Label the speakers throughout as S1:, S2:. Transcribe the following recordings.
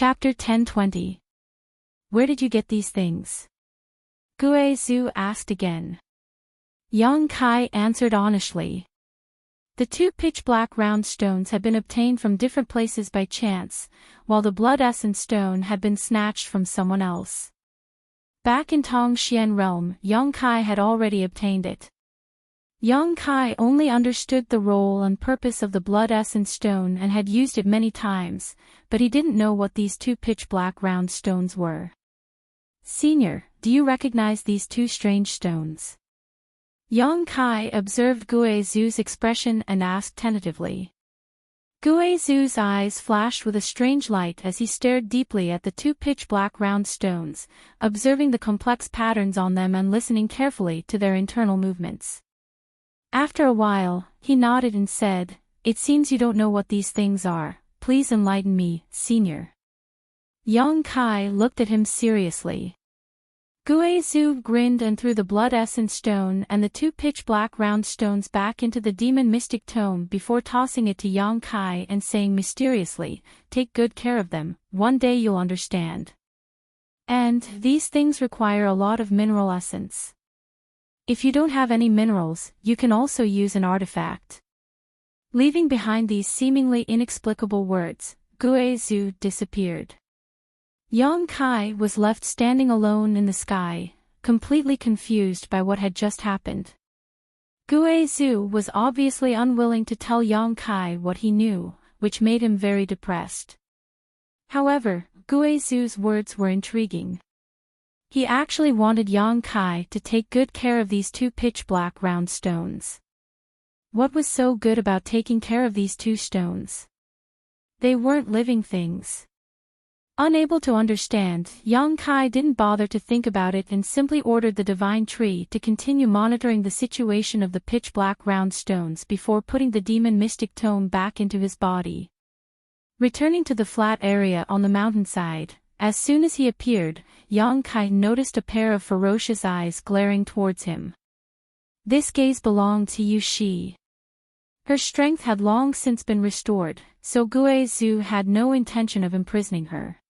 S1: Chapter 10:20. Where did you get these things? Gue Zhu asked again. Yang Kai answered honestly. The two pitch-black round stones had been obtained from different places by chance, while the blood essence stone had been snatched from someone else. Back in Tongxian realm, Yang Kai had already obtained it. Yang Kai only understood the role and purpose of the blood essence stone and had used it many times, but he didn't know what these two pitch-black round stones were. Senior, do you recognize these two strange stones? Yang Kai observed Gue Zhu's expression and asked tentatively. Gue Zhu's eyes flashed with a strange light as he stared deeply at the two pitch-black round stones, observing the complex patterns on them and listening carefully to their internal movements. After a while, he nodded and said, "It seems you don't know what these things are. Please enlighten me, senior." Yang Kai looked at him seriously. Gue Zhu grinned and threw the blood essence stone and the two pitch-black round stones back into the demon mystic tome before tossing it to Yang Kai and saying mysteriously, "Take good care of them, one day you'll understand. And these things require a lot of mineral essence. If you don't have any minerals, you can also use an artifact." Leaving behind these seemingly inexplicable words, Gue Zhu disappeared. Yang Kai was left standing alone in the sky, completely confused by what had just happened. Gue Zhu was obviously unwilling to tell Yang Kai what he knew, which made him very depressed. However, Gue Zhu's words were intriguing. He actually wanted Yang Kai to take good care of these two pitch-black round stones. What was so good about taking care of these two stones? They weren't living things. Unable to understand, Yang Kai didn't bother to think about it and simply ordered the divine tree to continue monitoring the situation of the pitch-black round stones before putting the demon mystic tome back into his body. Returning to the flat area on the mountainside, as soon as he appeared, Yang Kai noticed a pair of ferocious eyes glaring towards him. This gaze belonged to Yu Shi. Her strength had long since been restored, so Gue Zhu had no intention of imprisoning her.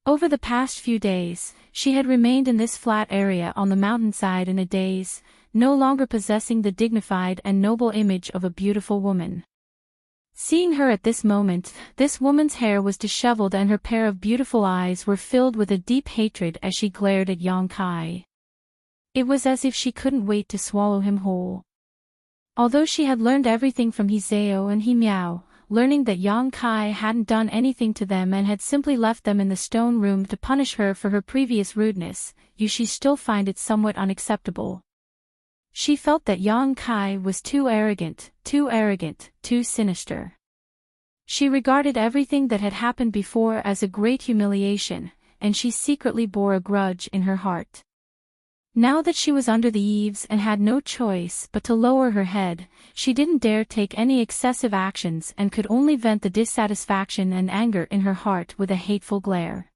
S1: Over the past few days, she had remained in this flat area on the mountainside in a daze, no longer possessing the dignified and noble image of a beautiful woman. Seeing her at this moment, this woman's hair was disheveled and her pair of beautiful eyes were filled with a deep hatred as she glared at Yang Kai. It was as if she couldn't wait to swallow him whole. Although she had learned everything from He Zhao and He Miao, learning that Yang Kai hadn't done anything to them and had simply left them in the stone room to punish her for her previous rudeness, she still found it somewhat unacceptable. She felt that Yang Kai was too arrogant, too sinister. She regarded everything that had happened before as a great humiliation, and she secretly bore a grudge in her heart. Now that she was under the eaves and had no choice but to lower her head, she didn't dare take any excessive actions and could only vent the dissatisfaction and anger in her heart with a hateful glare.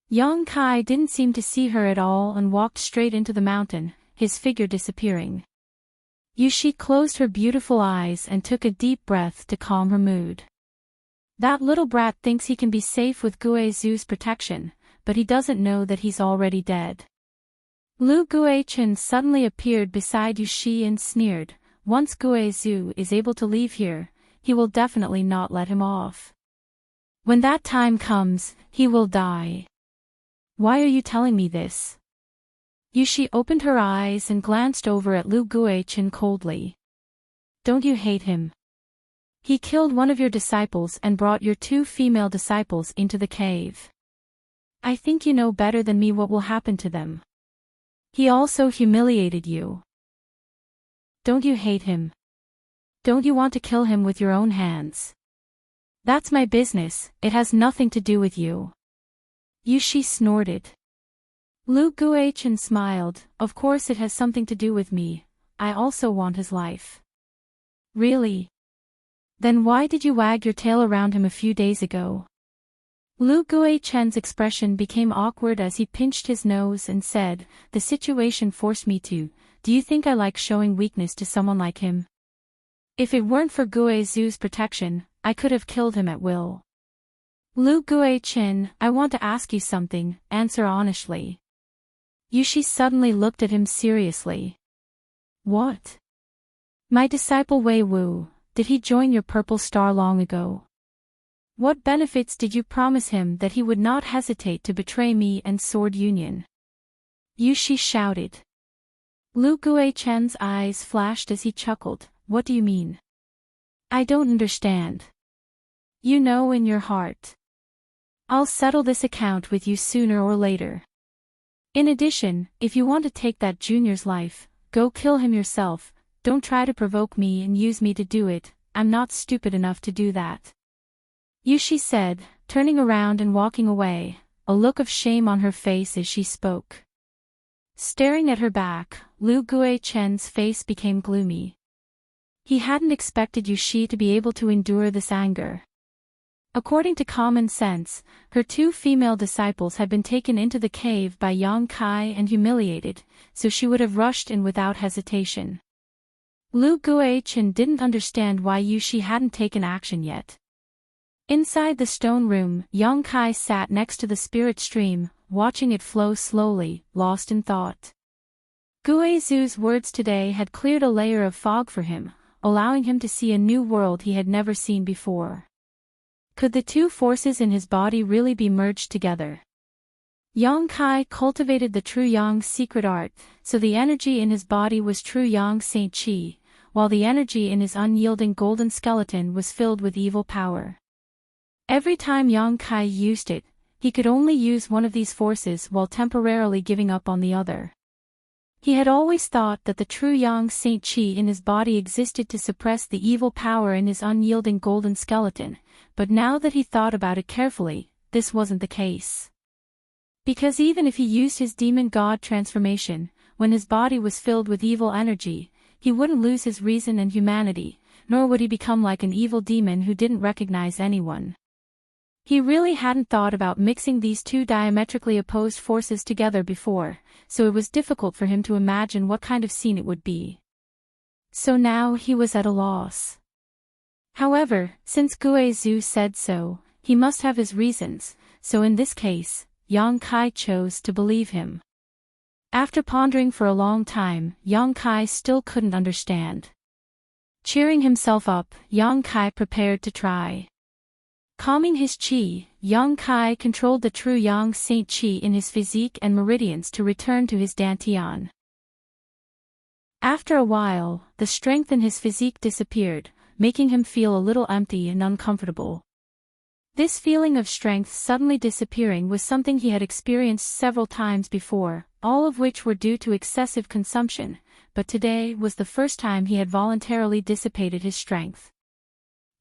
S1: Yang Kai didn't seem to see her at all and walked straight into the mountain, his figure disappearing. Yu Shi closed her beautiful eyes and took a deep breath to calm her mood. That little brat thinks he can be safe with Gue Zhu's protection, but he doesn't know that he's already dead. Lu Guichen suddenly appeared beside Yu Shi and sneered, "Once Gue Zhu is able to leave here, he will definitely not let him off. When that time comes, he will die. Why are you telling me this?" Yu Shi opened her eyes and glanced over at Lu Guichen coldly. "Don't you hate him? He killed one of your disciples and brought your two female disciples into the cave. I think you know better than me what will happen to them. He also humiliated you. Don't you hate him? Don't you want to kill him with your own hands? That's my business, it has nothing to do with you." Yu Shi snorted. Lu Guichen smiled, "Of course it has something to do with me, I also want his life." "Really? Then why did you wag your tail around him a few days ago?" Lu Guichen's expression became awkward as he pinched his nose and said, "The situation forced me to. Do you think I like showing weakness to someone like him? If it weren't for Gue Zhu's protection, I could have killed him at will." Lu Guichin, I want to ask you something, answer honestly. Yushi suddenly looked at him seriously. What? My disciple Wei Wu, did he join your Purple Star long ago? What benefits did you promise him that he would not hesitate to betray me and Sword Union? Yushi shouted. Lu Guichen's eyes flashed as he chuckled. What do you mean? I don't understand. You know in your heart. I'll settle this account with you sooner or later. In addition, if you want to take that junior's life, go kill him yourself. Don't try to provoke me and use me to do it, I'm not stupid enough to do that. Yushi said, turning around and walking away, a look of shame on her face as she spoke. Staring at her back, Lu Guichen's face became gloomy. He hadn't expected Yushi to be able to endure this anger. According to common sense, her two female disciples had been taken into the cave by Yang Kai and humiliated, so she would have rushed in without hesitation. Lu Guichen didn't understand why Yushi hadn't taken action yet. Inside the stone room, Yang Kai sat next to the spirit stream, watching it flow slowly, lost in thought. Guizu's words today had cleared a layer of fog for him, allowing him to see a new world he had never seen before. Could the two forces in his body really be merged together? Yang Kai cultivated the true Yang secret art, so the energy in his body was true Yang Saint Qi, while the energy in his unyielding golden skeleton was filled with evil power. Every time Yang Kai used it, he could only use one of these forces while temporarily giving up on the other. He had always thought that the true Yang Saint Qi in his body existed to suppress the evil power in his unyielding golden skeleton, but now that he thought about it carefully, this wasn't the case. Because even if he used his demon god transformation, when his body was filled with evil energy, he wouldn't lose his reason and humanity, nor would he become like an evil demon who didn't recognize anyone. He really hadn't thought about mixing these two diametrically opposed forces together before, so it was difficult for him to imagine what kind of scene it would be. So now he was at a loss. However, since Guizu said so, he must have his reasons, so in this case, Yang Kai chose to believe him. After pondering for a long time, Yang Kai still couldn't understand. Cheering himself up, Yang Kai prepared to try. Calming his qi, Yang Kai controlled the true Yang Saint Qi in his physique and meridians to return to his dantian. After a while, the strength in his physique disappeared, making him feel a little empty and uncomfortable. This feeling of strength suddenly disappearing was something he had experienced several times before, all of which were due to excessive consumption, but today was the first time he had voluntarily dissipated his strength.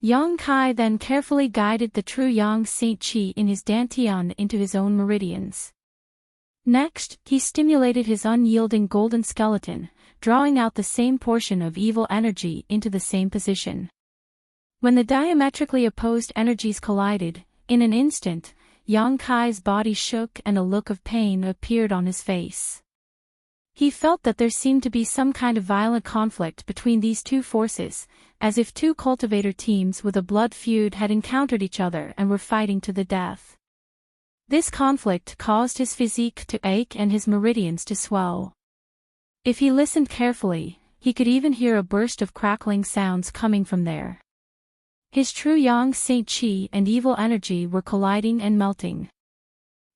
S1: Yang Kai then carefully guided the true Yang Saint Qi in his dantian into his own meridians. Next, he stimulated his unyielding golden skeleton, drawing out the same portion of evil energy into the same position. When the diametrically opposed energies collided, in an instant, Yang Kai's body shook and a look of pain appeared on his face. He felt that there seemed to be some kind of violent conflict between these two forces, as if two cultivator teams with a blood feud had encountered each other and were fighting to the death. This conflict caused his physique to ache and his meridians to swell. If he listened carefully, he could even hear a burst of crackling sounds coming from there. His true Yang Saint Qi and evil energy were colliding and melting.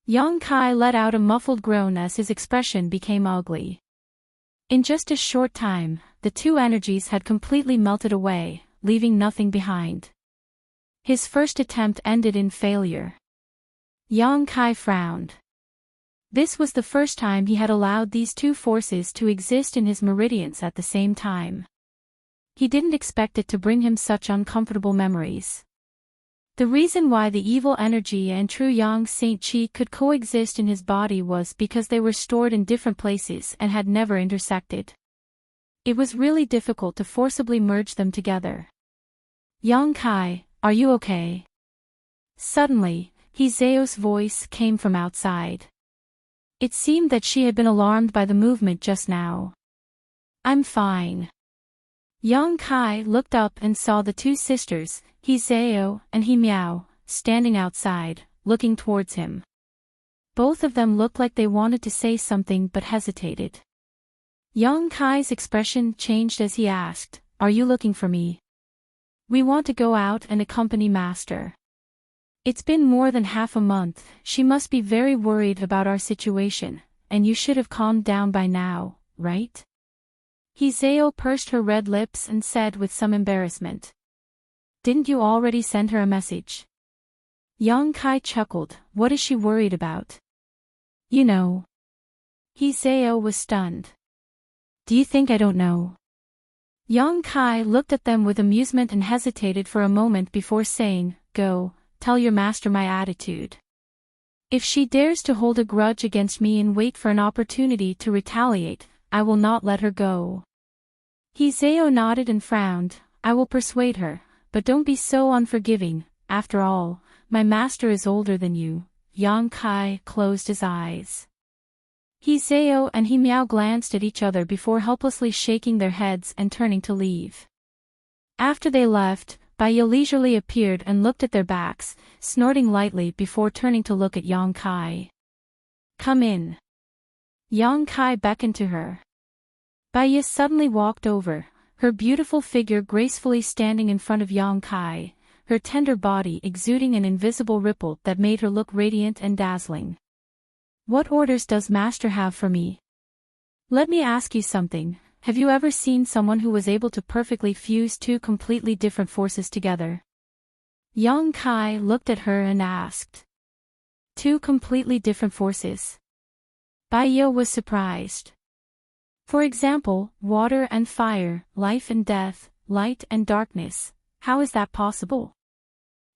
S1: Yang Kai let out a muffled groan as his expression became ugly. In just a short time, the two energies had completely melted away, leaving nothing behind. His first attempt ended in failure. Yang Kai frowned. This was the first time he had allowed these two forces to exist in his meridians at the same time. He didn't expect it to bring him such uncomfortable memories. The reason why the evil energy and true Yang Saint Qi could coexist in his body was because they were stored in different places and had never intersected. It was really difficult to forcibly merge them together. Yang Kai, are you okay? Suddenly, Hizeo's voice came from outside. It seemed that she had been alarmed by the movement just now. I'm fine. Yang Kai looked up and saw the two sisters, Hizeo and He Miao, standing outside, looking towards him. Both of them looked like they wanted to say something but hesitated. Yang Kai's expression changed as he asked, "Are you looking for me?" "We want to go out and accompany Master. It's been more than half a month, she must be very worried about our situation, and you should have calmed down by now, right?" Hizeo pursed her red lips and said with some embarrassment. "Didn't you already send her a message?" Yang Kai chuckled. "What is she worried about?" "You know." Hizeo was stunned. "Do you think I don't know?" Yang Kai looked at them with amusement and hesitated for a moment before saying, "Go, tell your master my attitude. If she dares to hold a grudge against me and wait for an opportunity to retaliate, I will not let her go." Hizeo nodded and frowned. "I will persuade her, but don't be so unforgiving, after all, my master is older than you." Yang Kai closed his eyes. Hizeo and Himiao glanced at each other before helplessly shaking their heads and turning to leave. After they left, Baiya leisurely appeared and looked at their backs, snorting lightly before turning to look at Yang Kai. "Come in." Yang Kai beckoned to her. Baiya suddenly walked over, her beautiful figure gracefully standing in front of Yang Kai, her tender body exuding an invisible ripple that made her look radiant and dazzling. "What orders does Master have for me?" "Let me ask you something. Have you ever seen someone who was able to perfectly fuse two completely different forces together?" Yang Kai looked at her and asked. "Two completely different forces?" Baiya was surprised. "For example, water and fire, life and death, light and darkness. How is that possible?"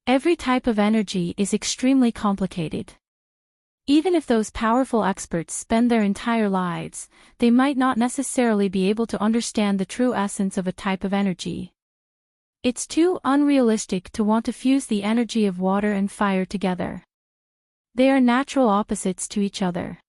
S1: "Every type of energy is extremely complicated. Even if those powerful experts spend their entire lives, they might not necessarily be able to understand the true essence of a type of energy. It's too unrealistic to want to fuse the energy of water and fire together. They are natural opposites to each other."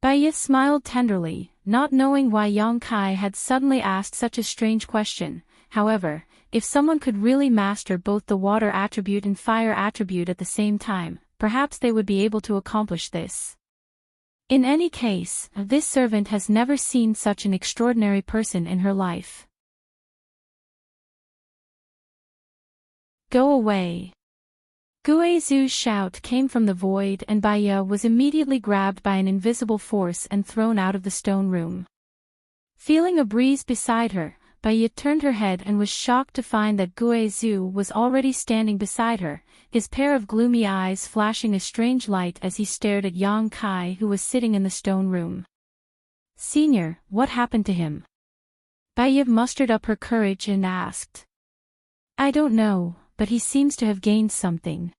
S1: Baiya smiled tenderly, not knowing why Yang Kai had suddenly asked such a strange question. However, if someone could really master both the water attribute and fire attribute at the same time, perhaps they would be able to accomplish this. In any case, this servant has never seen such an extraordinary person in her life. "Go away." Guizu's shout came from the void and Baiya was immediately grabbed by an invisible force and thrown out of the stone room. Feeling a breeze beside her, Baiya turned her head and was shocked to find that Guizu was already standing beside her, his pair of gloomy eyes flashing a strange light as he stared at Yang Kai who was sitting in the stone room. "Senior, what happened to him?" Baiya mustered up her courage and asked. "I don't know, but he seems to have gained something."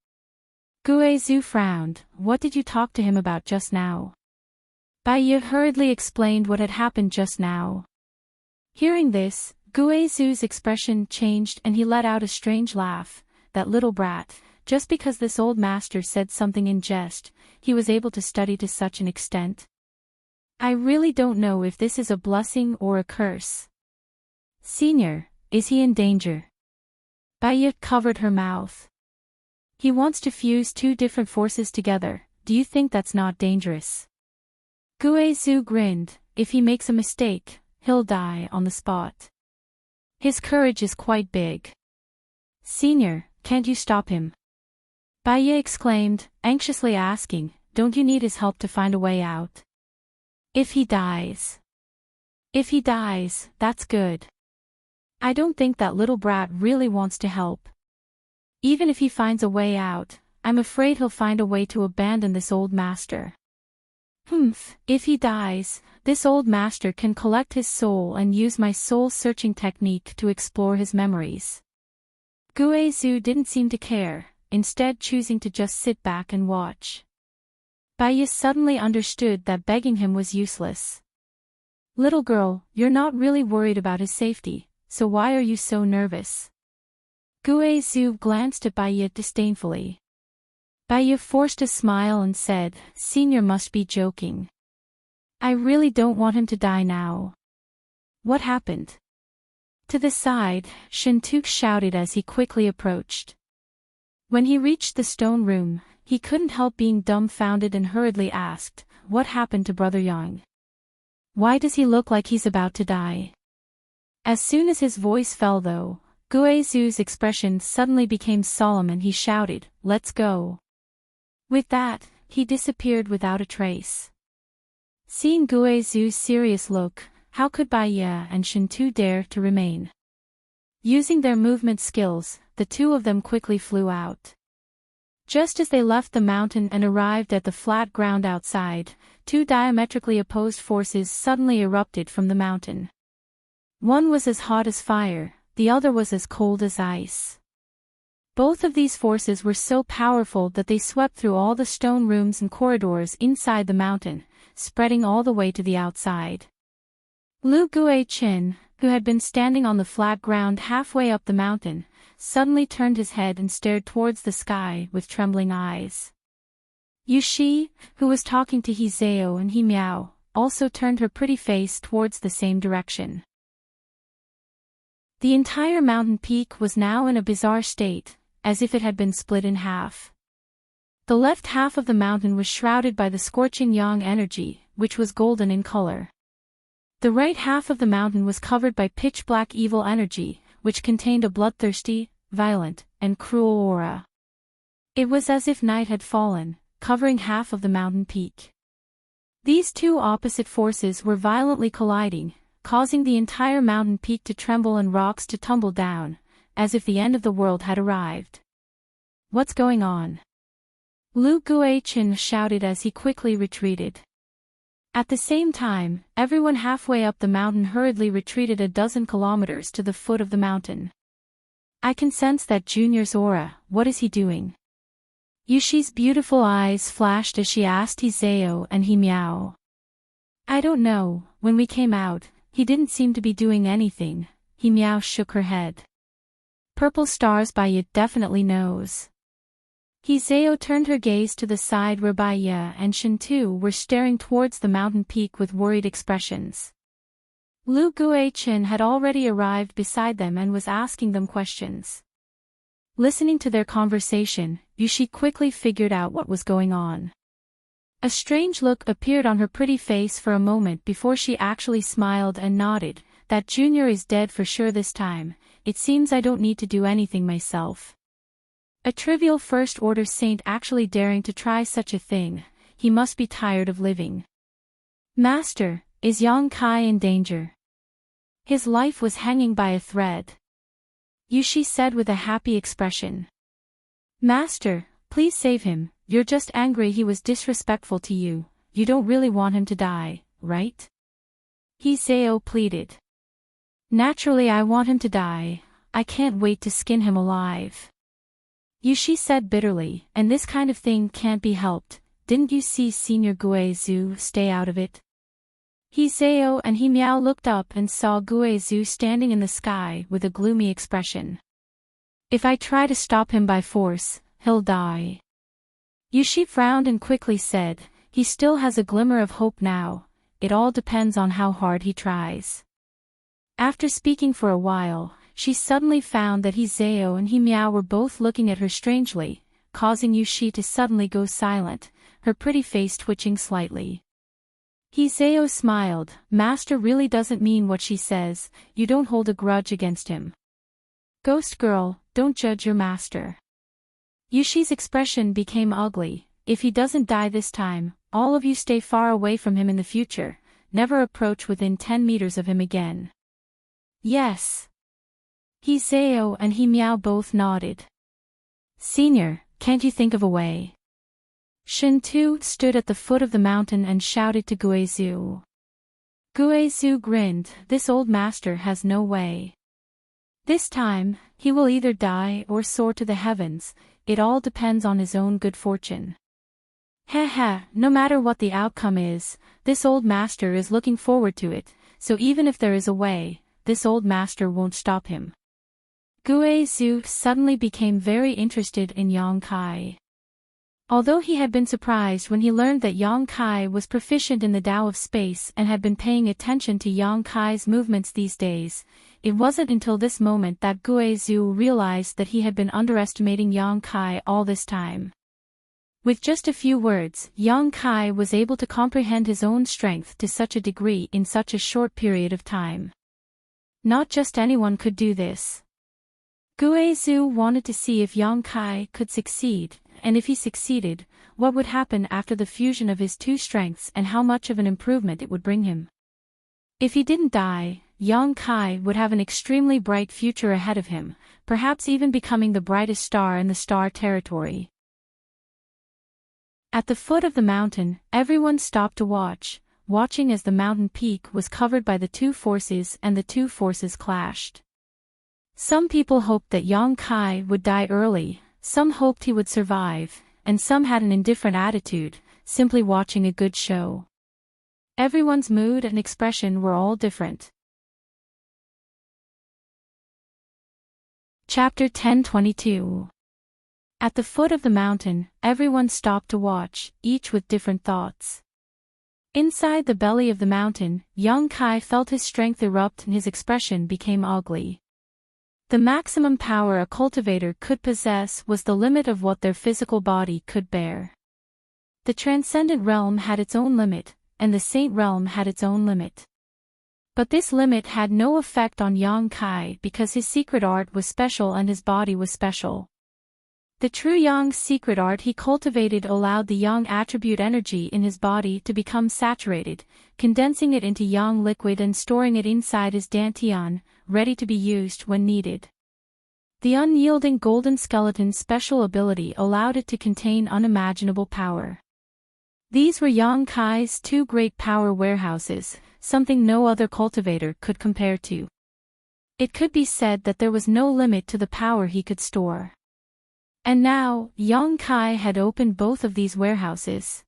S1: Guizu frowned. "What did you talk to him about just now?" Baiya hurriedly explained what had happened just now. Hearing this, Guizu's expression changed and he let out a strange laugh. That little brat, just because this old master said something in jest, he was able to study to such an extent. "I really don't know if this is a blessing or a curse." "Senior, is he in danger?" Baiya covered her mouth. "He wants to fuse two different forces together. Do you think that's not dangerous?" Guizu grinned. "If he makes a mistake, he'll die on the spot. His courage is quite big." "Senior, can't you stop him?" Baiya exclaimed, anxiously asking, "Don't you need his help to find a way out?" If he dies, that's good. I don't think that little brat really wants to help. Even if he finds a way out, I'm afraid he'll find a way to abandon this old master." If he dies, this old master can collect his soul and use my soul-searching technique to explore his memories." Guizu didn't seem to care, instead choosing to just sit back and watch. Baiya suddenly understood that begging him was useless. "Little girl, you're not really worried about his safety, so why are you so nervous?" Guizu glanced at Baiya disdainfully. Baiya forced a smile and said, "Senior must be joking. I really don't want him to die now." "What happened?" To the side, Shintuk shouted as he quickly approached. When he reached the stone room, he couldn't help being dumbfounded and hurriedly asked, "What happened to Brother Yang? Why does he look like he's about to die?" As soon as his voice fell though, Guizhu's expression suddenly became solemn and he shouted, "Let's go." With that, he disappeared without a trace. Seeing Guizhu's serious look, how could Bai Ye and Shen Tu dare to remain? Using their movement skills, the two of them quickly flew out. Just as they left the mountain and arrived at the flat ground outside, two diametrically opposed forces suddenly erupted from the mountain. One was as hot as fire, the other was as cold as ice. Both of these forces were so powerful that they swept through all the stone rooms and corridors inside the mountain, spreading all the way to the outside. Lu Guichin, who had been standing on the flat ground halfway up the mountain, suddenly turned his head and stared towards the sky with trembling eyes. Yushi, who was talking to He Zhao and He Miao, also turned her pretty face towards the same direction. The entire mountain peak was now in a bizarre state, as if it had been split in half. The left half of the mountain was shrouded by the scorching yang energy, which was golden in color. The right half of the mountain was covered by pitch-black evil energy, which contained a bloodthirsty, violent, and cruel aura. It was as if night had fallen, covering half of the mountain peak. These two opposite forces were violently colliding, causing the entire mountain peak to tremble and rocks to tumble down, as if the end of the world had arrived. "What's going on?" Lu Guichin shouted as he quickly retreated. At the same time, everyone halfway up the mountain hurriedly retreated a dozen kilometers to the foot of the mountain. "I can sense that Junior's aura. What is he doing?" Yushi's beautiful eyes flashed as she asked He Zhao and He Miao. "I don't know, when we came out, he didn't seem to be doing anything." He Miao shook her head. "Purple stars Bai Ye definitely knows." He Zhao turned her gaze to the side where Bai Ye and Shen Tu were staring towards the mountain peak with worried expressions. Lu Guichin had already arrived beside them and was asking them questions. Listening to their conversation, Yushi quickly figured out what was going on. A strange look appeared on her pretty face for a moment before she actually smiled and nodded. "That Junior is dead for sure this time. It seems I don't need to do anything myself." A trivial first-order saint actually daring to try such a thing. He must be tired of living. "Master, is Yang Kai in danger?" His life was hanging by a thread. Yushi said with a happy expression. "Master, please save him. You're just angry he was disrespectful to you. You don't really want him to die, right?" He Zhao pleaded. "Naturally I want him to die. I can't wait to skin him alive." Yushi said bitterly, "And this kind of thing can't be helped. Didn't you see Senior Guizhu stay out of it?" He Zhao and He Miao looked up and saw Guizhu standing in the sky with a gloomy expression. "If I try to stop him by force, he'll die." Yushi frowned and quickly said, "He still has a glimmer of hope now. It all depends on how hard he tries." After speaking for a while, she suddenly found that He Zhao and He Miao were both looking at her strangely, causing Yushi to suddenly go silent, her pretty face twitching slightly. He Zhao smiled. "Master really doesn't mean what she says. You don't hold a grudge against him." "Ghost girl, don't judge your master." Yushi's expression became ugly. "If he doesn't die this time, all of you stay far away from him in the future. Never approach within 10 meters of him again." "Yes." He Zhao and He Miao both nodded. "Senior, can't you think of a way?" Shen Tu stood at the foot of the mountain and shouted to Guizhu. Guizhu grinned. "This old master has no way. This time, he will either die or soar to the heavens. It all depends on his own good fortune." "Heh, no matter what the outcome is, this old master is looking forward to it, so even if there is a way, this old master won't stop him." Guizhu suddenly became very interested in Yang Kai. Although he had been surprised when he learned that Yang Kai was proficient in the Tao of space and had been paying attention to Yang Kai's movements these days, it wasn't until this moment that Guizhu realized that he had been underestimating Yang Kai all this time. With just a few words, Yang Kai was able to comprehend his own strength to such a degree in such a short period of time. Not just anyone could do this. Guizhu wanted to see if Yang Kai could succeed, and if he succeeded, what would happen after the fusion of his two strengths and how much of an improvement it would bring him. If he didn't die, Yang Kai would have an extremely bright future ahead of him, perhaps even becoming the brightest star in the star territory. At the foot of the mountain, everyone stopped to watching as the mountain peak was covered by the two forces and the two forces clashed. Some people hoped that Yang Kai would die early, some hoped he would survive, and some had an indifferent attitude, simply watching a good show. Everyone's mood and expression were all different. Chapter 10:22. At the foot of the mountain, everyone stopped to watch, each with different thoughts. Inside the belly of the mountain, Yang Kai felt his strength erupt and his expression became ugly. The maximum power a cultivator could possess was the limit of what their physical body could bear. The transcendent realm had its own limit, and the saint realm had its own limit. But this limit had no effect on Yang Kai because his secret art was special and his body was special. The true Yang secret art he cultivated allowed the Yang attribute energy in his body to become saturated, condensing it into Yang liquid and storing it inside his dantian, ready to be used when needed. The unyielding golden skeleton's special ability allowed it to contain unimaginable power. These were Yang Kai's two great power warehouses, something no other cultivator could compare to. It could be said that there was no limit to the power he could store. And now, Yang Kai had opened both of these warehouses.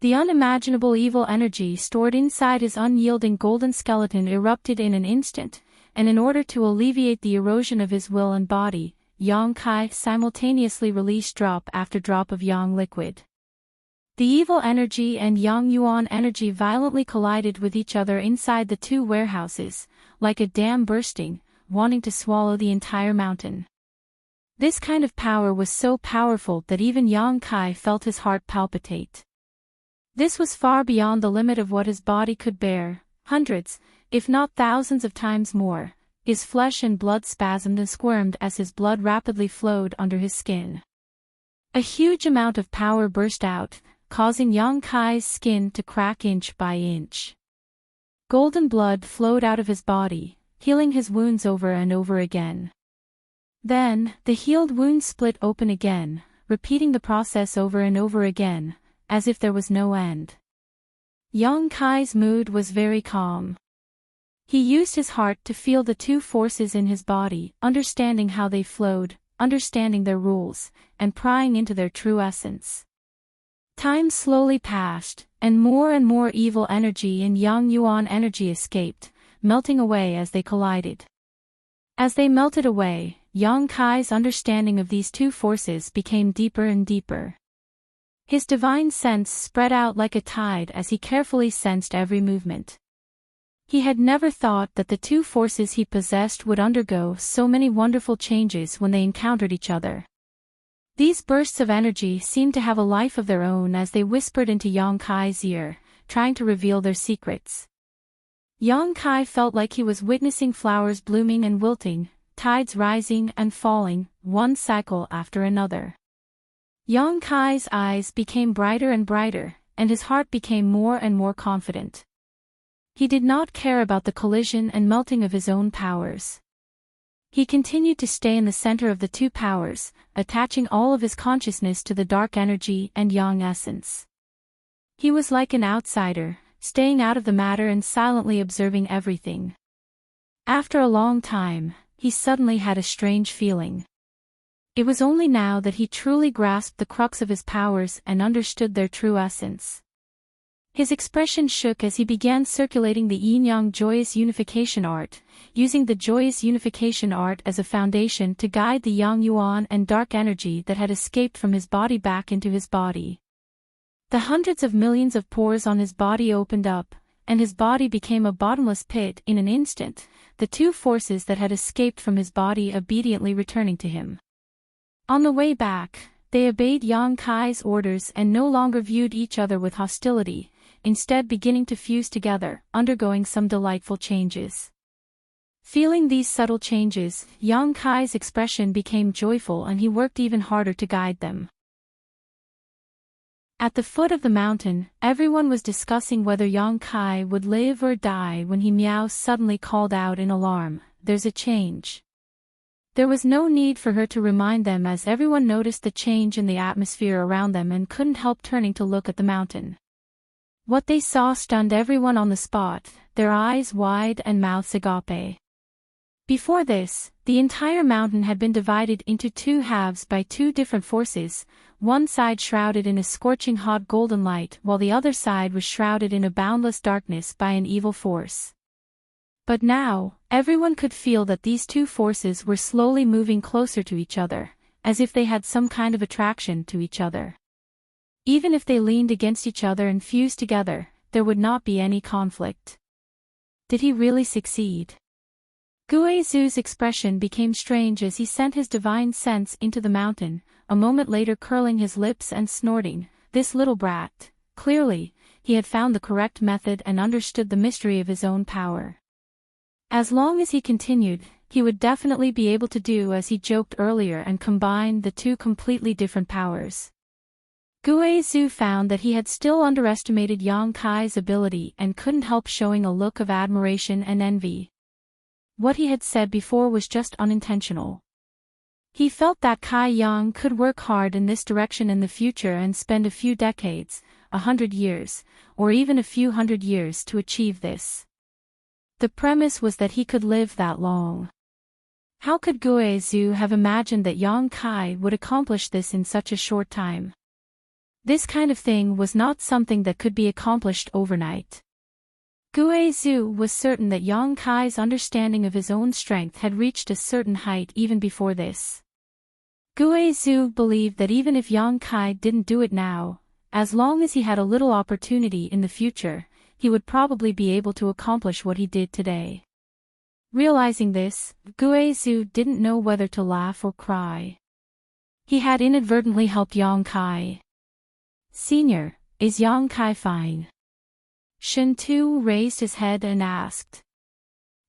S1: The unimaginable evil energy stored inside his unyielding golden skeleton erupted in an instant, and in order to alleviate the erosion of his will and body, Yang Kai simultaneously released drop after drop of Yang liquid. The evil energy and Yang Yuan energy violently collided with each other inside the two warehouses, like a dam bursting, wanting to swallow the entire mountain. This kind of power was so powerful that even Yang Kai felt his heart palpitate. This was far beyond the limit of what his body could bear, hundreds, if not thousands of times more. His flesh and blood spasmed and squirmed as his blood rapidly flowed under his skin. A huge amount of power burst out, causing Yang Kai's skin to crack inch by inch. Golden blood flowed out of his body, healing his wounds over and over again. Then, the healed wound split open again, repeating the process over and over again, as if there was no end. Yang Kai's mood was very calm. He used his heart to feel the two forces in his body, understanding how they flowed, understanding their rules, and prying into their true essence. Time slowly passed, and more evil energy and Yang Yuan energy escaped, melting away as they collided. As they melted away, Yang Kai's understanding of these two forces became deeper and deeper. His divine sense spread out like a tide as he carefully sensed every movement. He had never thought that the two forces he possessed would undergo so many wonderful changes when they encountered each other. These bursts of energy seemed to have a life of their own as they whispered into Yang Kai's ear, trying to reveal their secrets. Yang Kai felt like he was witnessing flowers blooming and wilting, tides rising and falling, one cycle after another. Yang Kai's eyes became brighter and brighter, and his heart became more and more confident. He did not care about the collision and melting of his own powers. He continued to stay in the center of the two powers, attaching all of his consciousness to the dark energy and Yang essence. He was like an outsider, staying out of the matter and silently observing everything. After a long time, he suddenly had a strange feeling. It was only now that he truly grasped the crux of his powers and understood their true essence. His expression shook as he began circulating the yin-yang joyous unification art, using the joyous unification art as a foundation to guide the yang yuan and dark energy that had escaped from his body back into his body. The hundreds of millions of pores on his body opened up, and his body became a bottomless pit in an instant. the two forces that had escaped from his body obediently returning to him. On the way back, they obeyed Yang Kai's orders and no longer viewed each other with hostility, instead beginning to fuse together, undergoing some delightful changes. Feeling these subtle changes, Yang Kai's expression became joyful and he worked even harder to guide them. At the foot of the mountain, everyone was discussing whether Yang Kai would live or die when he Meow suddenly called out in alarm, "There's a change." There was no need for her to remind them as everyone noticed the change in the atmosphere around them and couldn't help turning to look at the mountain. What they saw stunned everyone on the spot, their eyes wide and mouths agape. Before this, the entire mountain had been divided into two halves by two different forces, one side shrouded in a scorching hot golden light while the other side was shrouded in a boundless darkness by an evil force. But now, everyone could feel that these two forces were slowly moving closer to each other, as if they had some kind of attraction to each other. Even if they leaned against each other and fused together, there would not be any conflict. Did he really succeed? Guizhu's expression became strange as he sent his divine sense into the mountain, a moment later curling his lips and snorting, "This little brat." Clearly, he had found the correct method and understood the mystery of his own power. As long as he continued, he would definitely be able to do as he joked earlier and combine the two completely different powers. Guizhu found that he had still underestimated Yang Kai's ability and couldn't help showing a look of admiration and envy. What he had said before was just unintentional. He felt that Kai Yang could work hard in this direction in the future and spend a few decades, 100 years, or even a few hundred years to achieve this. The premise was that he could live that long. How could Guizhu have imagined that Yang Kai would accomplish this in such a short time? This kind of thing was not something that could be accomplished overnight. Guizhu was certain that Yang Kai's understanding of his own strength had reached a certain height even before this. Guizhu believed that even if Yang Kai didn't do it now, as long as he had a little opportunity in the future, he would probably be able to accomplish what he did today. Realizing this, Guizhu didn't know whether to laugh or cry. He had inadvertently helped Yang Kai. "Senior, is Yang Kai fine?" Shen Tu raised his head and asked.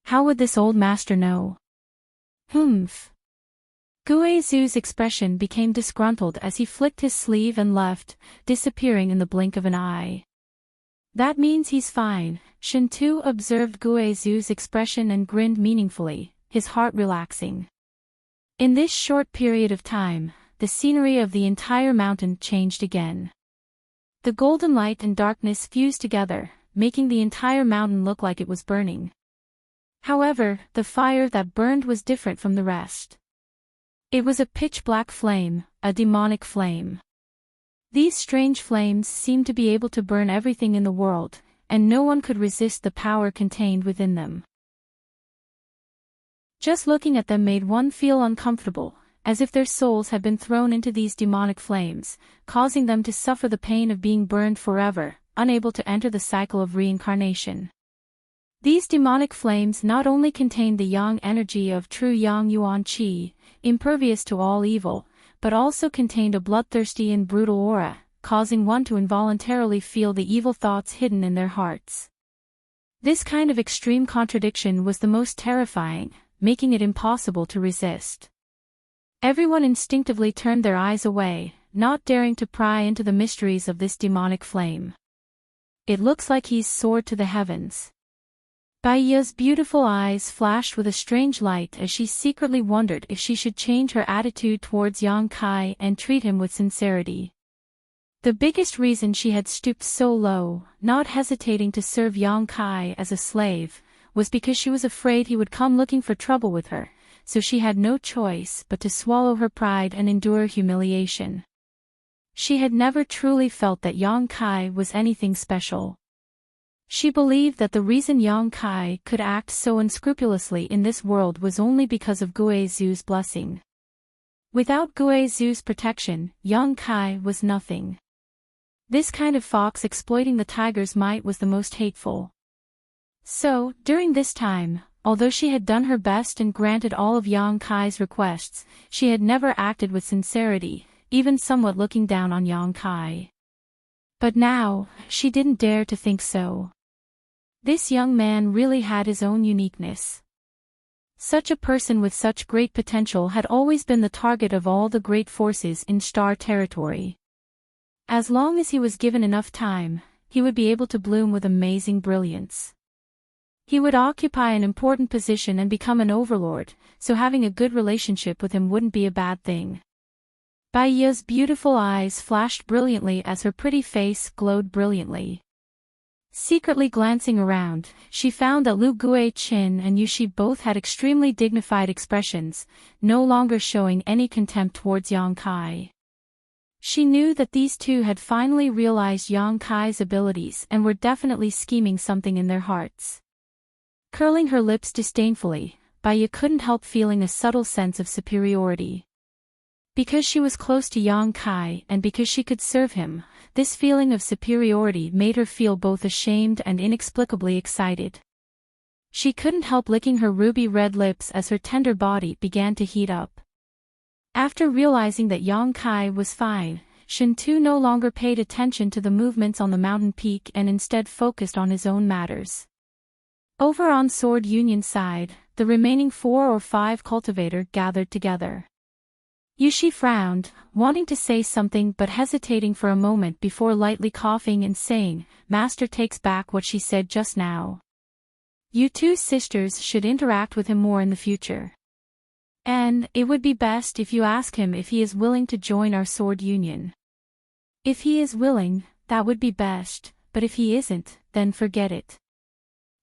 S1: "How would this old master know?" "Humph." Guizhu's expression became disgruntled as he flicked his sleeve and left, disappearing in the blink of an eye. "That means he's fine." Shen Tu observed Guizhu's expression and grinned meaningfully, his heart relaxing. In this short period of time, the scenery of the entire mountain changed again. The golden light and darkness fused together, making the entire mountain look like it was burning. However, the fire that burned was different from the rest. It was a pitch-black flame, a demonic flame. These strange flames seemed to be able to burn everything in the world, and no one could resist the power contained within them. Just looking at them made one feel uncomfortable, as if their souls had been thrown into these demonic flames, causing them to suffer the pain of being burned forever, unable to enter the cycle of reincarnation. These demonic flames not only contained the yang energy of true Yang Yuan Qi, impervious to all evil, but also contained a bloodthirsty and brutal aura, causing one to involuntarily feel the evil thoughts hidden in their hearts. This kind of extreme contradiction was the most terrifying, making it impossible to resist. Everyone instinctively turned their eyes away, not daring to pry into the mysteries of this demonic flame. "It looks like he's soared to the heavens." Bai Yi's beautiful eyes flashed with a strange light as she secretly wondered if she should change her attitude towards Yang Kai and treat him with sincerity. The biggest reason she had stooped so low, not hesitating to serve Yang Kai as a slave, was because she was afraid he would come looking for trouble with her, so she had no choice but to swallow her pride and endure humiliation. She had never truly felt that Yang Kai was anything special. She believed that the reason Yang Kai could act so unscrupulously in this world was only because of Guizhu's blessing. Without Guizhu's protection, Yang Kai was nothing. This kind of fox exploiting the tiger's might was the most hateful. So, during this time, although she had done her best and granted all of Yang Kai's requests, she had never acted with sincerity, even somewhat looking down on Yang Kai. But now, she didn't dare to think so. This young man really had his own uniqueness. Such a person with such great potential had always been the target of all the great forces in Star Territory. As long as he was given enough time, he would be able to bloom with amazing brilliance. He would occupy an important position and become an overlord, so having a good relationship with him wouldn't be a bad thing. Bai Ye's beautiful eyes flashed brilliantly as her pretty face glowed brilliantly. Secretly glancing around, she found that Lu Guichin and Yushi both had extremely dignified expressions, no longer showing any contempt towards Yang Kai. She knew that these two had finally realized Yang Kai's abilities and were definitely scheming something in their hearts. Curling her lips disdainfully, Bai Ye couldn't help feeling a subtle sense of superiority. Because she was close to Yang Kai and because she could serve him, this feeling of superiority made her feel both ashamed and inexplicably excited. She couldn't help licking her ruby-red lips as her tender body began to heat up. After realizing that Yang Kai was fine, Shen Tu no longer paid attention to the movements on the mountain peak and instead focused on his own matters. Over on Sword Union's side, the remaining 4 or 5 cultivators gathered together. Yushi frowned, wanting to say something but hesitating for a moment before lightly coughing and saying, "Master takes back what she said just now. You two sisters should interact with him more in the future. And it would be best if you ask him if he is willing to join our sword union. If he is willing, that would be best, but if he isn't, then forget it."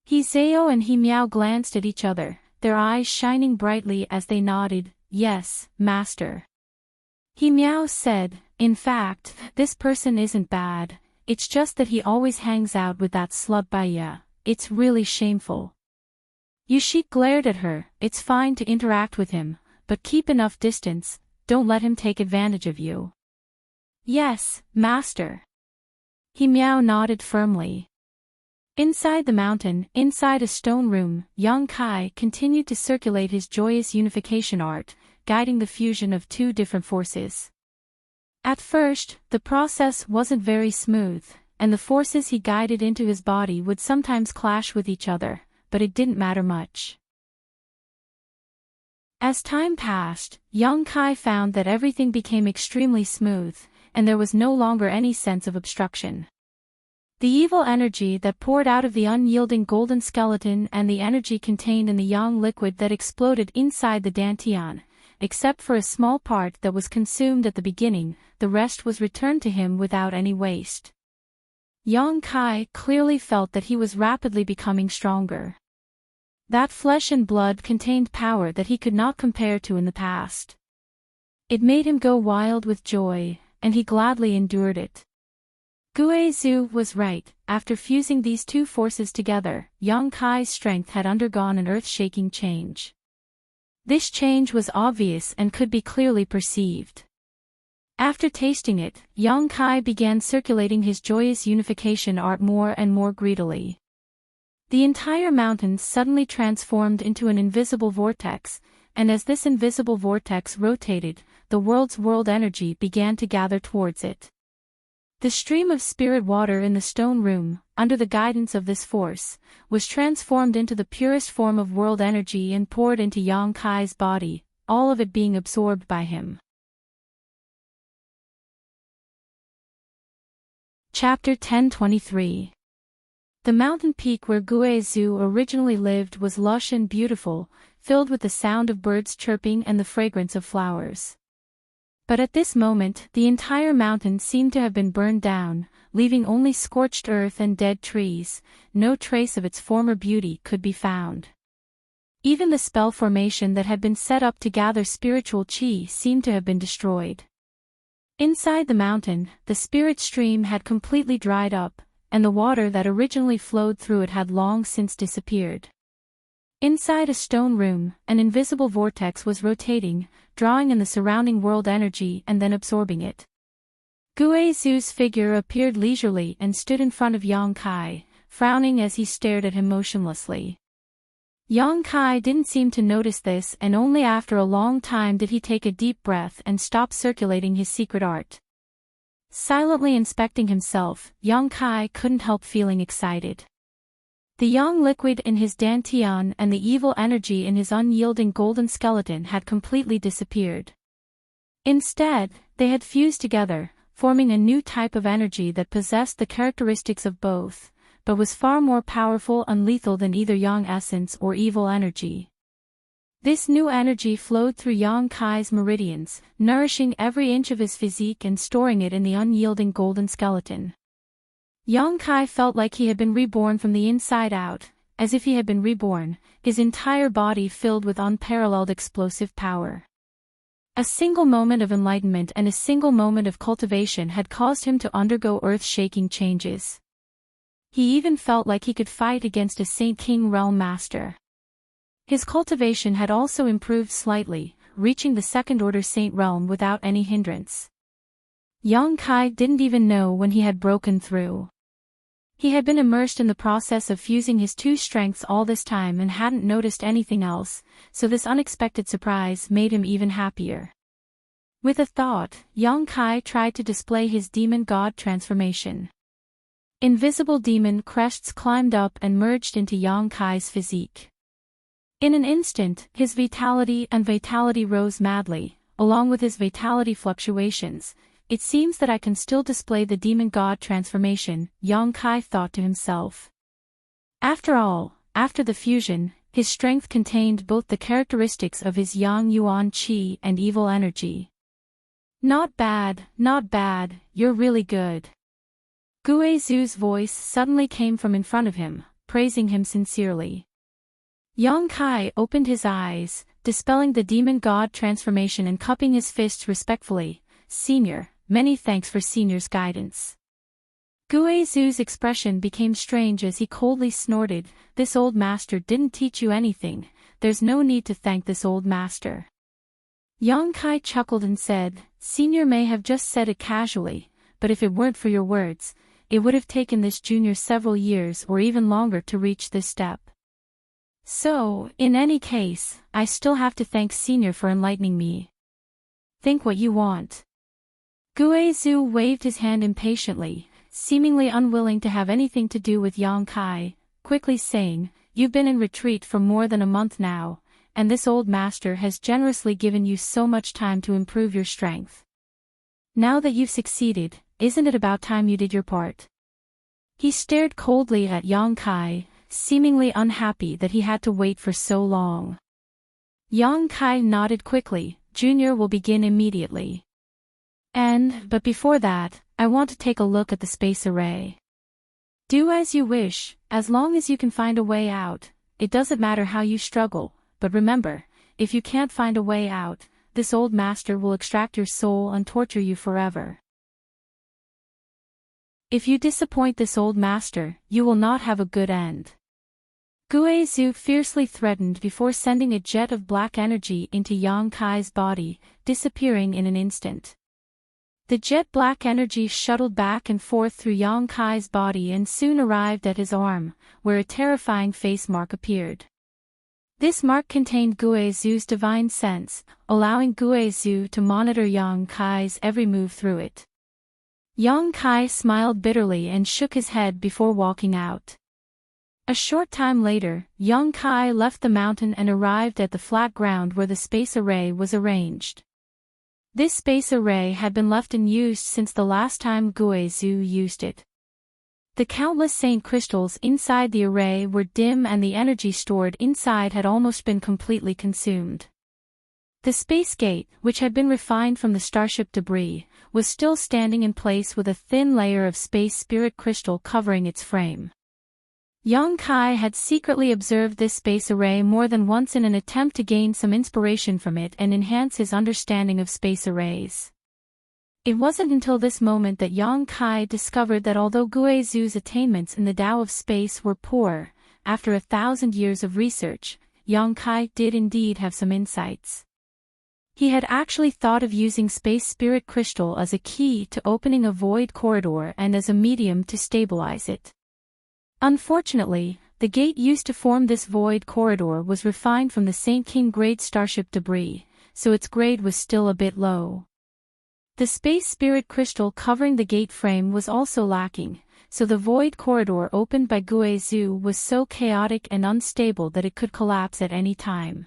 S1: He Zhao and He Miao glanced at each other, their eyes shining brightly as they nodded, "Yes, master." He Miao said, "In fact, this person isn't bad, it's just that he always hangs out with that slut Bai Ye. It's really shameful." Yushi glared at her. "It's fine to interact with him, but keep enough distance, don't let him take advantage of you." "Yes, master." He Miao nodded firmly. Inside the mountain, inside a stone room, Yang Kai continued to circulate his joyous unification art, guiding the fusion of 2 different forces. At first, the process wasn't very smooth, and the forces he guided into his body would sometimes clash with each other, but it didn't matter much. As time passed, Yang Kai found that everything became extremely smooth, and there was no longer any sense of obstruction. The evil energy that poured out of the unyielding golden skeleton and the energy contained in the yang liquid that exploded inside the dantian, except for a small part that was consumed at the beginning, the rest was returned to him without any waste. Yang Kai clearly felt that he was rapidly becoming stronger. That flesh and blood contained power that he could not compare to in the past. It made him go wild with joy, and he gladly endured it. Guizhu was right, after fusing these 2 forces together, Yang Kai's strength had undergone an earth-shaking change. This change was obvious and could be clearly perceived. After tasting it, Yang Kai began circulating his joyous unification art more and more greedily. The entire mountain suddenly transformed into an invisible vortex, and as this invisible vortex rotated, the world's world energy began to gather towards it. The stream of spirit water in the stone room, under the guidance of this force, was transformed into the purest form of world energy and poured into Yang Kai's body, all of it being absorbed by him. Chapter 1023. The mountain peak where Guizhu originally lived was lush and beautiful, filled with the sound of birds chirping and the fragrance of flowers. But at this moment, the entire mountain seemed to have been burned down, leaving only scorched earth and dead trees. No trace of its former beauty could be found. Even the spell formation that had been set up to gather spiritual qi seemed to have been destroyed. Inside the mountain, the spirit stream had completely dried up, and the water that originally flowed through it had long since disappeared. Inside a stone room, an invisible vortex was rotating, drawing in the surrounding world energy and then absorbing it. Guizhu's figure appeared leisurely and stood in front of Yang Kai, frowning as he stared at him motionlessly. Yang Kai didn't seem to notice this, and only after a long time did he take a deep breath and stop circulating his secret art. Silently inspecting himself, Yang Kai couldn't help feeling excited. The yang liquid in his dantian and the evil energy in his unyielding golden skeleton had completely disappeared. Instead, they had fused together, forming a new type of energy that possessed the characteristics of both, but was far more powerful and lethal than either yang essence or evil energy. This new energy flowed through Yang Kai's meridians, nourishing every inch of his physique and storing it in the unyielding golden skeleton. Yang Kai felt like he had been reborn from the inside out, as if he had been reborn, his entire body filled with unparalleled explosive power. A single moment of enlightenment and a single moment of cultivation had caused him to undergo earth-shaking changes. He even felt like he could fight against a Saint King Realm Master. His cultivation had also improved slightly, reaching the second-order Saint Realm without any hindrance. Yang Kai didn't even know when he had broken through. He had been immersed in the process of fusing his two strengths all this time and hadn't noticed anything else, so this unexpected surprise made him even happier. With a thought, Yang Kai tried to display his demon god transformation. Invisible demon crests climbed up and merged into Yang Kai's physique. In an instant, his vitality rose madly, along with his vitality fluctuations. It seems that I can still display the demon god transformation, Yang Kai thought to himself. After all, after the fusion, his strength contained both the characteristics of his Yang Yuan Qi and evil energy. Not bad, you're really good. Guizhu's voice suddenly came from in front of him, praising him sincerely. Yang Kai opened his eyes, dispelling the demon god transformation and cupping his fists respectfully. Senior, many thanks for Senior's guidance. Guizhu's expression became strange as he coldly snorted, this old master didn't teach you anything, there's no need to thank this old master. Yang Kai chuckled and said, Senior may have just said it casually, but if it weren't for your words, it would have taken this junior several years or even longer to reach this step. So, in any case, I still have to thank Senior for enlightening me. Think what you want. Guizhu waved his hand impatiently, seemingly unwilling to have anything to do with Yang Kai, quickly saying, You've been in retreat for more than a month now, and this old master has generously given you so much time to improve your strength. Now that you've succeeded, isn't it about time you did your part? He stared coldly at Yang Kai, seemingly unhappy that he had to wait for so long. Yang Kai nodded quickly, Junior will begin immediately. But before that, I want to take a look at the space array. Do as you wish, as long as you can find a way out, it doesn't matter how you struggle, but remember, if you can't find a way out, this old master will extract your soul and torture you forever. If you disappoint this old master, you will not have a good end. Guizhu fiercely threatened before sending a jet of black energy into Yang Kai's body, disappearing in an instant. The jet black energy shuttled back and forth through Yang Kai's body and soon arrived at his arm, where a terrifying face mark appeared. This mark contained Guizhu's divine sense, allowing Guizhu to monitor Yang Kai's every move through it. Yang Kai smiled bitterly and shook his head before walking out. A short time later, Yang Kai left the mountain and arrived at the flat ground where the space array was arranged. This space array had been left unused since the last time Guizhu used it. The countless saint crystals inside the array were dim and the energy stored inside had almost been completely consumed. The space gate, which had been refined from the starship debris, was still standing in place with a thin layer of space spirit crystal covering its frame. Yang Kai had secretly observed this space array more than once in an attempt to gain some inspiration from it and enhance his understanding of space arrays. It wasn't until this moment that Yang Kai discovered that although Guizhu's attainments in the Tao of space were poor, after 1,000 years of research, Yang Kai did indeed have some insights. He had actually thought of using space spirit crystal as a key to opening a void corridor and as a medium to stabilize it. Unfortunately, The gate used to form this void corridor was refined from the St. King grade starship debris, so its grade was still a bit low. The space spirit crystal covering the gate frame was also lacking, so the void corridor opened by Guizhou was so chaotic and unstable that it could collapse at any time.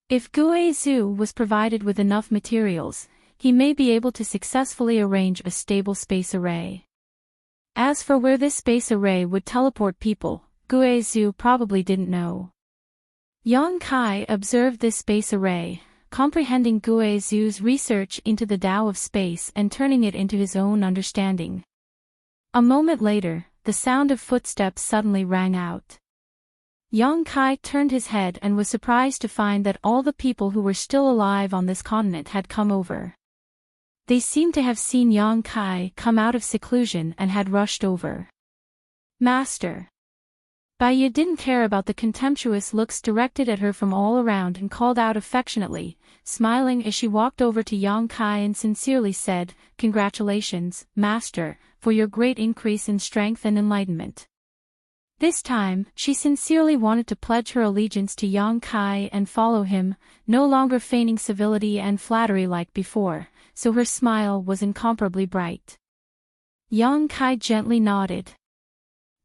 S1: If Guizhou was provided with enough materials, he may be able to successfully arrange a stable space array. As for where this space array would teleport people, Guizhou probably didn't know. Yang Kai observed this space array, comprehending Guizhou's research into the Tao of space and turning it into his own understanding. A moment later, the sound of footsteps suddenly rang out. Yang Kai turned his head and was surprised to find that all the people who were still alive on this continent had come over. They seemed to have seen Yang Kai come out of seclusion and had rushed over. Master. Bai didn't care about the contemptuous looks directed at her from all around and called out affectionately, smiling as she walked over to Yang Kai and sincerely said, "Congratulations, Master, for your great increase in strength and enlightenment." This time, she sincerely wanted to pledge her allegiance to Yang Kai and follow him, no longer feigning civility and flattery like before, so her smile was incomparably bright. Yang Kai gently nodded.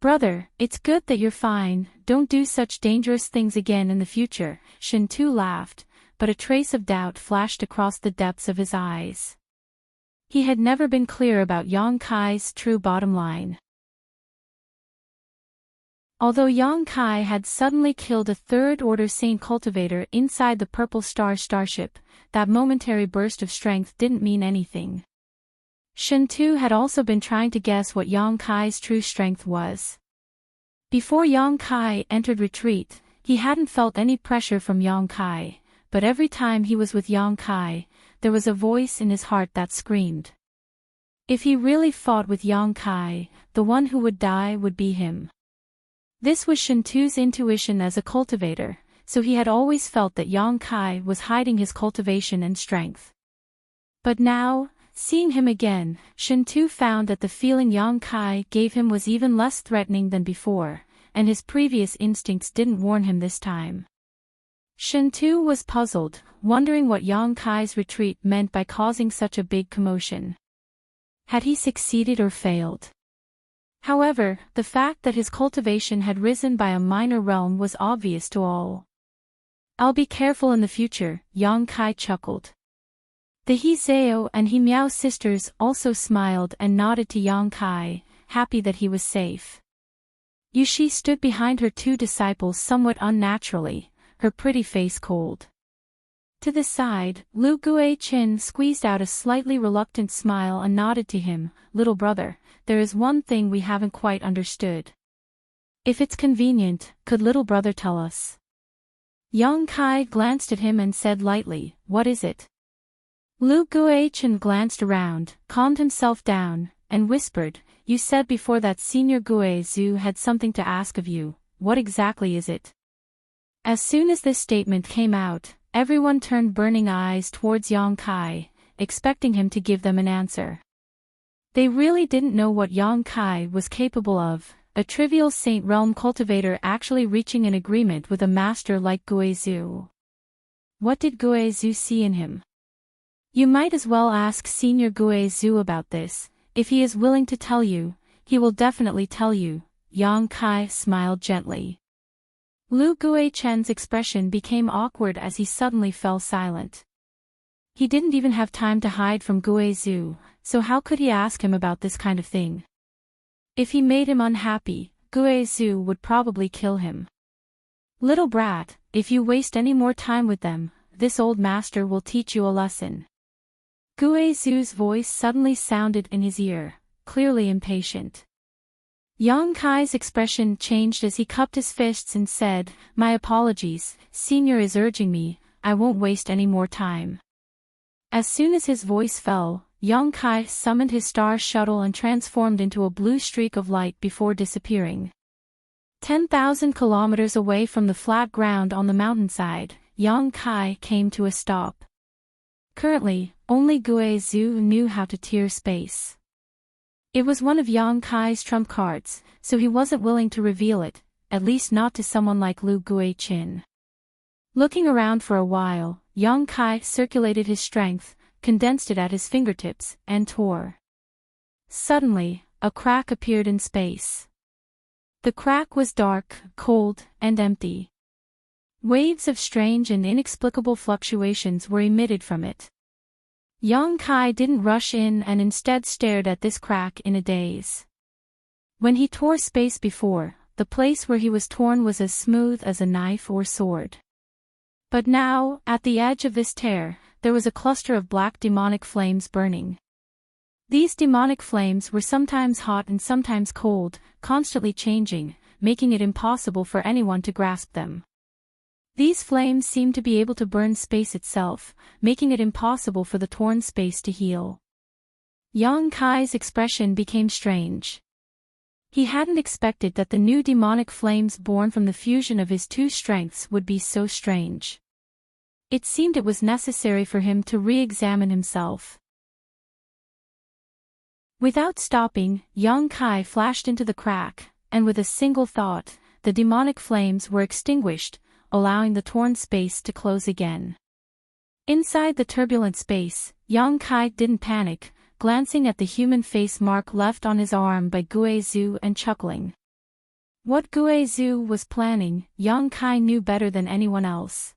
S1: "Brother, it's good that you're fine, don't do such dangerous things again in the future," Shen Tu laughed, but a trace of doubt flashed across the depths of his eyes. He had never been clear about Yang Kai's true bottom line. Although Yang Kai had suddenly killed a third-order Saint cultivator inside the Purple Star starship, that momentary burst of strength didn't mean anything. Shen Tu had also been trying to guess what Yang Kai's true strength was. Before Yang Kai entered retreat, he hadn't felt any pressure from Yang Kai, but every time he was with Yang Kai, there was a voice in his heart that screamed. If he really fought with Yang Kai, the one who would die would be him. This was Shen Tu's intuition as a cultivator, so he had always felt that Yang Kai was hiding his cultivation and strength. But now, seeing him again, Shen Tu found that the feeling Yang Kai gave him was even less threatening than before, and his previous instincts didn't warn him this time. Shen Tu was puzzled, wondering what Yang Kai's retreat meant by causing such a big commotion. Had he succeeded or failed? However, the fact that his cultivation had risen by a minor realm was obvious to all. "I'll be careful in the future," Yang Kai chuckled. The He Zhao and He Miao sisters also smiled and nodded to Yang Kai, happy that he was safe. Yushi stood behind her two disciples somewhat unnaturally, her pretty face cold. To the side, Lu Guichin squeezed out a slightly reluctant smile and nodded to him, "Little brother, there is one thing we haven't quite understood. If it's convenient, could little brother tell us?" Yang Kai glanced at him and said lightly, "What is it?" Lu Guichin glanced around, calmed himself down, and whispered, "You said before that Senior Guizhou had something to ask of you. What exactly is it?" As soon as this statement came out, everyone turned burning eyes towards Yang Kai, expecting him to give them an answer. They really didn't know what Yang Kai was capable of, a trivial Saint Realm cultivator actually reaching an agreement with a master like Guizhou. What did Guizhou see in him? You might as well ask Senior Guizhou about this. If he is willing to tell you, he will definitely tell you. Yang Kai smiled gently. Lu Guichen's expression became awkward as he suddenly fell silent. He didn't even have time to hide from Guizhou, so how could he ask him about this kind of thing? If he made him unhappy, Guizhou would probably kill him. "Little brat, if you waste any more time with them, this old master will teach you a lesson." Guizhou's voice suddenly sounded in his ear, clearly impatient. Yang Kai's expression changed as he cupped his fists and said, "My apologies, Senior is urging me, I won't waste any more time." As soon as his voice fell, Yang Kai summoned his star shuttle and transformed into a blue streak of light before disappearing. 10,000 kilometers away from the flat ground on the mountainside, Yang Kai came to a stop. Currently, only Guizhou knew how to tear space. It was one of Yang Kai's trump cards, so he wasn't willing to reveal it, at least not to someone like Lu Guichin. Looking around for a while, Yang Kai circulated his strength, condensed it at his fingertips, and tore. Suddenly, a crack appeared in space. The crack was dark, cold, and empty. Waves of strange and inexplicable fluctuations were emitted from it. Yang Kai didn't rush in and instead stared at this crack in a daze. When he tore space before, the place where he was torn was as smooth as a knife or sword. But now, at the edge of this tear, there was a cluster of black demonic flames burning. These demonic flames were sometimes hot and sometimes cold, constantly changing, making it impossible for anyone to grasp them. These flames seemed to be able to burn space itself, making it impossible for the torn space to heal. Yang Kai's expression became strange. He hadn't expected that the new demonic flames born from the fusion of his two strengths would be so strange. It seemed it was necessary for him to re-examine himself. Without stopping, Yang Kai flashed into the crack, and with a single thought, the demonic flames were extinguished, allowing the torn space to close again. Inside the turbulent space, Yang Kai didn't panic, glancing at the human face mark left on his arm by Guizhu and chuckling. What Guizhu was planning, Yang Kai knew better than anyone else.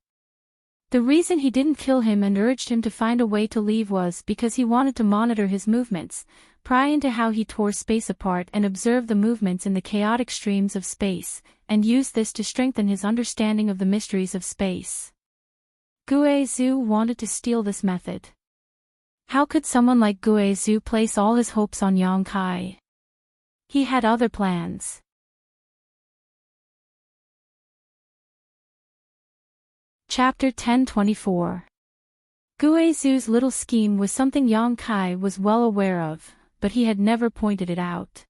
S1: The reason he didn't kill him and urged him to find a way to leave was because he wanted to monitor his movements, pry into how he tore space apart and observe the movements in the chaotic streams of space, and use this to strengthen his understanding of the mysteries of space. Guizhu wanted to steal this method. How could someone like Guizhu place all his hopes on Yang Kai? He had other plans. Chapter 1024. Guizhu's little scheme was something Yang Kai was well aware of, but he had never pointed it out.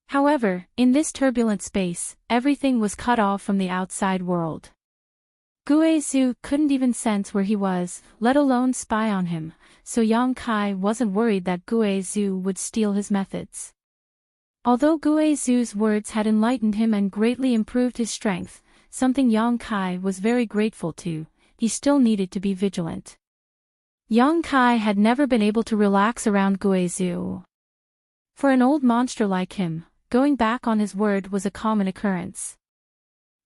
S1: However, in this turbulent space, everything was cut off from the outside world. Guizhu couldn't even sense where he was, let alone spy on him, so Yang Kai wasn't worried that Guizhu would steal his methods. Although Guizhu's words had enlightened him and greatly improved his strength, something Yang Kai was very grateful to, he still needed to be vigilant. Yang Kai had never been able to relax around Guizhu. For an old monster like him, going back on his word was a common occurrence.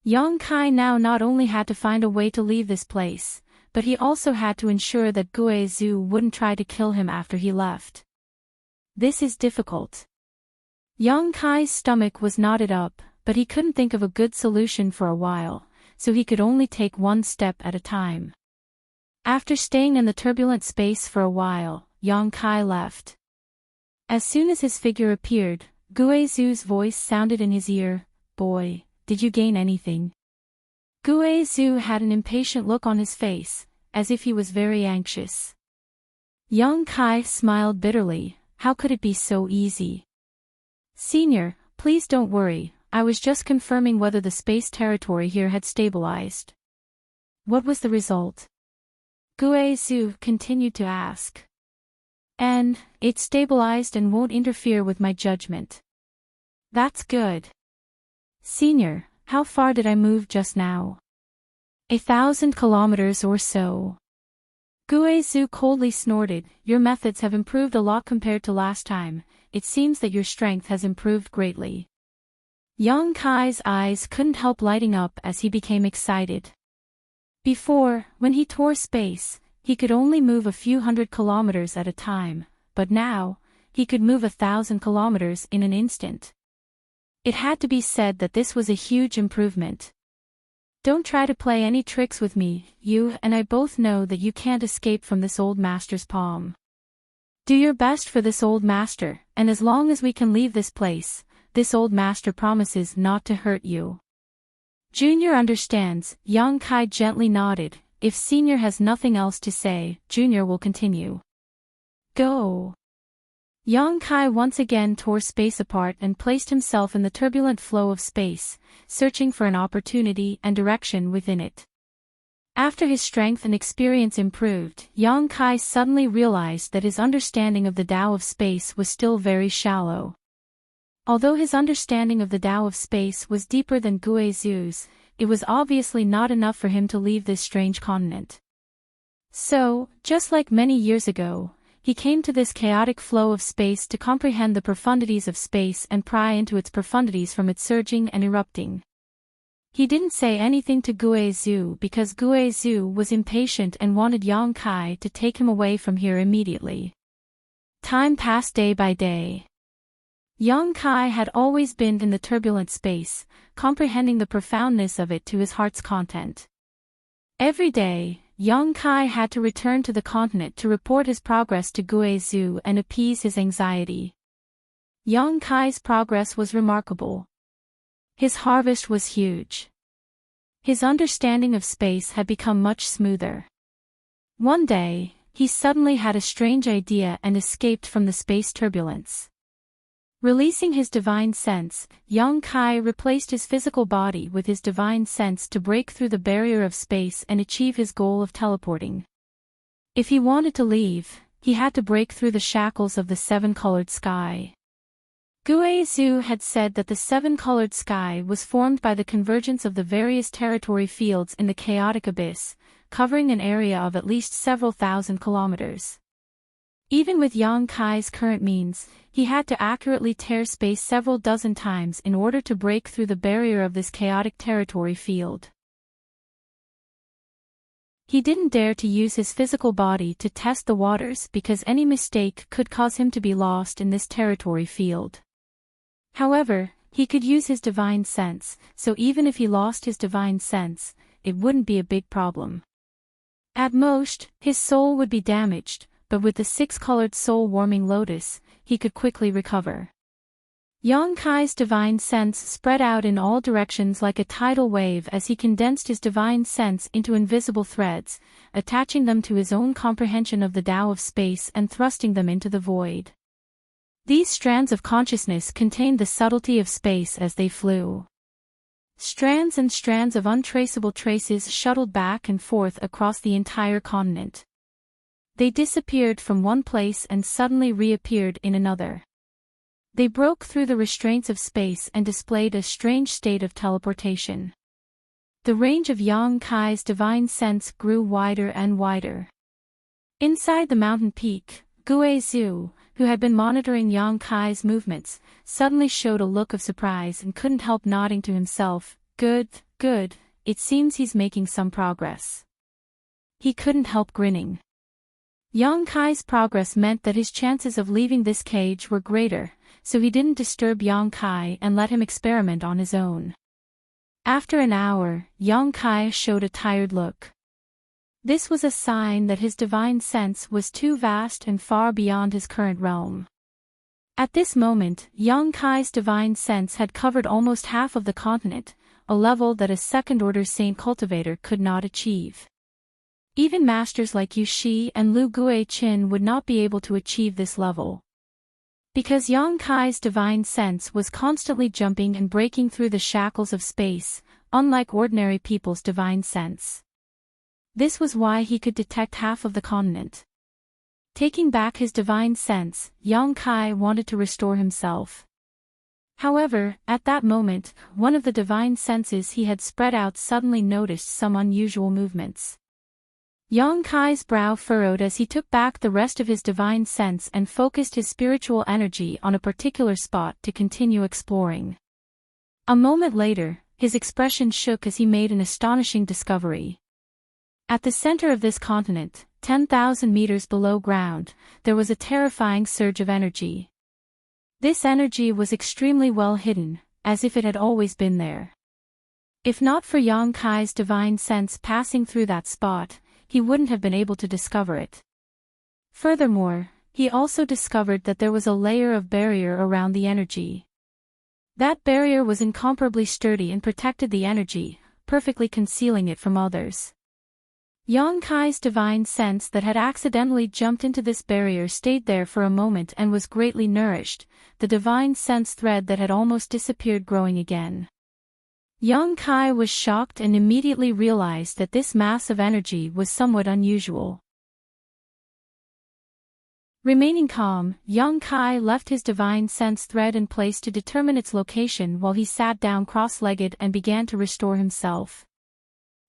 S1: Yang Kai now not only had to find a way to leave this place, but he also had to ensure that Guizhu wouldn't try to kill him after he left. This is difficult. Yang Kai's stomach was knotted up, but he couldn't think of a good solution for a while, so he could only take one step at a time. After staying in the turbulent space for a while, Yang Kai left. As soon as his figure appeared, Guizhu's voice sounded in his ear, "Boy, did you gain anything?" Guizhu had an impatient look on his face, as if he was very anxious. Yang Kai smiled bitterly, how could it be so easy? "Senior, please don't worry, I was just confirming whether the space territory here had stabilized." "What was the result?" Guizhu continued to ask. "And, it stabilized and won't interfere with my judgment." "That's good." "Senior, how far did I move just now?" 1,000 kilometers or so. Guizhu coldly snorted, "Your methods have improved a lot compared to last time, it seems that your strength has improved greatly." Yang Kai's eyes couldn't help lighting up as he became excited. Before, when he tore space, he could only move a few hundred kilometers at a time, but now, he could move 1,000 kilometers in an instant. It had to be said that this was a huge improvement. "Don't try to play any tricks with me, you and I both know that you can't escape from this old master's palm. Do your best for this old master, and as long as we can leave this place, this old master promises not to hurt you." "Junior understands," Yang Kai gently nodded. "If Senior has nothing else to say, Junior will continue." "Go." Yang Kai once again tore space apart and placed himself in the turbulent flow of space, searching for an opportunity and direction within it. After his strength and experience improved, Yang Kai suddenly realized that his understanding of the Tao of space was still very shallow. Although his understanding of the Tao of space was deeper than Guizhu's, it was obviously not enough for him to leave this strange continent. So, just like many years ago, he came to this chaotic flow of space to comprehend the profundities of space and pry into its profundities from its surging and erupting. He didn't say anything to Guizhu because Guizhu was impatient and wanted Yang Kai to take him away from here immediately. Time passed day by day. Yang Kai had always been in the turbulent space, comprehending the profoundness of it to his heart's content. Every day, Yang Kai had to return to the continent to report his progress to Guizhu and appease his anxiety. Yang Kai's progress was remarkable. His harvest was huge. His understanding of space had become much smoother. One day, he suddenly had a strange idea and escaped from the space turbulence. Releasing his divine sense, Yang Kai replaced his physical body with his divine sense to break through the barrier of space and achieve his goal of teleporting. If he wanted to leave, he had to break through the shackles of the seven-colored sky. Guizhu had said that the seven-colored sky was formed by the convergence of the various territory fields in the chaotic abyss, covering an area of at least several thousand kilometers. Even with Yang Kai's current means, he had to accurately tear space several dozen times in order to break through the barrier of this chaotic territory field. He didn't dare to use his physical body to test the waters because any mistake could cause him to be lost in this territory field. However, he could use his divine sense, so even if he lost his divine sense, it wouldn't be a big problem. At most, his soul would be damaged, but with the six-colored soul-warming lotus, he could quickly recover. Yang Kai's divine sense spread out in all directions like a tidal wave as he condensed his divine sense into invisible threads, attaching them to his own comprehension of the Tao of space and thrusting them into the void. These strands of consciousness contained the subtlety of space as they flew. Strands and strands of untraceable traces shuttled back and forth across the entire continent. They disappeared from one place and suddenly reappeared in another. They broke through the restraints of space and displayed a strange state of teleportation. The range of Yang Kai's divine sense grew wider and wider. Inside the mountain peak, Guizhu, who had been monitoring Yang Kai's movements, suddenly showed a look of surprise and couldn't help nodding to himself. Good, it seems he's making some progress. He couldn't help grinning. Yang Kai's progress meant that his chances of leaving this cage were greater, so he didn't disturb Yang Kai and let him experiment on his own. After an hour, Yang Kai showed a tired look. This was a sign that his divine sense was too vast and far beyond his current realm. At this moment, Yang Kai's divine sense had covered almost half of the continent, a level that a second-order saint cultivator could not achieve. Even masters like Yu Shi and Lu Guichin would not be able to achieve this level. Because Yang Kai's divine sense was constantly jumping and breaking through the shackles of space, unlike ordinary people's divine sense. This was why he could detect half of the continent. Taking back his divine sense, Yang Kai wanted to restore himself. However, at that moment, one of the divine senses he had spread out suddenly noticed some unusual movements. Yang Kai's brow furrowed as he took back the rest of his divine sense and focused his spiritual energy on a particular spot to continue exploring. A moment later, his expression shook as he made an astonishing discovery. At the center of this continent, 10,000 meters below ground, there was a terrifying surge of energy. This energy was extremely well hidden, as if it had always been there. If not for Yang Kai's divine sense passing through that spot, he wouldn't have been able to discover it. Furthermore, he also discovered that there was a layer of barrier around the energy. That barrier was incomparably sturdy and protected the energy, perfectly concealing it from others. Yang Kai's divine sense that had accidentally jumped into this barrier stayed there for a moment and was greatly nourished, the divine sense thread that had almost disappeared growing again. Yang Kai was shocked and immediately realized that this mass of energy was somewhat unusual. Remaining calm, young Kai left his divine sense thread in place to determine its location while he sat down cross-legged and began to restore himself.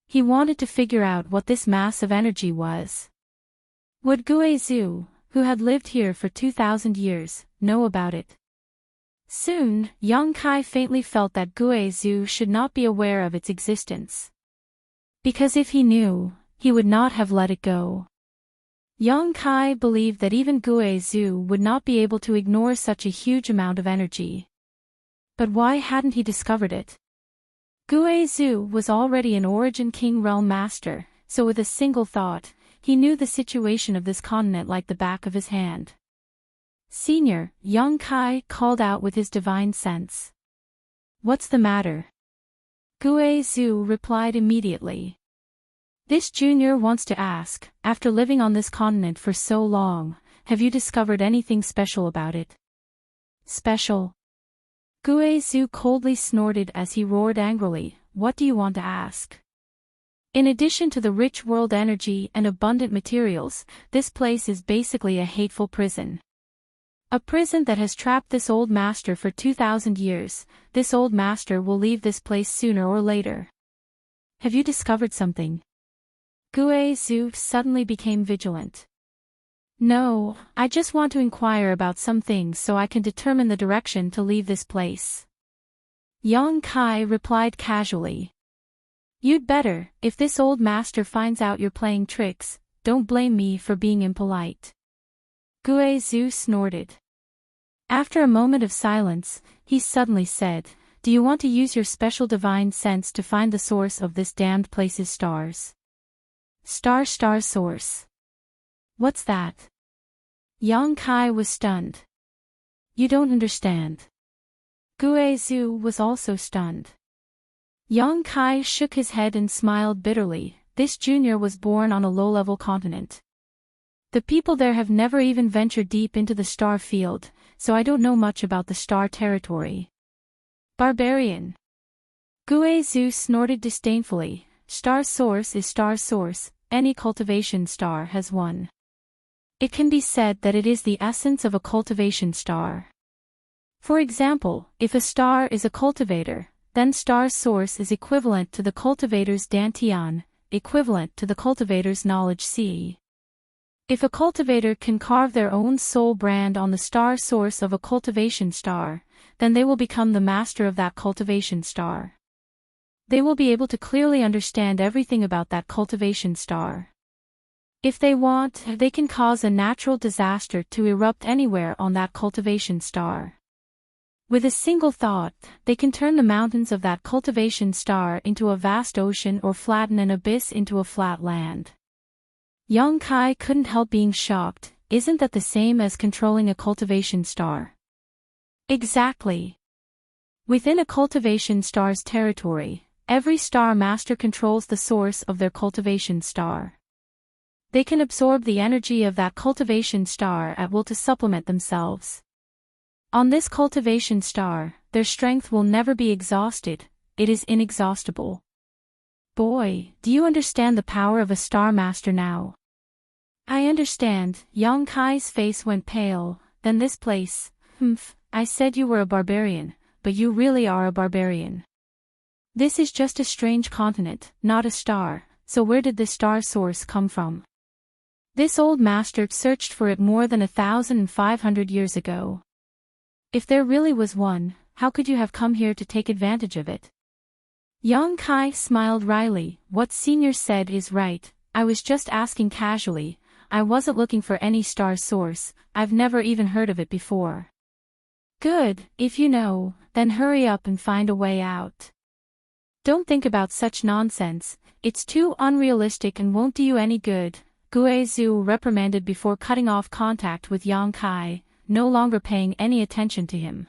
S1: He wanted to figure out what this mass of energy was. Would Guizhu, who had lived here for 2,000 years, know about it? Soon, young Kai faintly felt that Guizhu should not be aware of its existence. Because if he knew, he would not have let it go. Young Kai believed that even Guizhu would not be able to ignore such a huge amount of energy. But why hadn't he discovered it? Guizhu was already an Origin King Realm Master, so with a single thought, he knew the situation of this continent like the back of his hand. Senior, young Kai called out with his divine sense. What's the matter? Guizhu replied immediately. This junior wants to ask, after living on this continent for so long, have you discovered anything special about it? Special? Guizhu coldly snorted as he roared angrily, what do you want to ask? In addition to the rich world energy and abundant materials, this place is basically a hateful prison. A prison that has trapped this old master for 2,000 years. This old master will leave this place sooner or later. Have you discovered something? Guizhu suddenly became vigilant. No, I just want to inquire about some things so I can determine the direction to leave this place. Young Kai replied casually. You'd better, if this old master finds out you're playing tricks, don't blame me for being impolite. Guizhu snorted. After a moment of silence, he suddenly said, do you want to use your special divine sense to find the source of this damned place's stars? Star source. What's that? Young Kai was stunned. You don't understand. Guizhu was also stunned. Young Kai shook his head and smiled bitterly. This junior was born on a low-level continent. The people there have never even ventured deep into the star field, so I don't know much about the star territory. Barbarian. Guizhu snorted disdainfully. Star source is star source, any cultivation star has one. It can be said that it is the essence of a cultivation star. For example, if a star is a cultivator, then star source is equivalent to the cultivator's dantian, equivalent to the cultivator's knowledge C. If a cultivator can carve their own soul brand on the star source of a cultivation star, then they will become the master of that cultivation star. They will be able to clearly understand everything about that cultivation star. If they want, they can cause a natural disaster to erupt anywhere on that cultivation star. With a single thought, they can turn the mountains of that cultivation star into a vast ocean or flatten an abyss into a flat land. Young Kai couldn't help being shocked. Isn't that the same as controlling a cultivation star? Exactly. Within a cultivation star's territory, every star master controls the source of their cultivation star. They can absorb the energy of that cultivation star at will to supplement themselves. On this cultivation star, their strength will never be exhausted, it is inexhaustible. Boy, do you understand the power of a star master now? I understand. Young Kai's face went pale. Then this place, I said you were a barbarian, but you really are a barbarian. This is just a strange continent, not a star, so where did this star source come from? This old master searched for it more than 1,500 years ago. If there really was one, how could you have come here to take advantage of it? Young Kai smiled wryly. What Senior said is right, I was just asking casually, I wasn't looking for any star source, I've never even heard of it before. Good, if you know, then hurry up and find a way out. Don't think about such nonsense, it's too unrealistic and won't do you any good, Guizhu reprimanded before cutting off contact with Young Kai, no longer paying any attention to him.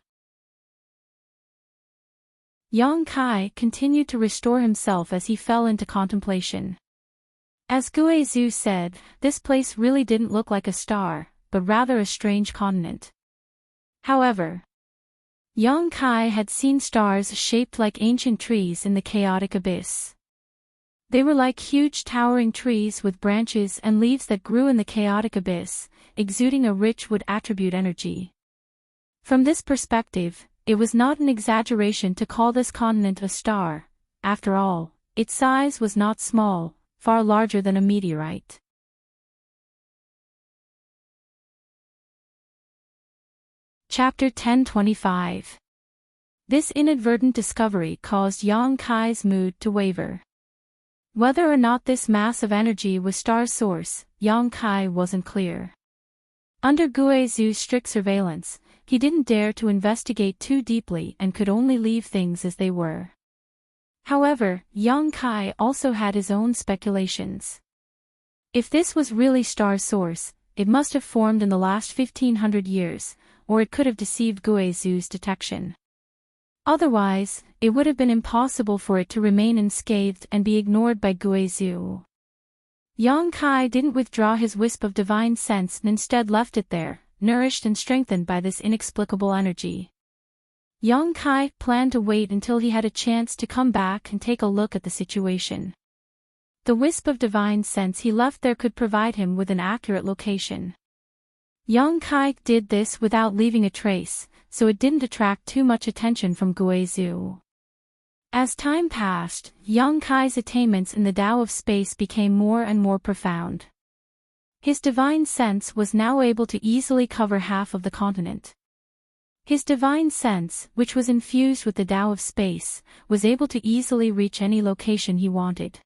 S1: Young Kai continued to restore himself as he fell into contemplation. As Guizhu said, this place really didn't look like a star, but rather a strange continent. However, Young Kai had seen stars shaped like ancient trees in the chaotic abyss. They were like huge towering trees with branches and leaves that grew in the chaotic abyss, exuding a rich wood attribute energy. From this perspective, it was not an exaggeration to call this continent a star. After all, its size was not small, far larger than a meteorite. Chapter 1025. This inadvertent discovery caused Yang Kai's mood to waver. Whether or not this mass of energy was star source, Yang Kai wasn't clear. Under Guizhu's strict surveillance, he didn't dare to investigate too deeply and could only leave things as they were. However, Yang Kai also had his own speculations. If this was really star source, it must have formed in the last 1500 years, or it could have deceived Guizhu's detection. Otherwise, it would have been impossible for it to remain unscathed and be ignored by Guizhu. Yang Kai didn't withdraw his wisp of divine sense and instead left it there, nourished and strengthened by this inexplicable energy. Yang Kai planned to wait until he had a chance to come back and take a look at the situation. The wisp of divine sense he left there could provide him with an accurate location. Yang Kai did this without leaving a trace, so it didn't attract too much attention from Guizhu. As time passed, Yang Kai's attainments in the Tao of space became more and more profound. His divine sense was now able to easily cover half of the continent. His divine sense, which was infused with the Tao of space, was able to easily reach any location he wanted.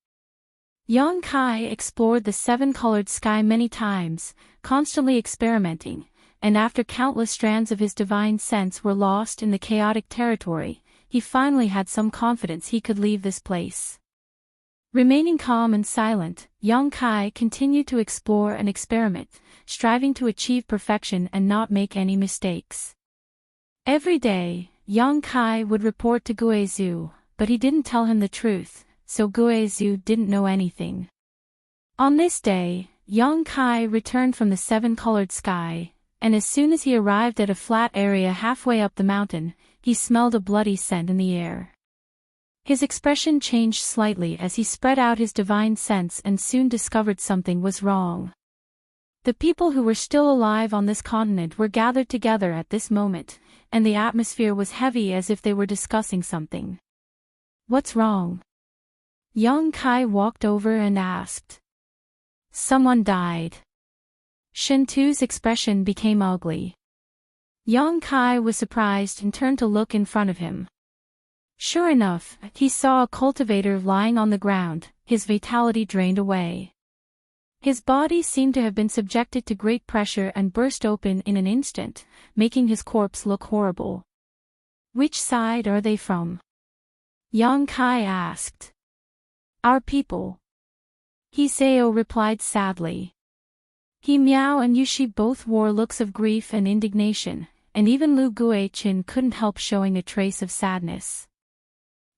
S1: Yang Kai explored the seven-colored sky many times, constantly experimenting, and after countless strands of his divine sense were lost in the chaotic territory, he finally had some confidence he could leave this place. Remaining calm and silent, Yang Kai continued to explore and experiment, striving to achieve perfection and not make any mistakes. Every day, Yang Kai would report to Guizhu, but he didn't tell him the truth, so Guizhu didn't know anything. On this day, Yang Kai returned from the seven-colored sky, and as soon as he arrived at a flat area halfway up the mountain, he smelled a bloody scent in the air. His expression changed slightly as he spread out his divine sense and soon discovered something was wrong. The people who were still alive on this continent were gathered together at this moment, and the atmosphere was heavy as if they were discussing something. "What's wrong?" Yang Kai walked over and asked. "Someone died." Shintu's expression became ugly. Yang Kai was surprised and turned to look in front of him. Sure enough, he saw a cultivator lying on the ground, his vitality drained away. His body seemed to have been subjected to great pressure and burst open in an instant, making his corpse look horrible. "Which side are they from?" Yang Kai asked. "Our people." Hiseo replied sadly. He Miao and Yushi both wore looks of grief and indignation, and even Lu Guichin couldn't help showing a trace of sadness.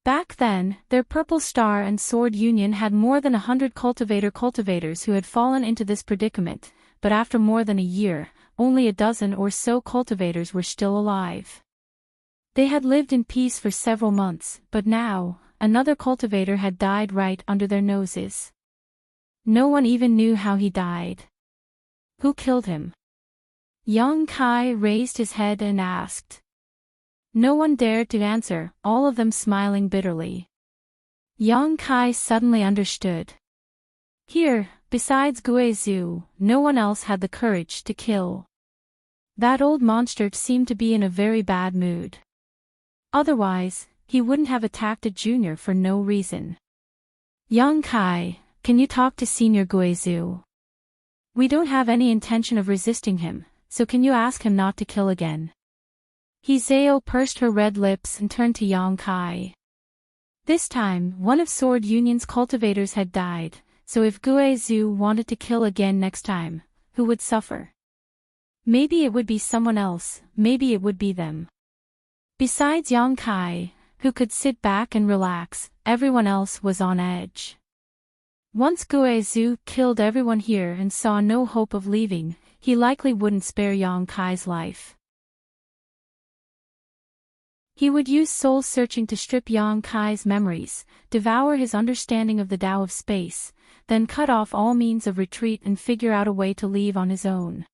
S1: Back then, their Purple Star and Sword Union had more than 100 cultivators who had fallen into this predicament, but after more than a year, only a dozen or so cultivators were still alive. They had lived in peace for several months, but now, another cultivator had died right under their noses. No one even knew how he died. Who killed him? Yang Kai raised his head and asked. No one dared to answer, all of them smiling bitterly. Yang Kai suddenly understood. Here, besides Guizhu, no one else had the courage to kill. That old monster seemed to be in a very bad mood. Otherwise, he wouldn't have attacked a junior for no reason. Yang Kai, can you talk to Senior Guizhu? We don't have any intention of resisting him, so can you ask him not to kill again? Hiseo pursed her red lips and turned to Yang Kai. This time, one of Sword Union's cultivators had died, so if Guizhu wanted to kill again next time, who would suffer? Maybe it would be someone else, maybe it would be them. Besides Yang Kai, who could sit back and relax, everyone else was on edge. Once Guizhu killed everyone here and saw no hope of leaving, he likely wouldn't spare Yang Kai's life. He would use soul-searching to strip Yang Kai's memories, devour his understanding of the Tao of space, then cut off all means of retreat and figure out a way to leave on his own.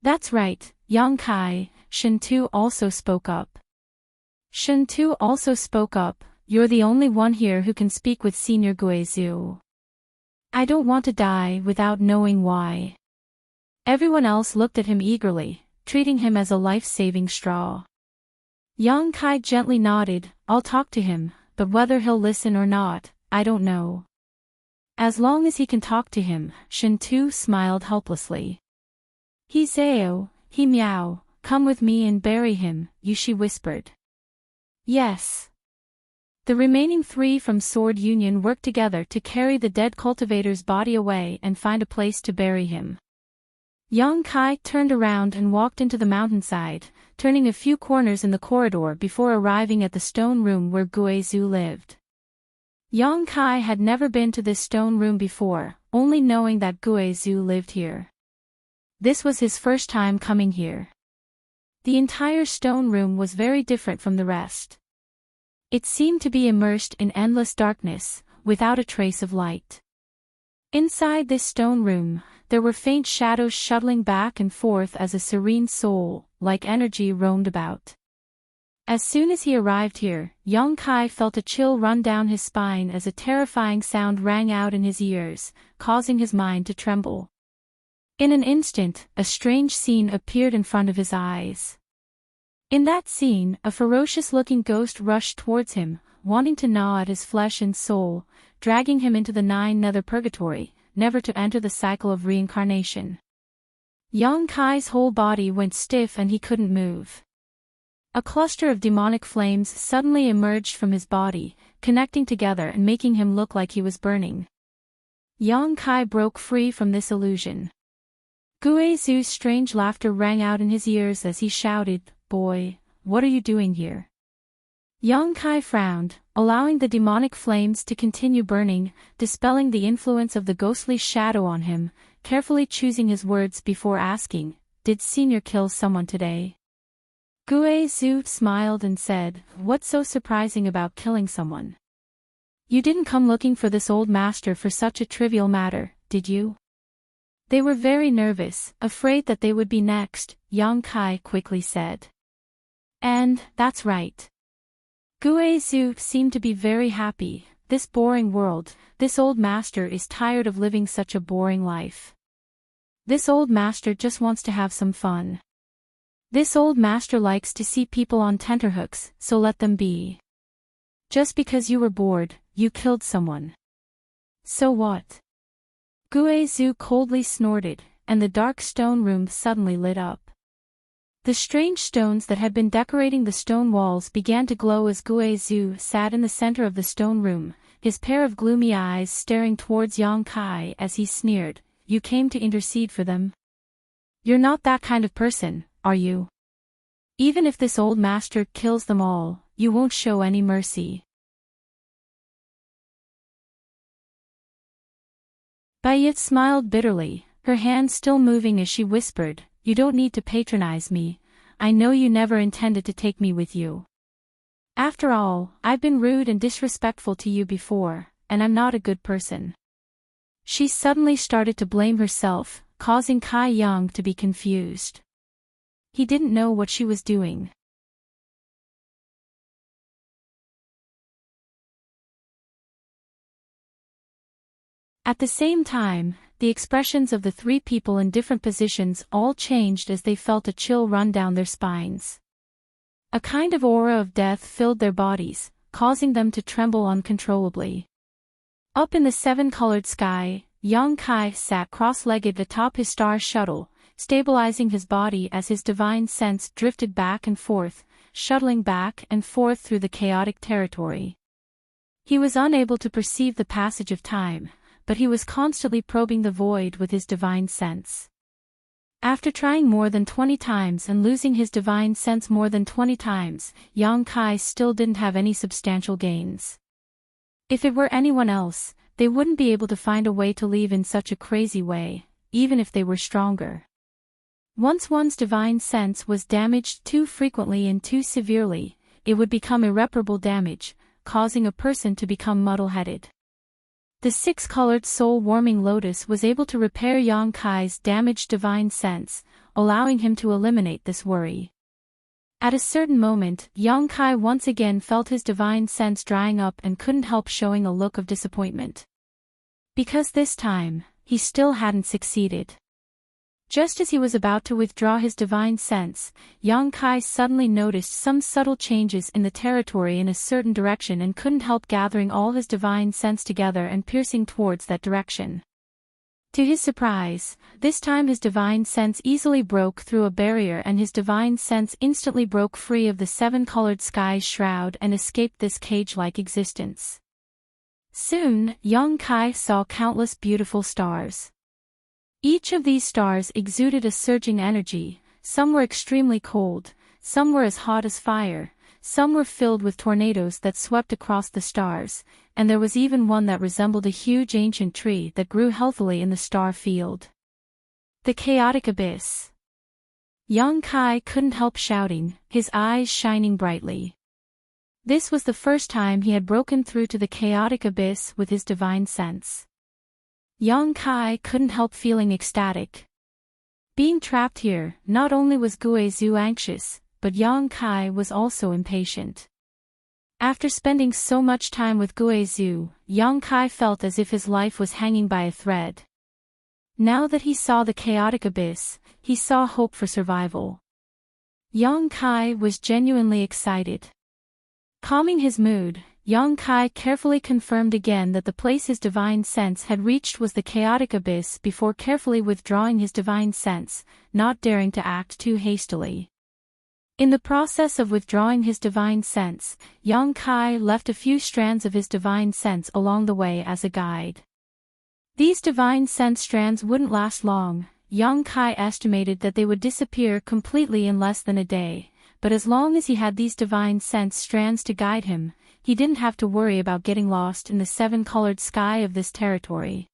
S1: That's right, Yang Kai, Shen Tu also spoke up. Shen Tu also spoke up, you're the only one here who can speak with Senior Guizhu. I don't want to die without knowing why. Everyone else looked at him eagerly, treating him as a life-saving straw. Yang Kai gently nodded, I'll talk to him, but whether he'll listen or not, I don't know. As long as he can talk to him, Shen Tu smiled helplessly. He Zao, he Miao, come with me and bury him, Yushi whispered. Yes. The remaining 3 from Sword Union worked together to carry the dead cultivator's body away and find a place to bury him. Yang Kai turned around and walked into the mountainside, turning a few corners in the corridor before arriving at the stone room where Guizhu lived. Yang Kai had never been to this stone room before, only knowing that Guizhu lived here. This was his first time coming here. The entire stone room was very different from the rest. It seemed to be immersed in endless darkness, without a trace of light. Inside this stone room, there were faint shadows shuttling back and forth as a serene soul-like energy roamed about. As soon as he arrived here, Yang Kai felt a chill run down his spine as a terrifying sound rang out in his ears, causing his mind to tremble. In an instant, a strange scene appeared in front of his eyes. In that scene, a ferocious-looking ghost rushed towards him, wanting to gnaw at his flesh and soul, dragging him into the 9 nether purgatory, never to enter the cycle of reincarnation. Yang Kai's whole body went stiff and he couldn't move. A cluster of demonic flames suddenly emerged from his body, connecting together and making him look like he was burning. Yang Kai broke free from this illusion. Guizhu's strange laughter rang out in his ears as he shouted, Boy, what are you doing here? Yang Kai frowned, allowing the demonic flames to continue burning, dispelling the influence of the ghostly shadow on him, carefully choosing his words before asking, Did Senior kill someone today? Guizhu smiled and said, What's so surprising about killing someone? You didn't come looking for this old master for such a trivial matter, did you? They were very nervous, afraid that they would be next, Yang Kai quickly said. And, that's right. Guizhu seemed to be very happy. This boring world, this old master is tired of living such a boring life. This old master just wants to have some fun. This old master likes to see people on tenterhooks, so let them be. Just because you were bored, you killed someone. So what? Guizhu coldly snorted, and the dark stone room suddenly lit up. The strange stones that had been decorating the stone walls began to glow as Guizhu sat in the center of the stone room, his pair of gloomy eyes staring towards Yang Kai as he sneered, You came to intercede for them? You're not that kind of person, are you? Even if this old master kills them all, you won't show any mercy. Bayit smiled bitterly, her hand still moving as she whispered, You don't need to patronize me. I know you never intended to take me with you. After all, I've been rude and disrespectful to you before, and I'm not a good person. She suddenly started to blame herself, causing Kai Yang to be confused. He didn't know what she was doing. At the same time, the expressions of the 3 people in different positions all changed as they felt a chill run down their spines. A kind of aura of death filled their bodies, causing them to tremble uncontrollably. Up in the 7-colored sky, Yang Kai sat cross-legged atop his star shuttle, stabilizing his body as his divine sense drifted back and forth, shuttling back and forth through the chaotic territory. He was unable to perceive the passage of time, but he was constantly probing the void with his divine sense. After trying more than 20 times and losing his divine sense more than 20 times, Yang Kai still didn't have any substantial gains. If it were anyone else, they wouldn't be able to find a way to leave in such a crazy way, even if they were stronger. Once one's divine sense was damaged too frequently and too severely, it would become irreparable damage, causing a person to become muddle-headed. The six-colored soul-warming lotus was able to repair Yang Kai's damaged divine sense, allowing him to eliminate this worry. At a certain moment, Yang Kai once again felt his divine sense drying up and couldn't help showing a look of disappointment. Because this time, he still hadn't succeeded. Just as he was about to withdraw his divine sense, Yang Kai suddenly noticed some subtle changes in the territory in a certain direction and couldn't help gathering all his divine sense together and piercing towards that direction. To his surprise, this time his divine sense easily broke through a barrier and his divine sense instantly broke free of the seven-colored sky's shroud and escaped this cage-like existence. Soon, Yang Kai saw countless beautiful stars. Each of these stars exuded a surging energy. Some were extremely cold, some were as hot as fire, some were filled with tornadoes that swept across the stars, and there was even one that resembled a huge ancient tree that grew healthily in the star field. The chaotic abyss. Yang Kai couldn't help shouting, his eyes shining brightly. This was the first time he had broken through to the chaotic abyss with his divine sense. Yang Kai couldn't help feeling ecstatic. Being trapped here, not only was Guizhu anxious, but Yang Kai was also impatient. After spending so much time with Guizhu, Yang Kai felt as if his life was hanging by a thread. Now that he saw the chaotic abyss, he saw hope for survival. Yang Kai was genuinely excited. Calming his mood, Yang Kai carefully confirmed again that the place his divine sense had reached was the chaotic abyss before carefully withdrawing his divine sense, not daring to act too hastily. In the process of withdrawing his divine sense, Yang Kai left a few strands of his divine sense along the way as a guide. These divine sense strands wouldn't last long. Yang Kai estimated that they would disappear completely in less than a day, but as long as he had these divine sense strands to guide him, he didn't have to worry about getting lost in the seven-colored sky of this territory.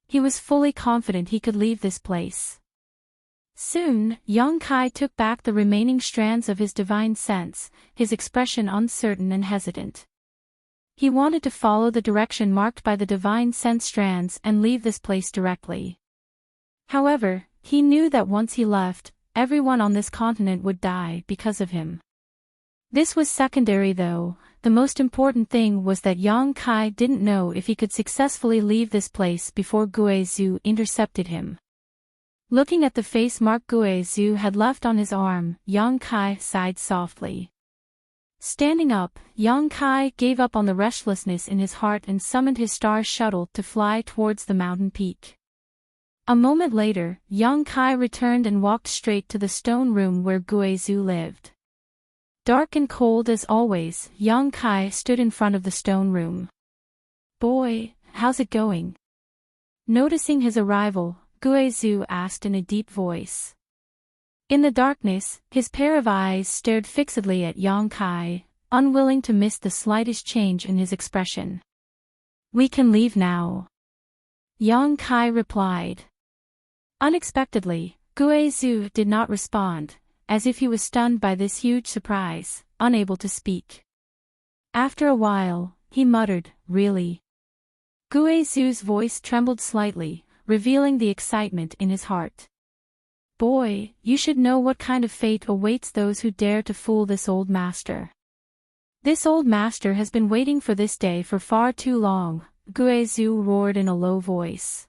S1: He was fully confident he could leave this place. Soon, Yang Kai took back the remaining strands of his divine sense, his expression uncertain and hesitant. He wanted to follow the direction marked by the divine sense strands and leave this place directly. However, he knew that once he left, everyone on this continent would die because of him. This was secondary though. The most important thing was that Yang Kai didn't know if he could successfully leave this place before Guizhu intercepted him. Looking at the face mark Guizhu had left on his arm, Yang Kai sighed softly. Standing up, Yang Kai gave up on the restlessness in his heart and summoned his star shuttle to fly towards the mountain peak. A moment later, Yang Kai returned and walked straight to the stone room where Guizhu lived. Dark and cold as always, Yang Kai stood in front of the stone room. "Boy, how's it going?" Noticing his arrival, Guizhu asked in a deep voice. In the darkness, his pair of eyes stared fixedly at Yang Kai, unwilling to miss the slightest change in his expression. "We can leave now," Yang Kai replied. Unexpectedly, Guizhu did not respond, as if he was stunned by this huge surprise, unable to speak. After a while, he muttered, "Really?" Guizhu's voice trembled slightly, revealing the excitement in his heart. "Boy, you should know what kind of fate awaits those who dare to fool this old master. This old master has been waiting for this day for far too long," Guizhu roared in a low voice.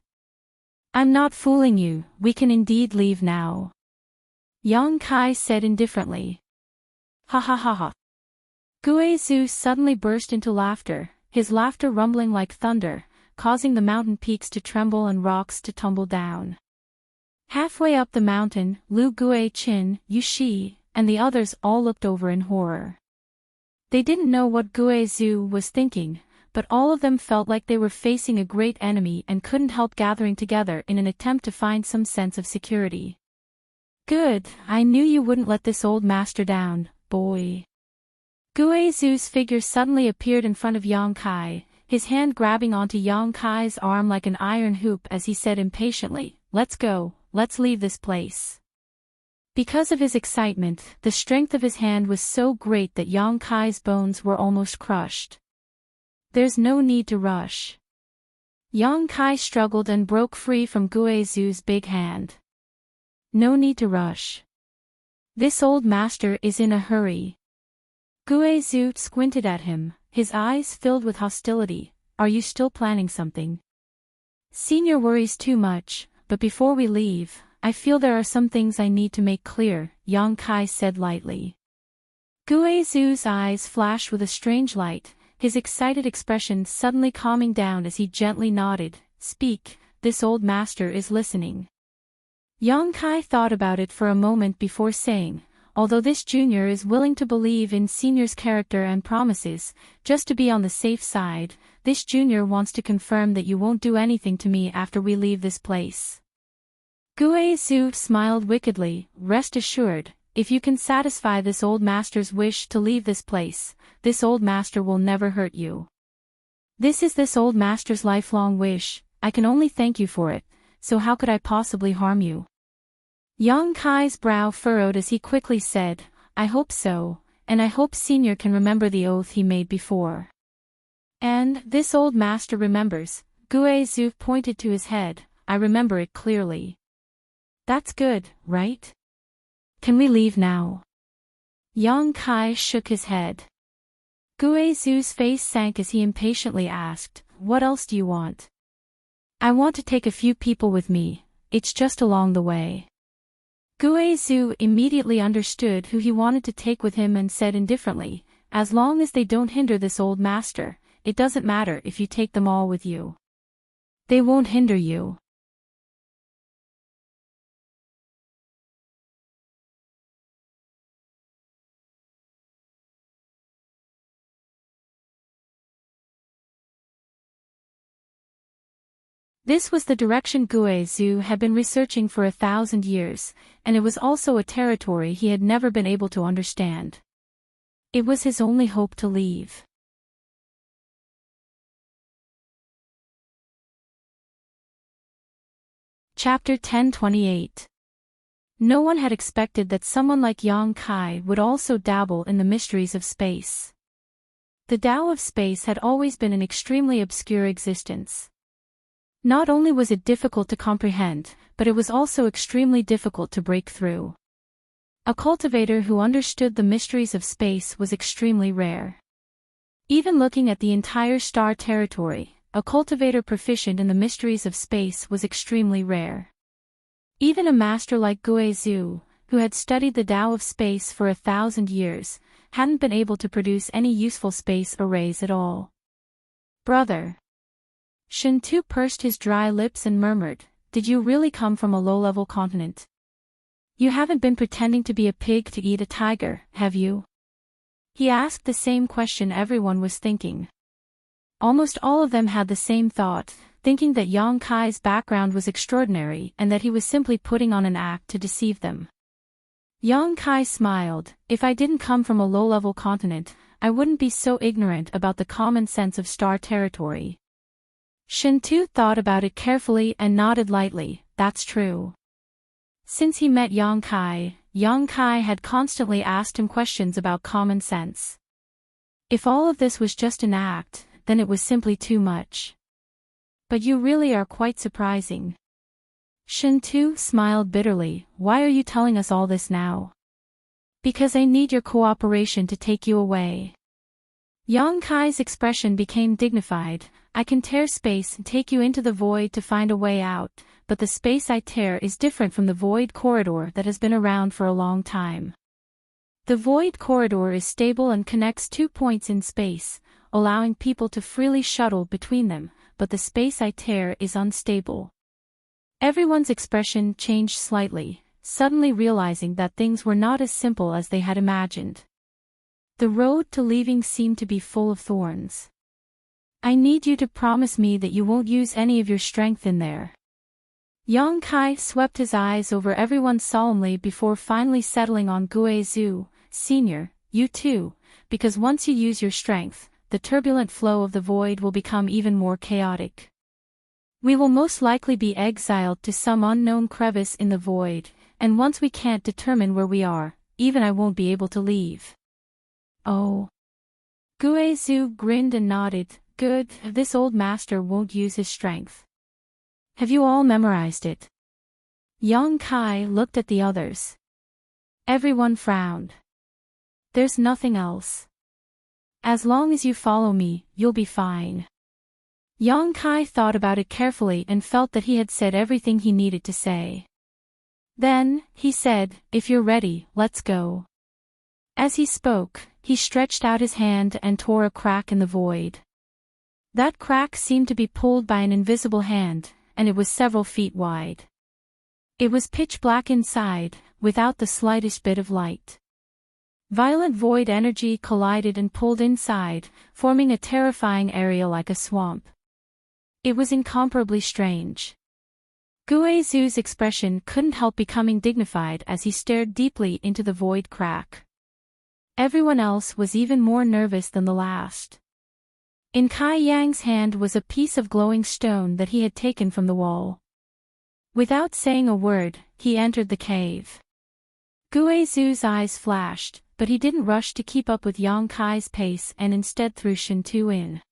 S1: "I'm not fooling you, we can indeed leave now," Yang Kai said indifferently. "Ha ha ha ha." Guizhu suddenly burst into laughter, his laughter rumbling like thunder, causing the mountain peaks to tremble and rocks to tumble down. Halfway up the mountain, Lu Guichin, Yu Shi, and the others all looked over in horror. They didn't know what Guizhu was thinking, but all of them felt like they were facing a great enemy and couldn't help gathering together in an attempt to find some sense of security. "Good, I knew you wouldn't let this old master down, boy." Guizhu's figure suddenly appeared in front of Yang Kai, his hand grabbing onto Yang Kai's arm like an iron hoop as he said impatiently, "Let's go, let's leave this place." Because of his excitement, the strength of his hand was so great that Yang Kai's bones were almost crushed. There's no need to rush. Yang Kai struggled and broke free from Guizhu's big hand. No need to rush. This old master is in a hurry. Guizhu squinted at him, his eyes filled with hostility. Are you still planning something? Senior worries too much, but before we leave, I feel there are some things I need to make clear, Yang Kai said lightly. Guizhu's eyes flashed with a strange light, his excited expression suddenly calming down as he gently nodded. Speak, this old master is listening. Yang Kai thought about it for a moment before saying, although this junior is willing to believe in senior's character and promises, just to be on the safe side, this junior wants to confirm that you won't do anything to me after we leave this place. Guizhu smiled wickedly. Rest assured, if you can satisfy this old master's wish to leave this place, this old master will never hurt you. This is this old master's lifelong wish, I can only thank you for it, so how could I possibly harm you? Yang Kai's brow furrowed as he quickly said, I hope so, and I hope senior can remember the oath he made before. And this old master remembers. Guizhu pointed to his head. I remember it clearly. That's good, right? Can we leave now? Yang Kai shook his head. Guizhu's face sank as he impatiently asked, what else do you want? I want to take a few people with me, it's just along the way. Guizhu immediately understood who he wanted to take with him and said indifferently, as long as they don't hinder this old master, it doesn't matter if you take them all with you. They won't hinder you. This was the direction Guizhu had been researching for 1,000 years, and it was also a territory he had never been able to understand. It was his only hope to leave. Chapter 1028. No one had expected that someone like Yang Kai would also dabble in the mysteries of space. The Tao of space had always been an extremely obscure existence. Not only was it difficult to comprehend, but it was also extremely difficult to break through. A cultivator who understood the mysteries of space was extremely rare. Even looking at the entire star territory, a cultivator proficient in the mysteries of space was extremely rare. Even a master like Guizhu, who had studied the Tao of space for 1,000 years, hadn't been able to produce any useful space arrays at all. Brother. Shintu pursed his dry lips and murmured, did you really come from a low-level continent? You haven't been pretending to be a pig to eat a tiger, have you? He asked the same question everyone was thinking. Almost all of them had the same thought, thinking that Yang Kai's background was extraordinary and that he was simply putting on an act to deceive them. Yang Kai smiled, if I didn't come from a low-level continent, I wouldn't be so ignorant about the common sense of star territory. Shintu thought about it carefully and nodded lightly, that's true. Since he met Yang Kai had constantly asked him questions about common sense. If all of this was just an act, then it was simply too much. But you really are quite surprising. Shintu smiled bitterly, why are you telling us all this now? Because I need your cooperation to take you away. Yang Kai's expression became dignified, I can tear space and take you into the void to find a way out, but the space I tear is different from the void corridor that has been around for a long time. The void corridor is stable and connects 2 points in space, allowing people to freely shuttle between them, but the space I tear is unstable. Everyone's expression changed slightly, suddenly realizing that things were not as simple as they had imagined. The road to leaving seemed to be full of thorns. I need you to promise me that you won't use any of your strength in there. Yang Kai swept his eyes over everyone solemnly before finally settling on Guizhu, Senior, you too, because once you use your strength, the turbulent flow of the void will become even more chaotic. We will most likely be exiled to some unknown crevice in the void, and once we can't determine where we are, even I won't be able to leave. Oh. Guizhu grinned and nodded. Good, this old master won't use his strength. Have you all memorized it? Yang Kai looked at the others. Everyone frowned. There's nothing else. As long as you follow me, you'll be fine. Yang Kai thought about it carefully and felt that he had said everything he needed to say. Then, he said, if you're ready, let's go. As he spoke, he stretched out his hand and tore a crack in the void. That crack seemed to be pulled by an invisible hand, and it was several feet wide. It was pitch black inside, without the slightest bit of light. Violent void energy collided and pulled inside, forming a terrifying area like a swamp. It was incomparably strange. Guizhu's expression couldn't help becoming dignified as he stared deeply into the void crack. Everyone else was even more nervous than the last. In Kai Yang's hand was a piece of glowing stone that he had taken from the wall. Without saying a word, he entered the cave. Guizhu's eyes flashed, but he didn't rush to keep up with Yang Kai's pace and instead threw Shintu in.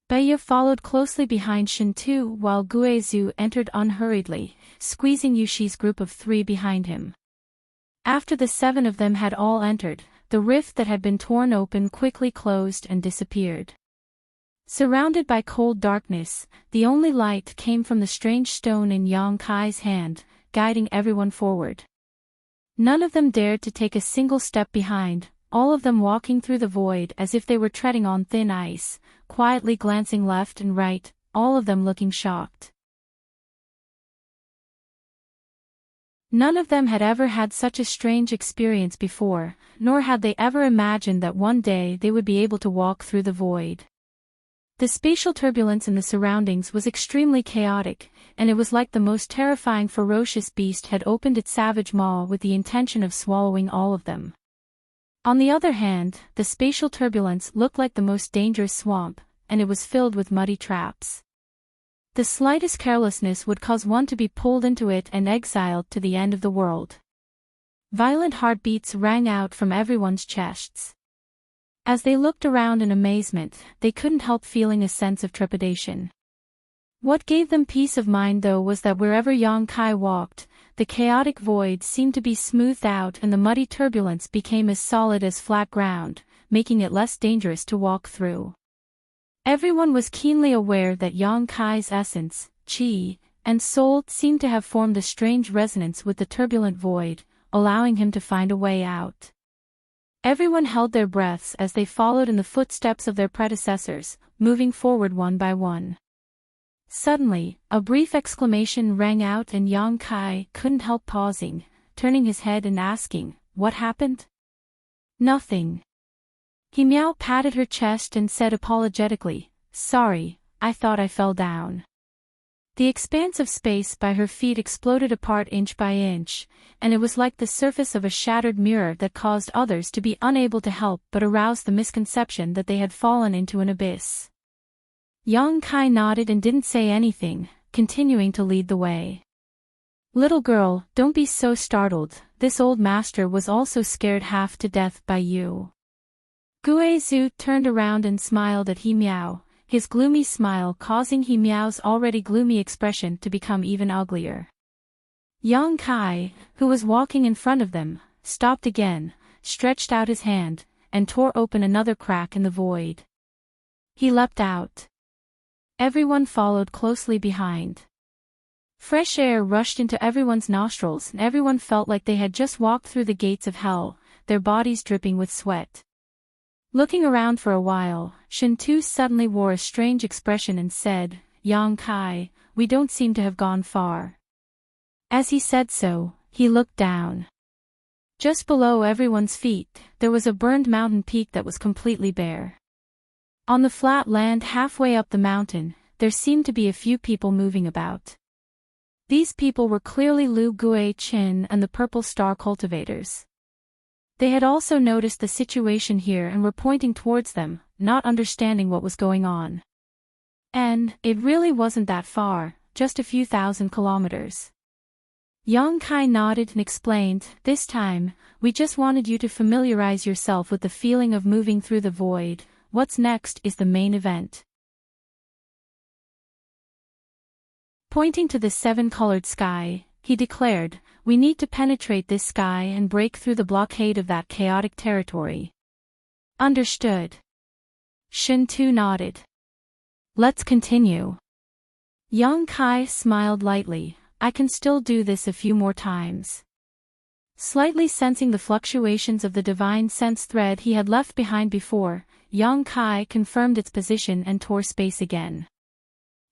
S1: Beiya followed closely behind Shintu while Guizhu entered unhurriedly, squeezing Yushi's group of 3 behind him. After the 7 of them had all entered, the rift that had been torn open quickly closed and disappeared. Surrounded by cold darkness, the only light came from the strange stone in Yang Kai's hand, guiding everyone forward. None of them dared to take a single step behind, all of them walking through the void as if they were treading on thin ice, quietly glancing left and right, all of them looking shocked. None of them had ever had such a strange experience before, nor had they ever imagined that one day they would be able to walk through the void. The spatial turbulence in the surroundings was extremely chaotic, and it was like the most terrifying ferocious beast had opened its savage maw with the intention of swallowing all of them. On the other hand, the spatial turbulence looked like the most dangerous swamp, and it was filled with muddy traps. The slightest carelessness would cause one to be pulled into it and exiled to the end of the world. Violent heartbeats rang out from everyone's chests. As they looked around in amazement, they couldn't help feeling a sense of trepidation. What gave them peace of mind though was that wherever Yang Kai walked, the chaotic void seemed to be smoothed out and the muddy turbulence became as solid as flat ground, making it less dangerous to walk through. Everyone was keenly aware that Yang Kai's essence, qi, and soul seemed to have formed a strange resonance with the turbulent void, allowing him to find a way out. Everyone held their breaths as they followed in the footsteps of their predecessors, moving forward one by one. Suddenly, a brief exclamation rang out and Yang Kai couldn't help pausing, turning his head and asking, "What happened?" "Nothing." He Miao patted her chest and said apologetically, "Sorry, I thought I fell down." The expanse of space by her feet exploded apart inch by inch, and it was like the surface of a shattered mirror that caused others to be unable to help but aroused the misconception that they had fallen into an abyss. Yang Kai nodded and didn't say anything, continuing to lead the way. "Little girl, don't be so startled, this old master was also scared half to death by you." Guizhu turned around and smiled at He Miao, his gloomy smile causing He Miao's already gloomy expression to become even uglier. Yang Kai, who was walking in front of them, stopped again, stretched out his hand, and tore open another crack in the void. He leapt out. Everyone followed closely behind. Fresh air rushed into everyone's nostrils and everyone felt like they had just walked through the gates of hell, their bodies dripping with sweat. Looking around for a while, Shintu suddenly wore a strange expression and said, "Yang Kai, we don't seem to have gone far." As he said so, he looked down. Just below everyone's feet, there was a burned mountain peak that was completely bare. On the flat land halfway up the mountain, there seemed to be a few people moving about. These people were clearly Lu Guichin and the Purple Star cultivators. They had also noticed the situation here and were pointing towards them, not understanding what was going on. And, it really wasn't that far, just a few thousand kilometers. Yang Kai nodded and explained, "This time, we just wanted you to familiarize yourself with the feeling of moving through the void. What's next is the main event." Pointing to the seven-colored sky, he declared, "We need to penetrate this sky and break through the blockade of that chaotic territory." "Understood." Shin Tu nodded. "Let's continue." Yang Kai smiled lightly. "I can still do this a few more times." Slightly sensing the fluctuations of the divine sense thread he had left behind before, Yang Kai confirmed its position and tore space again.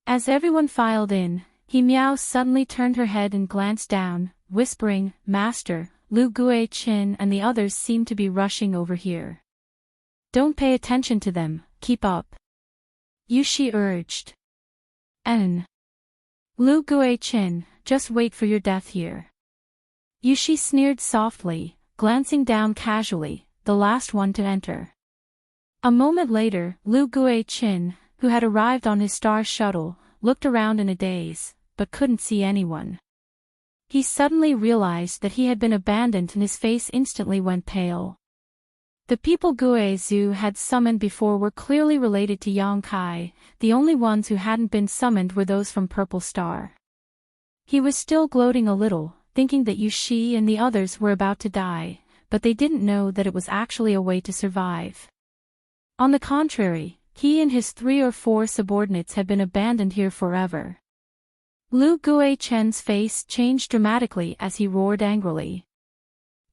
S1: As everyone filed in, He Miao suddenly turned her head and glanced down, whispering, "Master, Lu Guichin and the others seem to be rushing over here. Don't pay attention to them, keep up." Yushi urged. Lu Guichin, just wait for your death here." Yushi sneered softly, glancing down casually, the last one to enter. A moment later, Lu Guichin, who had arrived on his star shuttle, looked around in a daze, but couldn't see anyone. He suddenly realized that he had been abandoned and his face instantly went pale. The people Guizhu had summoned before were clearly related to Yang Kai, the only ones who hadn't been summoned were those from Purple Star. He was still gloating a little, thinking that Yushi and the others were about to die, but they didn't know that it was actually a way to survive. On the contrary, he and his 3 or 4 subordinates had been abandoned here forever. Lu Guichen's face changed dramatically as he roared angrily.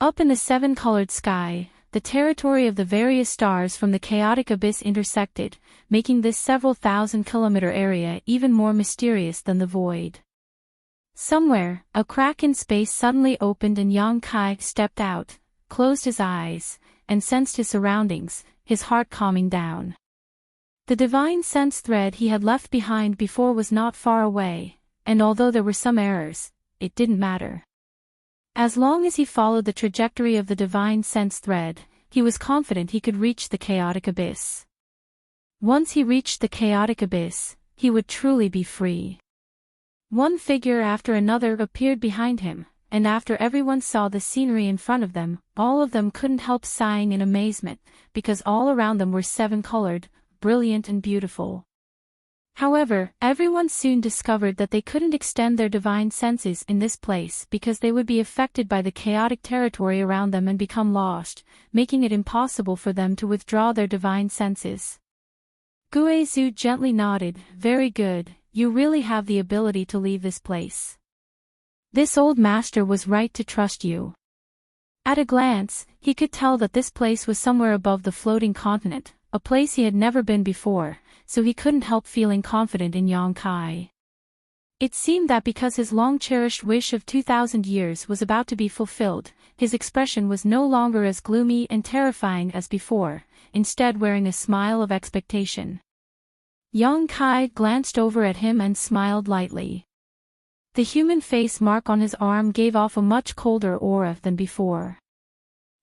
S1: Up in the seven-colored sky, the territory of the various stars from the chaotic abyss intersected, making this several thousand-kilometer area even more mysterious than the void. Somewhere, a crack in space suddenly opened and Yang Kai stepped out, closed his eyes, and sensed his surroundings, his heart calming down. The divine sense thread he had left behind before was not far away, and although there were some errors, it didn't matter. As long as he followed the trajectory of the divine sense thread, he was confident he could reach the chaotic abyss. Once he reached the chaotic abyss, he would truly be free. One figure after another appeared behind him, and after everyone saw the scenery in front of them, all of them couldn't help sighing in amazement, because all around them were seven-colored, brilliant and beautiful. However, everyone soon discovered that they couldn't extend their divine senses in this place because they would be affected by the chaotic territory around them and become lost, making it impossible for them to withdraw their divine senses. Guizhu gently nodded, "Very good, you really have the ability to leave this place. This old master was right to trust you." At a glance, he could tell that this place was somewhere above the floating continent, a place he had never been before, so he couldn't help feeling confident in Yang Kai. It seemed that because his long-cherished wish of 2,000 years was about to be fulfilled, his expression was no longer as gloomy and terrifying as before, instead wearing a smile of expectation. Yang Kai glanced over at him and smiled lightly. The human face mark on his arm gave off a much colder aura than before.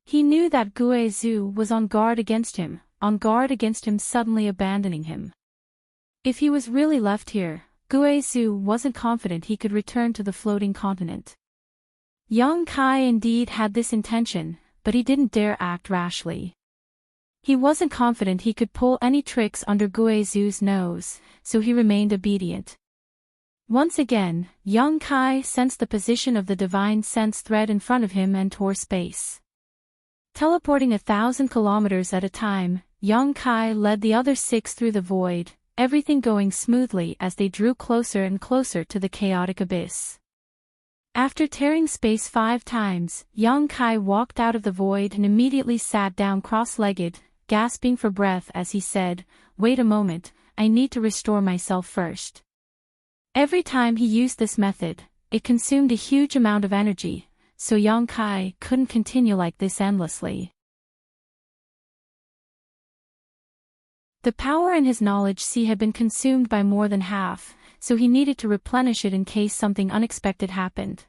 S1: He knew that Guizhu was on guard against him suddenly abandoning him. If he was really left here, Guizhu wasn't confident he could return to the floating continent. Yang Kai indeed had this intention, but he didn't dare act rashly. He wasn't confident he could pull any tricks under Guizhu's nose, so he remained obedient. Once again, Yang Kai sensed the position of the divine sense thread in front of him and tore space. Teleporting 1,000 kilometers at a time, Yang Kai led the other 6 through the void, everything going smoothly as they drew closer and closer to the chaotic abyss. After tearing space 5 times, Yang Kai walked out of the void and immediately sat down cross-legged, gasping for breath as he said, "Wait a moment, I need to restore myself first." Every time he used this method, it consumed a huge amount of energy, so Yang Kai couldn't continue like this endlessly. The power in his knowledge sea had been consumed by more than half, so he needed to replenish it in case something unexpected happened.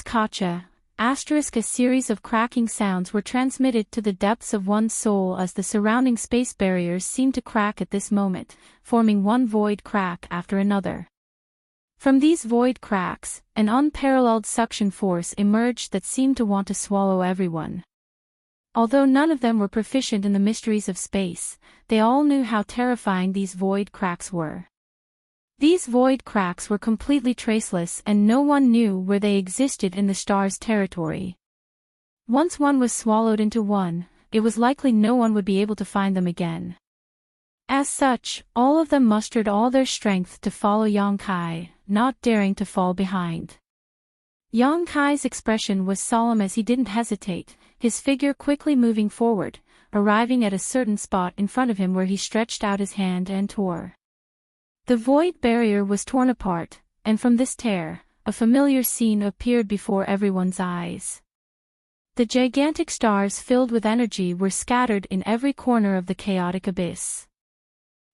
S1: Kacha, A series of cracking sounds were transmitted to the depths of one's soul as the surrounding space barriers seemed to crack at this moment, forming one void crack after another. From these void cracks, an unparalleled suction force emerged that seemed to want to swallow everyone. Although none of them were proficient in the mysteries of space, they all knew how terrifying these void cracks were. These void cracks were completely traceless and no one knew where they existed in the star's territory. Once one was swallowed into one, it was likely no one would be able to find them again. As such, all of them mustered all their strength to follow Yang Kai, not daring to fall behind. Yang Kai's expression was solemn as he didn't hesitate, his figure quickly moving forward, arriving at a certain spot in front of him where he stretched out his hand and tore. The void barrier was torn apart, and from this tear, a familiar scene appeared before everyone's eyes. The gigantic stars filled with energy were scattered in every corner of the chaotic abyss.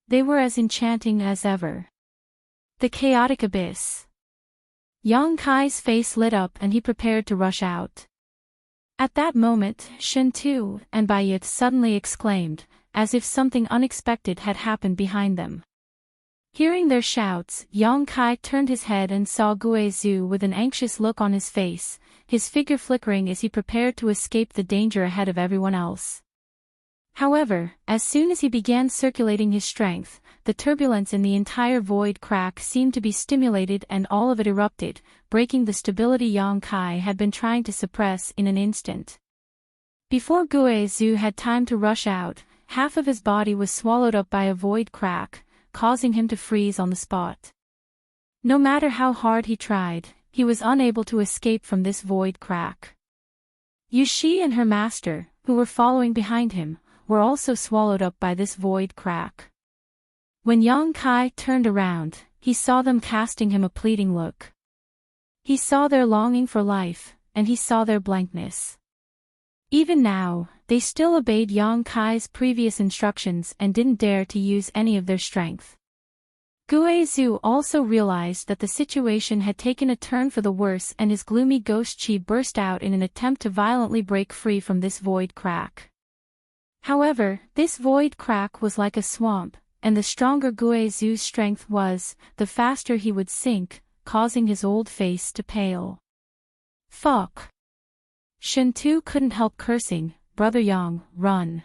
S1: They were as enchanting as ever. The chaotic abyss. Yang Kai's face lit up and he prepared to rush out. At that moment, Shen Tu and Bai Yi suddenly exclaimed, as if something unexpected had happened behind them. Hearing their shouts, Yang Kai turned his head and saw Gue Zhu with an anxious look on his face, his figure flickering as he prepared to escape the danger ahead of everyone else. However, as soon as he began circulating his strength, the turbulence in the entire void crack seemed to be stimulated and all of it erupted, breaking the stability Yang Kai had been trying to suppress in an instant. Before Gue Zhu had time to rush out, half of his body was swallowed up by a void crack, causing him to freeze on the spot. No matter how hard he tried, he was unable to escape from this void crack. Yu Shi and her master, who were following behind him, were also swallowed up by this void crack. When Yang Kai turned around, he saw them casting him a pleading look. He saw their longing for life, and he saw their blankness. Even now, they still obeyed Yang Kai's previous instructions and didn't dare to use any of their strength. Gue Zhu also realized that the situation had taken a turn for the worse and his gloomy ghost chi burst out in an attempt to violently break free from this void crack. However, this void crack was like a swamp, and the stronger Gue Zhu's strength was, the faster he would sink, causing his old face to pale. Fuck! Shen Tu couldn't help cursing, "Brother Yang, run."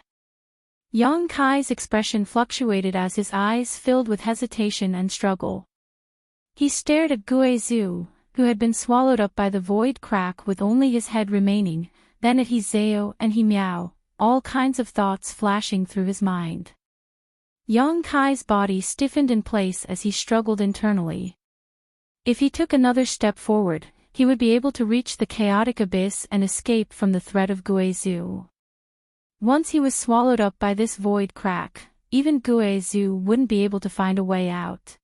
S1: Yang Kai's expression fluctuated as his eyes filled with hesitation and struggle. He stared at Gue Zhu, who had been swallowed up by the void crack with only his head remaining, then at He Zhao and He Miao, all kinds of thoughts flashing through his mind. Yang Kai's body stiffened in place as he struggled internally. If he took another step forward, he would be able to reach the chaotic abyss and escape from the threat of Gue Zhu. Once he was swallowed up by this void crack, even Gue Zhu wouldn't be able to find a way out.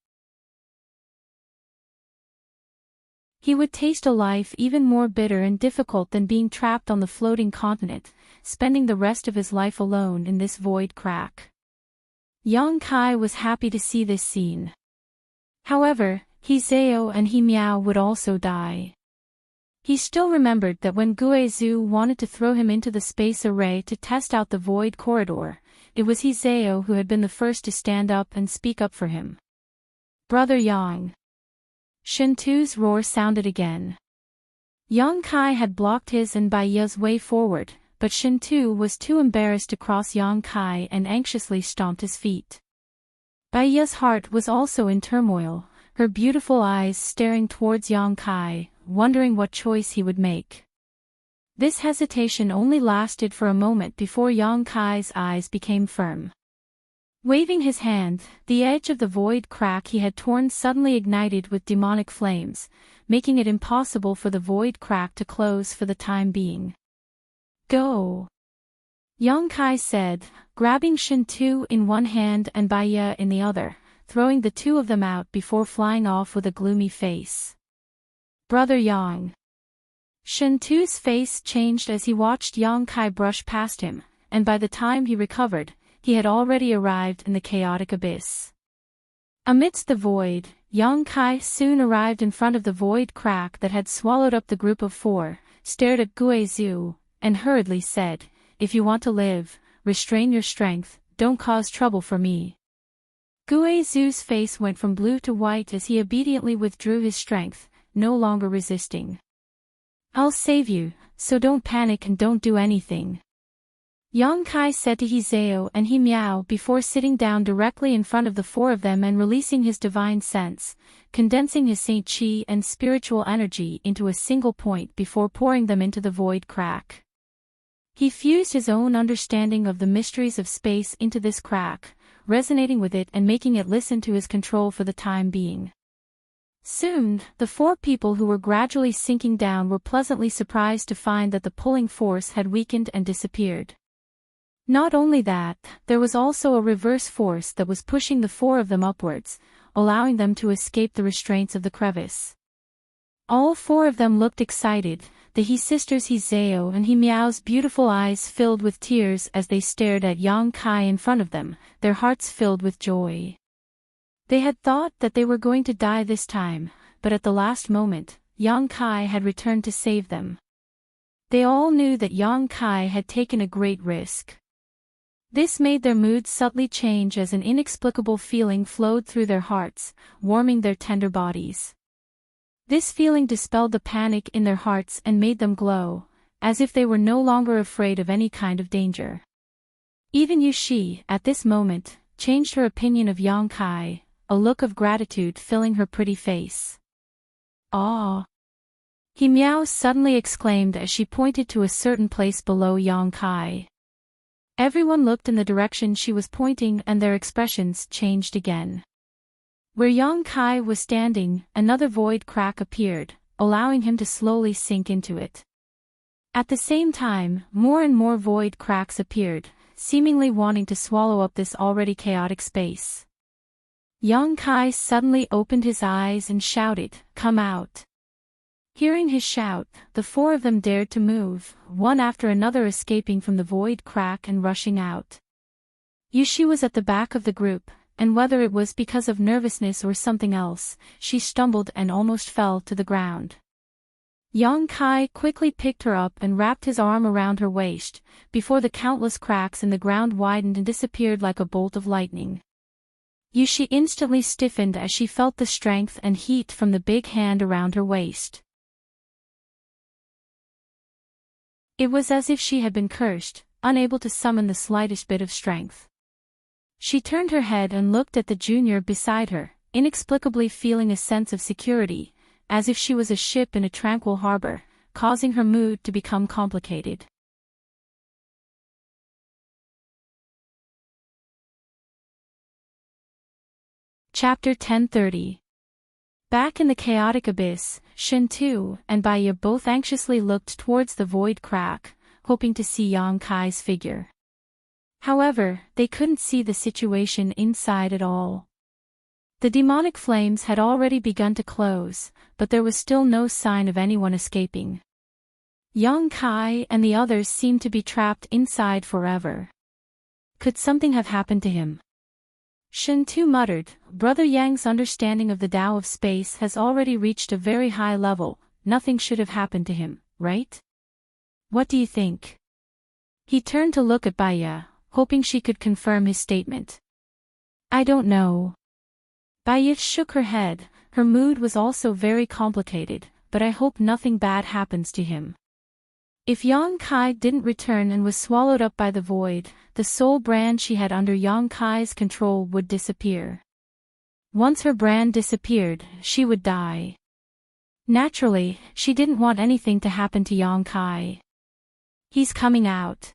S1: He would taste a life even more bitter and difficult than being trapped on the floating continent, spending the rest of his life alone in this void crack. Yang Kai was happy to see this scene. However, He Zhao and He Miao would also die. He still remembered that when Gue Zhu wanted to throw him into the space array to test out the void corridor, it was He Zhao who had been the first to stand up and speak up for him. "Brother Yang." Shen Tu's roar sounded again. Yang Kai had blocked his and Bai Yi's way forward, but Shen Tu was too embarrassed to cross Yang Kai and anxiously stomped his feet. Bai Yi's heart was also in turmoil, her beautiful eyes staring towards Yang Kai, wondering what choice he would make. This hesitation only lasted for a moment before Yang Kai's eyes became firm. Waving his hand, the edge of the void crack he had torn suddenly ignited with demonic flames, making it impossible for the void crack to close for the time being. "Go!" Yang Kai said, grabbing Shen Tu in one hand and Bai Yi in the other, throwing the two of them out before flying off with a gloomy face. "Brother Yang." Shen Tu's face changed as he watched Yang Kai brush past him, and by the time he recovered, he had already arrived in the chaotic abyss. Amidst the void, Yang Kai soon arrived in front of the void crack that had swallowed up the group of four, stared at Guizhou, and hurriedly said, "If you want to live, restrain your strength, don't cause trouble for me." Guizhou's face went from blue to white as he obediently withdrew his strength, no longer resisting. "I'll save you, so don't panic and don't do anything," Yang Kai said to Hizeo and He Miao before sitting down directly in front of the four of them and releasing his divine sense, condensing his Saint Qi and spiritual energy into a single point before pouring them into the void crack. He fused his own understanding of the mysteries of space into this crack, resonating with it and making it listen to his control for the time being. Soon, the four people who were gradually sinking down were pleasantly surprised to find that the pulling force had weakened and disappeared. Not only that, there was also a reverse force that was pushing the four of them upwards, allowing them to escape the restraints of the crevice. All four of them looked excited, the He sisters Hizeo and He Miao's beautiful eyes filled with tears as they stared at Yang Kai in front of them, their hearts filled with joy. They had thought that they were going to die this time, but at the last moment, Yang Kai had returned to save them. They all knew that Yang Kai had taken a great risk. This made their moods subtly change as an inexplicable feeling flowed through their hearts, warming their tender bodies. This feeling dispelled the panic in their hearts and made them glow, as if they were no longer afraid of any kind of danger. Even Yushi, at this moment, changed her opinion of Yang Kai, a look of gratitude filling her pretty face. "Ah!" He Miao suddenly exclaimed as she pointed to a certain place below Yang Kai. Everyone looked in the direction she was pointing and their expressions changed again. Where Yang Kai was standing, another void crack appeared, allowing him to slowly sink into it. At the same time, more and more void cracks appeared, seemingly wanting to swallow up this already chaotic space. Yang Kai suddenly opened his eyes and shouted, "Come out!" Hearing his shout, the four of them dared to move, one after another escaping from the void crack and rushing out. Yushi was at the back of the group, and whether it was because of nervousness or something else, she stumbled and almost fell to the ground. Yang Kai quickly picked her up and wrapped his arm around her waist, before the countless cracks in the ground widened and disappeared like a bolt of lightning. Yushi instantly stiffened as she felt the strength and heat from the big hand around her waist. It was as if she had been cursed, unable to summon the slightest bit of strength. She turned her head and looked at the junior beside her, inexplicably feeling a sense of security, as if she was a ship in a tranquil harbor, causing her mood to become complicated. Chapter 10:30. Back in the chaotic abyss, Shen Tu and Baiya both anxiously looked towards the void crack, hoping to see Yang Kai's figure. However, they couldn't see the situation inside at all. The demonic flames had already begun to close, but there was still no sign of anyone escaping. Yang Kai and the others seemed to be trapped inside forever. Could something have happened to him? Shen Tu muttered, "Brother Yang's understanding of the Tao of space has already reached a very high level, nothing should have happened to him, right? What do you think?" He turned to look at Baiya, hoping she could confirm his statement. "I don't know." Baiya shook her head, her mood was also very complicated, "but I hope nothing bad happens to him." If Yang Kai didn't return and was swallowed up by the void, the soul brand she had under Yang Kai's control would disappear. Once her brand disappeared, she would die. Naturally, she didn't want anything to happen to Yang Kai. "He's coming out!"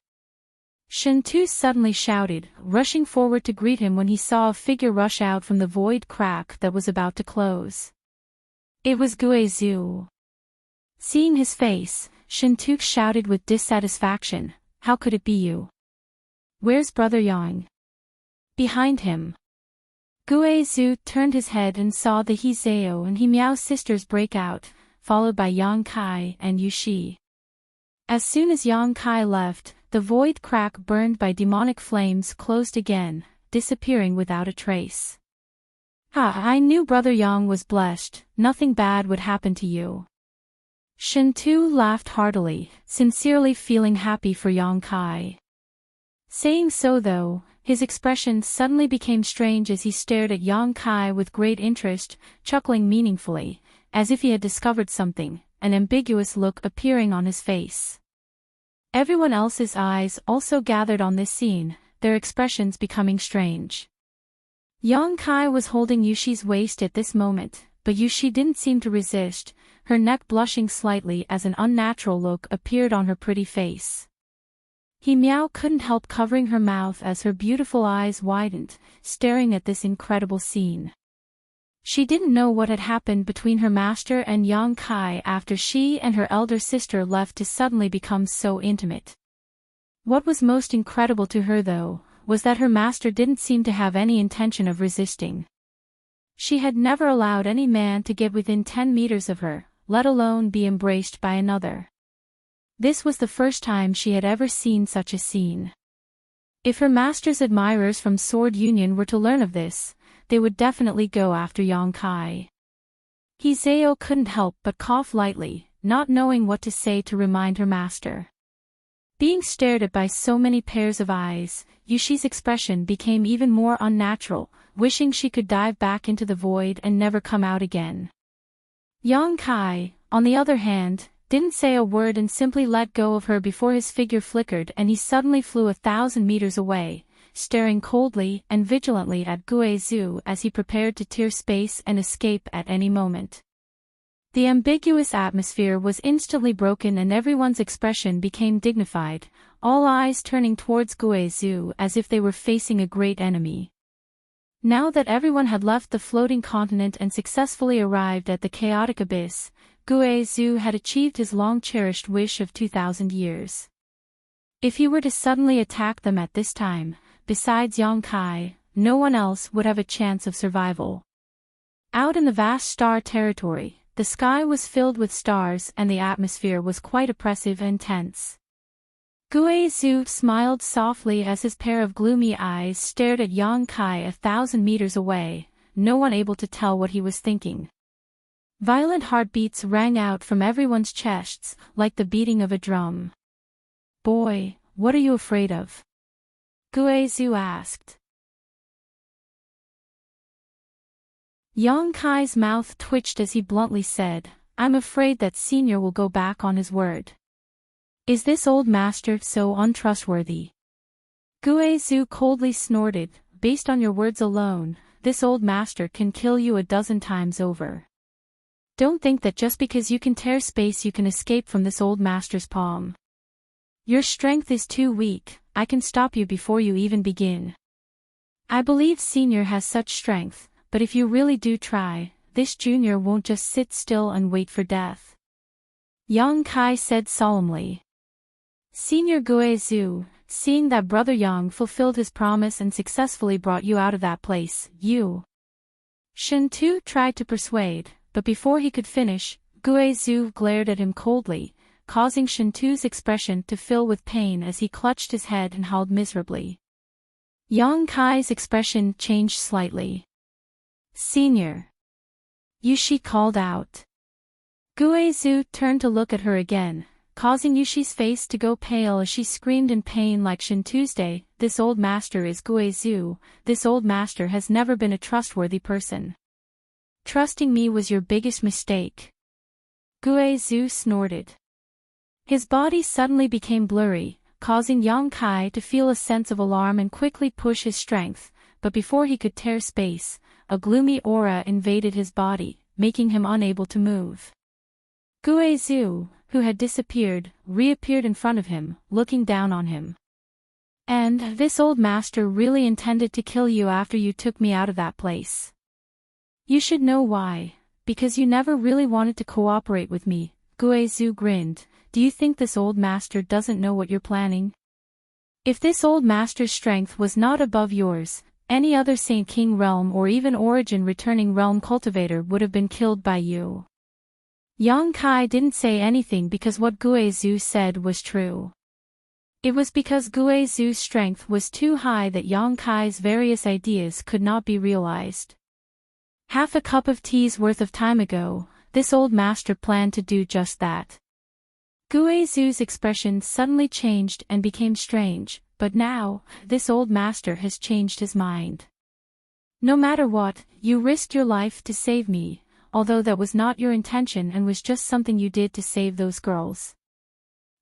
S1: Shen Tu suddenly shouted, rushing forward to greet him when he saw a figure rush out from the void crack that was about to close. It was Guizhou. Seeing his face, Shen Tu shouted with dissatisfaction, "How could it be you? Where's Brother Yang?" Behind him. Guizhou turned his head and saw the Hizeo and He Miao sisters break out, followed by Yang Kai and Yushi. As soon as Yang Kai left, the void crack burned by demonic flames closed again, disappearing without a trace. "Ha, I knew Brother Yang was blessed, nothing bad would happen to you." Shen Tu laughed heartily, sincerely feeling happy for Yang Kai. Saying so though, his expression suddenly became strange as he stared at Yang Kai with great interest, chuckling meaningfully, as if he had discovered something, an ambiguous look appearing on his face. Everyone else's eyes also gathered on this scene, their expressions becoming strange. Yang Kai was holding Yushi's waist at this moment, but Yushi didn't seem to resist, her neck blushing slightly as an unnatural look appeared on her pretty face. He Miao couldn't help covering her mouth as her beautiful eyes widened, staring at this incredible scene. She didn't know what had happened between her master and Yang Kai after she and her elder sister left to suddenly become so intimate. What was most incredible to her though, was that her master didn't seem to have any intention of resisting. She had never allowed any man to get within 10 meters of her, let alone be embraced by another. This was the first time she had ever seen such a scene. If her master's admirers from Sword Union were to learn of this, they would definitely go after Yang Kai. Hizeo couldn't help but cough lightly, not knowing what to say to remind her master. Being stared at by so many pairs of eyes, Yushi's expression became even more unnatural, wishing she could dive back into the void and never come out again. Yang Kai, on the other hand, didn't say a word and simply let go of her before his figure flickered and he suddenly flew 1,000 meters away, staring coldly and vigilantly at Guizhou as he prepared to tear space and escape at any moment. The ambiguous atmosphere was instantly broken and everyone's expression became dignified, all eyes turning towards Guizhou as if they were facing a great enemy. Now that everyone had left the floating continent and successfully arrived at the chaotic abyss, Guizhou had achieved his long-cherished wish of 2,000 years. If he were to suddenly attack them at this time, besides Yang Kai, no one else would have a chance of survival. Out in the vast star territory, the sky was filled with stars and the atmosphere was quite oppressive and tense. Guizhou smiled softly as his pair of gloomy eyes stared at Yang Kai 1,000 meters away, no one able to tell what he was thinking. Violent heartbeats rang out from everyone's chests, like the beating of a drum. "Boy, what are you afraid of?" Guizhou asked. Yang Kai's mouth twitched as he bluntly said, "I'm afraid that Senior will go back on his word. Is this old master so untrustworthy?" Guizhou coldly snorted, "Based on your words alone, this old master can kill you a dozen times over. Don't think that just because you can tear space you can escape from this old master's palm. Your strength is too weak, I can stop you before you even begin. I believe Senior has such strength, but if you really do try, this junior won't just sit still and wait for death." Yang Kai said solemnly. "Senior Guizhou, seeing that Brother Yang fulfilled his promise and successfully brought you out of that place, you..." Shen Tu tried to persuade, but before he could finish, Guizhou glared at him coldly, causing Shen Tu's expression to fill with pain as he clutched his head and howled miserably. Yang Kai's expression changed slightly. "Senior!" Yushi called out. Guizhou turned to look at her again, causing Yushi's face to go pale as she screamed in pain like Shen Tuesday, "This old master is Guizhou, this old master has never been a trustworthy person. Trusting me was your biggest mistake." Guizhou snorted. His body suddenly became blurry, causing Yang Kai to feel a sense of alarm and quickly push his strength, but before he could tear space, a gloomy aura invaded his body, making him unable to move. Guizhou, who had disappeared, reappeared in front of him, looking down on him. "And this old master really intended to kill you after you took me out of that place. You should know why, because you never really wanted to cooperate with me." Guizhou grinned. "Do you think this old master doesn't know what you're planning? If this old master's strength was not above yours, any other Saint King realm or even origin returning realm cultivator would have been killed by you." Yang Kai didn't say anything because what Guizhou said was true. It was because Guizhou's strength was too high that Yang Kai's various ideas could not be realized. Half a cup of tea's worth of time ago, this old master planned to do just that. Guizhu's expression suddenly changed and became strange, but now, this old master has changed his mind. No matter what, you risked your life to save me, although that was not your intention and was just something you did to save those girls.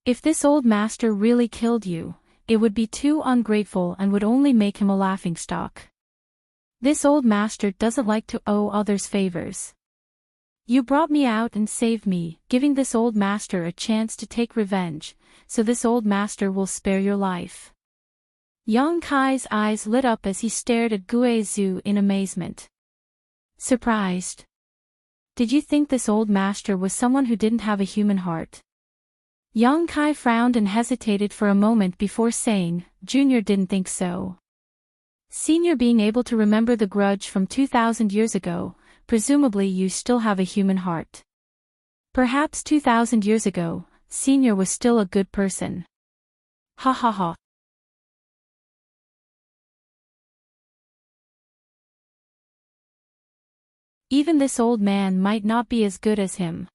S1: If this old master really killed you, it would be too ungrateful and would only make him a laughingstock. This old master doesn't like to owe others favors. You brought me out and saved me, giving this old master a chance to take revenge, so this old master will spare your life. Yang Kai's eyes lit up as he stared at Guizhu in amazement. Surprised. Did you think this old master was someone who didn't have a human heart? Yang Kai frowned and hesitated for a moment before saying, Junior didn't think so. Senior, being able to remember the grudge from 2,000 years ago, presumably you still have a human heart. Perhaps 2,000 years ago, Senior was still a good person. Ha ha ha. Even this old man might not be as good as him.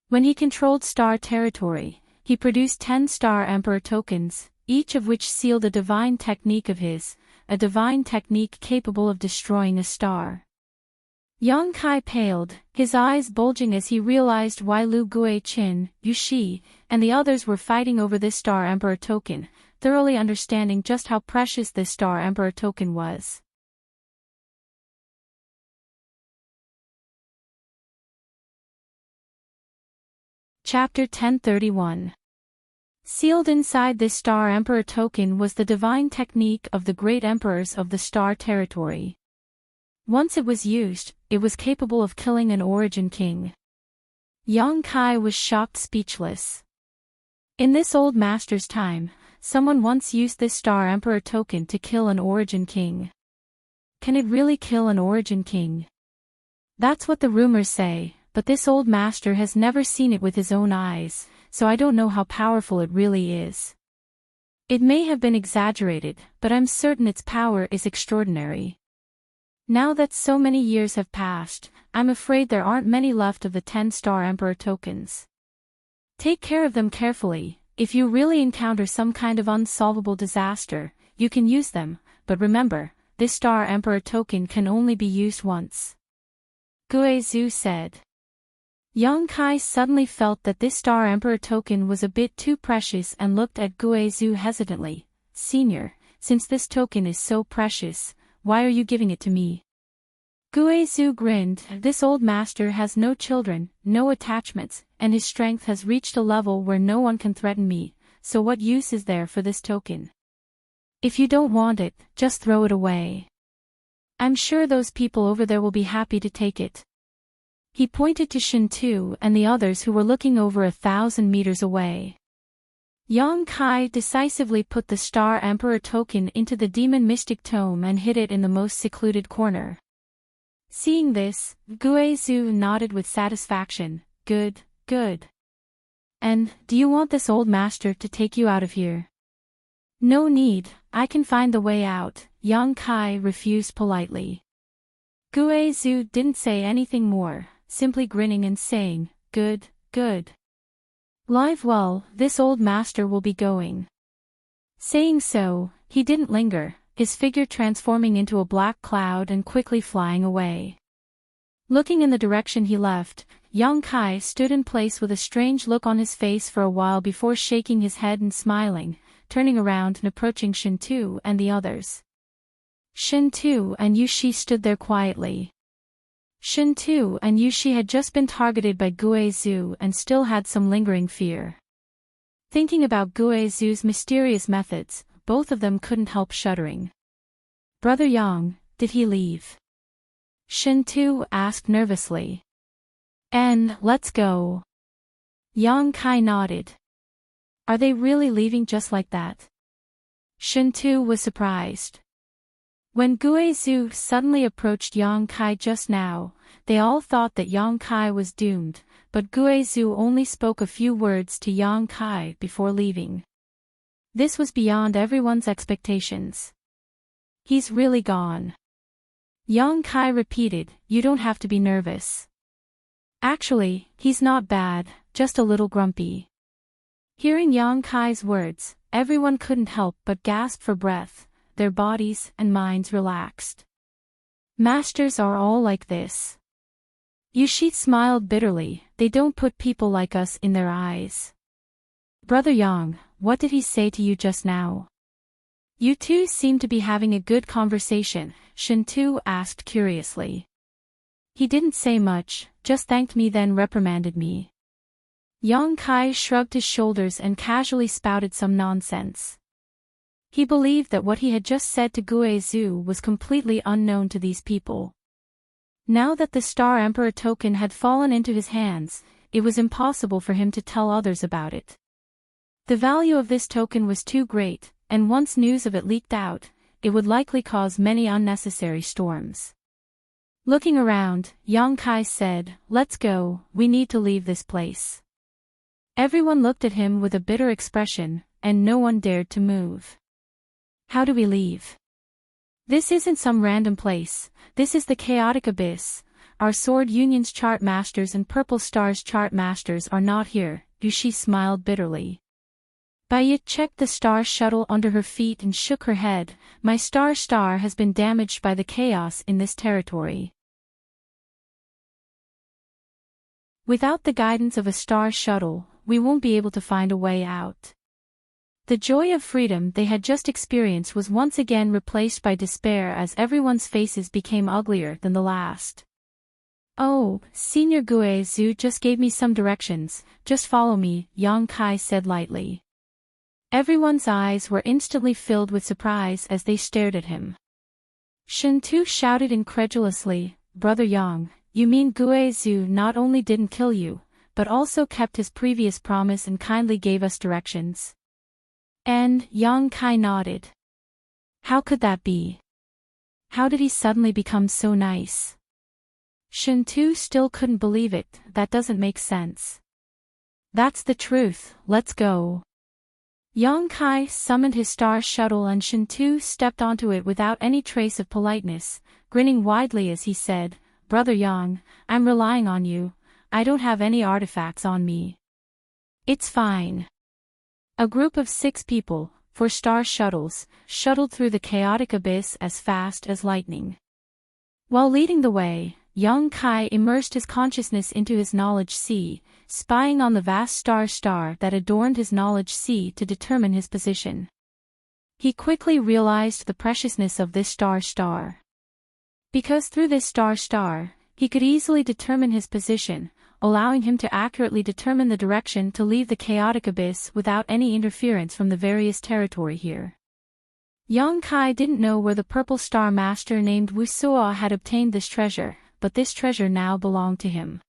S1: When he controlled star territory, he produced 10 star emperor tokens, each of which sealed a divine technique of his, a divine technique capable of destroying a star. Yang Kai paled, his eyes bulging as he realized why Lu Guichin, Yu Shi, and the others were fighting over this star emperor token, thoroughly understanding just how precious this star emperor token was. Chapter 1031. Sealed inside this Star Emperor token was the divine technique of the great emperors of the Star Territory. Once it was used, it was capable of killing an origin king. Yang Kai was shocked speechless. In this old master's time, someone once used this Star Emperor token to kill an origin king. Can it really kill an origin king? That's what the rumors say, but this old master has never seen it with his own eyes, so I don't know how powerful it really is. It may have been exaggerated, but I'm certain its power is extraordinary. Now that so many years have passed, I'm afraid there aren't many left of the 10-star Emperor tokens. Take care of them carefully. If you really encounter some kind of unsolvable disaster, you can use them, but remember, this Star Emperor token can only be used once. Guizhu said. Yang Kai suddenly felt that this Star Emperor token was a bit too precious and looked at Guizhu hesitantly. Senior, since this token is so precious, why are you giving it to me? Guizhu grinned. This old master has no children, no attachments, and his strength has reached a level where no one can threaten me, so what use is there for this token? If you don't want it, just throw it away. I'm sure those people over there will be happy to take it. He pointed to Shintu and the others who were looking over 1,000 meters away. Yang Kai decisively put the Star Emperor token into the Demon Mystic Tome and hid it in the most secluded corner. Seeing this, Guizhu nodded with satisfaction. Good, good. And, do you want this old master to take you out of here? No need, I can find the way out, Yang Kai refused politely. Guizhu didn't say anything more, simply grinning and saying, good, good. Live well, this old master will be going. Saying so, he didn't linger, his figure transforming into a black cloud and quickly flying away. Looking in the direction he left, Yang Kai stood in place with a strange look on his face for a while before shaking his head and smiling, turning around and approaching Shintu and the others. Shintu and Yu Shi stood there quietly. Shintu and Yu Shi had just been targeted by Guizhu and still had some lingering fear. Thinking about Guizhu's mysterious methods, both of them couldn't help shuddering. Brother Yang, did he leave? Shintu asked nervously. And, let's go. Yang Kai nodded. Are they really leaving just like that? Shintu was surprised. When Guizhu suddenly approached Yang Kai just now, they all thought that Yang Kai was doomed, but Guizhu only spoke a few words to Yang Kai before leaving. This was beyond everyone's expectations. He's really gone. Yang Kai repeated, you don't have to be nervous. Actually, he's not bad, just a little grumpy. Hearing Yang Kai's words, everyone couldn't help but gasp for breath, their bodies and minds relaxed. Masters are all like this. Yushi smiled bitterly, they don't put people like us in their eyes. Brother Yang, what did he say to you just now? You two seem to be having a good conversation, Shintu asked curiously. He didn't say much, just thanked me then reprimanded me. Yang Kai shrugged his shoulders and casually spouted some nonsense. He believed that what he had just said to Guizhu was completely unknown to these people. Now that the Star Emperor token had fallen into his hands, it was impossible for him to tell others about it. The value of this token was too great, and once news of it leaked out, it would likely cause many unnecessary storms. Looking around, Yang Kai said, "Let's go, we need to leave this place." Everyone looked at him with a bitter expression, and no one dared to move. How do we leave? This isn't some random place, this is the chaotic abyss. Our Sword Union's chart masters and Purple Star's chart masters are not here, Yushi smiled bitterly. Baiya checked the star shuttle under her feet and shook her head. My star has been damaged by the chaos in this territory. Without the guidance of a star shuttle, we won't be able to find a way out. The joy of freedom they had just experienced was once again replaced by despair as everyone's faces became uglier than the last. Oh, Senior Guizhu just gave me some directions, just follow me, Yang Kai said lightly. Everyone's eyes were instantly filled with surprise as they stared at him. Shintu shouted incredulously, Brother Yang, you mean Guizhu not only didn't kill you, but also kept his previous promise and kindly gave us directions? And Yang Kai nodded. How could that be? How did he suddenly become so nice? Shintu still couldn't believe it, that doesn't make sense. That's the truth, let's go. Yang Kai summoned his star shuttle and Shintu stepped onto it without any trace of politeness, grinning widely as he said, Brother Yang, I'm relying on you, I don't have any artifacts on me. It's fine. A group of 6 people, 4 star shuttles, shuttled through the chaotic abyss as fast as lightning. While leading the way, Yang Kai immersed his consciousness into his knowledge sea, spying on the vast star that adorned his knowledge sea to determine his position. He quickly realized the preciousness of this star. Because through this star, he could easily determine his position, allowing him to accurately determine the direction to leave the chaotic abyss without any interference from the various territory here. Yang Kai didn't know where the Purple Star Master named Wuxia had obtained this treasure, but this treasure now belonged to him.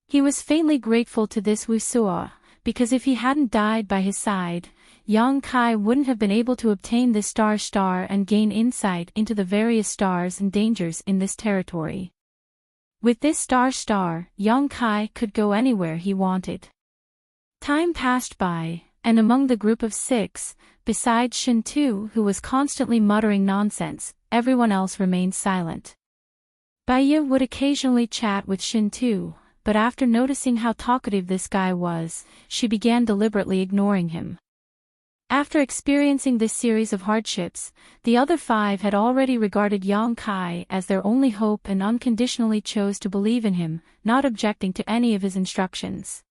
S1: He was faintly grateful to this Wuxia, because if he hadn't died by his side, Yang Kai wouldn't have been able to obtain this star and gain insight into the various stars and dangers in this territory. With this star, Yang Kai could go anywhere he wanted. Time passed by, and among the group of 6, besides Shintu who was constantly muttering nonsense, everyone else remained silent. Baiya would occasionally chat with Shintu, but after noticing how talkative this guy was, she began deliberately ignoring him. After experiencing this series of hardships, the other 5 had already regarded Yang Kai as their only hope and unconditionally chose to believe in him, not objecting to any of his instructions.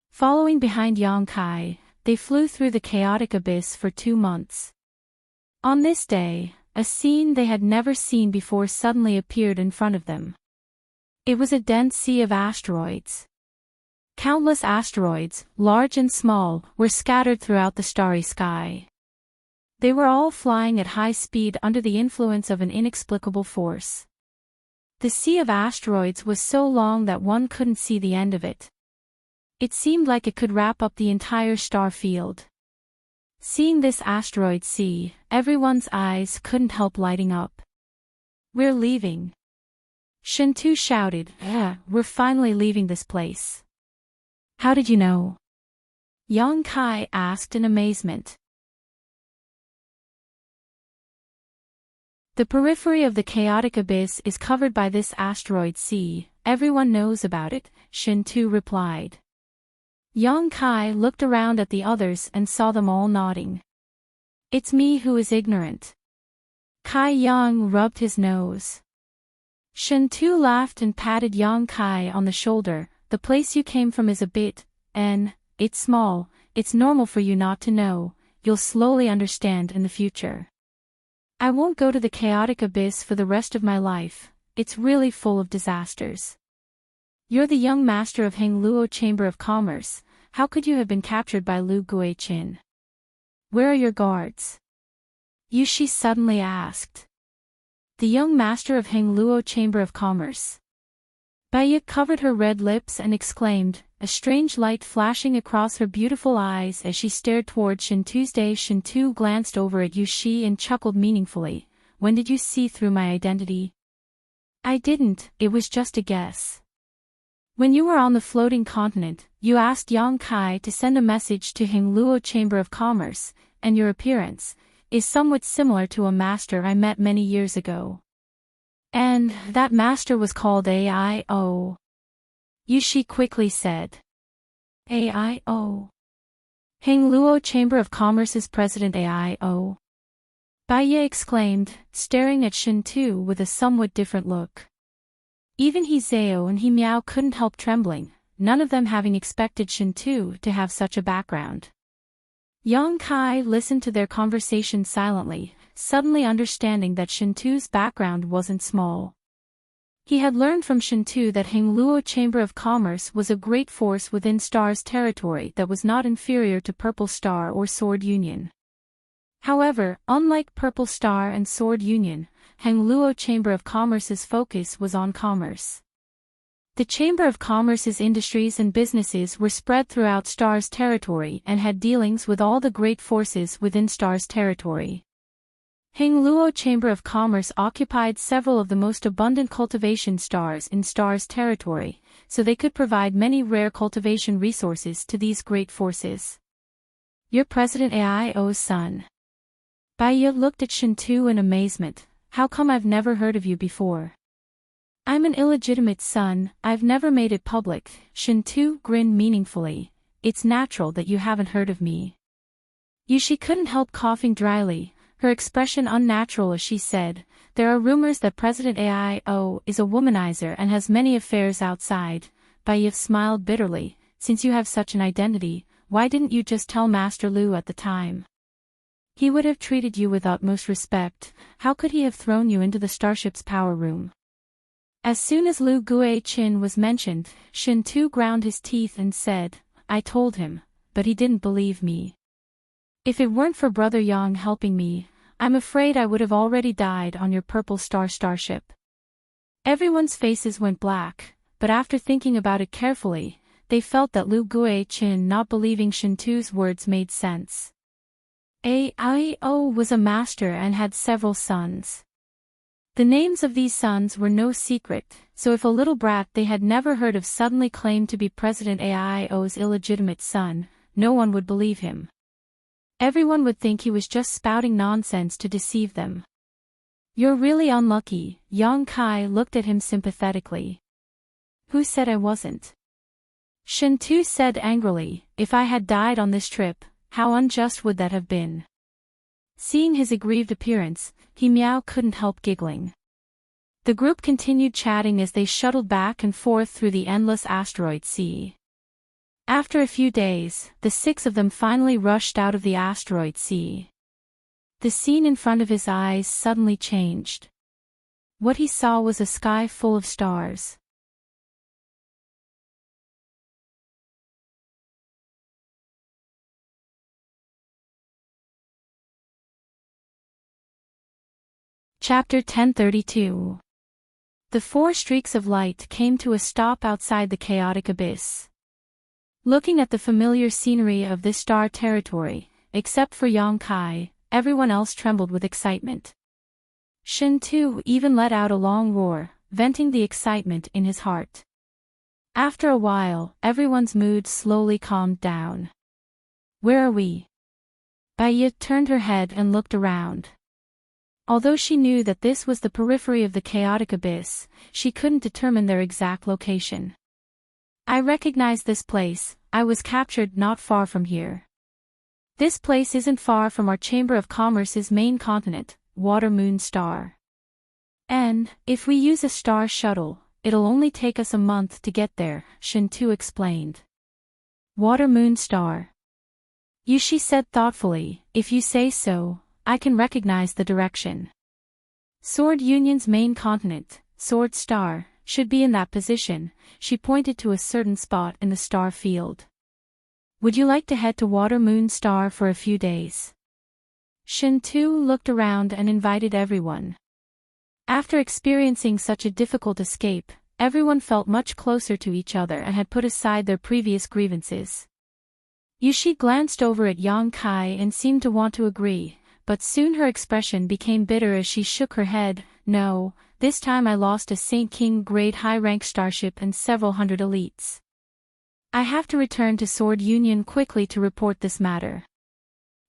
S1: Following behind Yang Kai, they flew through the chaotic abyss for 2 months. On this day, a scene they had never seen before suddenly appeared in front of them. It was a dense sea of asteroids. Countless asteroids, large and small, were scattered throughout the starry sky. They were all flying at high speed under the influence of an inexplicable force. The sea of asteroids was so long that one couldn't see the end of it. It seemed like it could wrap up the entire star field. Seeing this asteroid sea, everyone's eyes couldn't help lighting up. We're leaving. Shintu shouted, we're finally leaving this place. How did you know? Yang Kai asked in amazement. The periphery of the chaotic abyss is covered by this asteroid sea, everyone knows about it, Shin Tu replied. Yang Kai looked around at the others and saw them all nodding. It's me who is ignorant. Kai Yang rubbed his nose. Shin Tu laughed and patted Yang Kai on the shoulder. The place you came from is a bit, it's small, it's normal for you not to know, you'll slowly understand in the future. I won't go to the chaotic abyss for the rest of my life, it's really full of disasters. You're the young master of Hengluo Chamber of Commerce, how could you have been captured by Lu Guichin? Where are your guards? Yushi suddenly asked. The young master of Hengluo Chamber of Commerce. Baiya covered her red lips and exclaimed, a strange light flashing across her beautiful eyes as she stared toward Shin Tuesday. Shin Tu glanced over at Yushi and chuckled meaningfully. When did you see through my identity? I didn't, it was just a guess. When you were on the floating continent, you asked Yang Kai to send a message to Hengluo Chamber of Commerce, and your appearance is somewhat similar to a master I met many years ago. And that master was called AIO. Yushi quickly said. AIO. Hengluo Chamber of Commerce's president AIO. Baiya exclaimed, staring at Shin Tu with a somewhat different look. Even He Zhao and He Miao couldn't help trembling, none of them having expected Shin Tu to have such a background. Yang Kai listened to their conversation silently, suddenly understanding that Shin Tu's background wasn't small. He had learned from Shin Tu that Hengluo Chamber of Commerce was a great force within Star's territory that was not inferior to Purple Star or Sword Union. However, unlike Purple Star and Sword Union, Hengluo Chamber of Commerce's focus was on commerce. The Chamber of Commerce's industries and businesses were spread throughout Star's territory and had dealings with all the great forces within Star's territory. Hengluo Chamber of Commerce occupied several of the most abundant cultivation stars in Star's territory, so they could provide many rare cultivation resources to these great forces. You're President AIO's son. Baiya looked at Shin Tu in amazement. How come I've never heard of you before? I'm an illegitimate son, I've never made it public. Shin Tu grinned meaningfully. It's natural that you haven't heard of me. Yushi couldn't help coughing dryly, her expression unnatural as she said, there are rumors that President AIO is a womanizer and has many affairs outside. Baiya smiled bitterly, since you have such an identity, why didn't you just tell Master Lu at the time? He would have treated you with utmost respect, how could he have thrown you into the starship's power room? As soon as Lu Guichin was mentioned, Shin Tu ground his teeth and said, I told him, but he didn't believe me. If it weren't for Brother Yang helping me, I'm afraid I would have already died on your Purple Star starship. Everyone's faces went black, but after thinking about it carefully, they felt that Lu Guichin not believing Shin Tu's words made sense. AIO was a master and had several sons. The names of these sons were no secret, so if a little brat they had never heard of suddenly claimed to be President AIO's illegitimate son, no one would believe him. Everyone would think he was just spouting nonsense to deceive them. You're really unlucky, Yang Kai looked at him sympathetically. Who said I wasn't? Shin Tu said angrily, if I had died on this trip, how unjust would that have been? Seeing his aggrieved appearance, He Miao couldn't help giggling. The group continued chatting as they shuttled back and forth through the endless asteroid sea. After a few days, the 6 of them finally rushed out of the asteroid sea. The scene in front of his eyes suddenly changed. What he saw was a sky full of stars. Chapter 1032. The 4 streaks of light came to a stop outside the chaotic abyss. Looking at the familiar scenery of this star territory, except for Yang Kai, everyone else trembled with excitement. Shin Tu even let out a long roar, venting the excitement in his heart. After a while, everyone's mood slowly calmed down. Where are we? Baiya turned her head and looked around. Although she knew that this was the periphery of the chaotic abyss, she couldn't determine their exact location. I recognize this place. I was captured not far from here. This place isn't far from our Chamber of Commerce's main continent, Water Moon Star. And, if we use a star shuttle, it'll only take us a month to get there, Shintu explained. Water Moon Star. Yushi said thoughtfully, if you say so, I can recognize the direction. Sword Union's main continent, Sword Star, should be in that position. She pointed to a certain spot in the star field. Would you like to head to Water Moon Star for a few days? Shintu looked around and invited everyone. After experiencing such a difficult escape, everyone felt much closer to each other and had put aside their previous grievances. Yushi glanced over at Yang Kai and seemed to want to agree, but soon her expression became bitter as she shook her head. No, this time I lost a Saint King grade high-rank starship and several hundred elites. I have to return to Sword Union quickly to report this matter.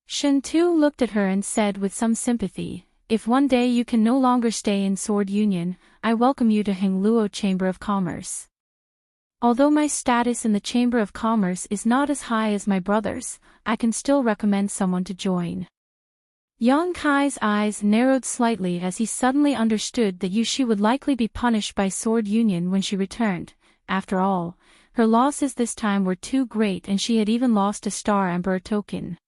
S1: Shintu looked at her and said with some sympathy, if one day you can no longer stay in Sword Union, I welcome you to Hengluo Chamber of Commerce. Although my status in the Chamber of Commerce is not as high as my brother's, I can still recommend someone to join. Yang Kai's eyes narrowed slightly as he suddenly understood that Yushi would likely be punished by Sword Union when she returned. After all, her losses this time were too great and she had even lost a Star Emperor token.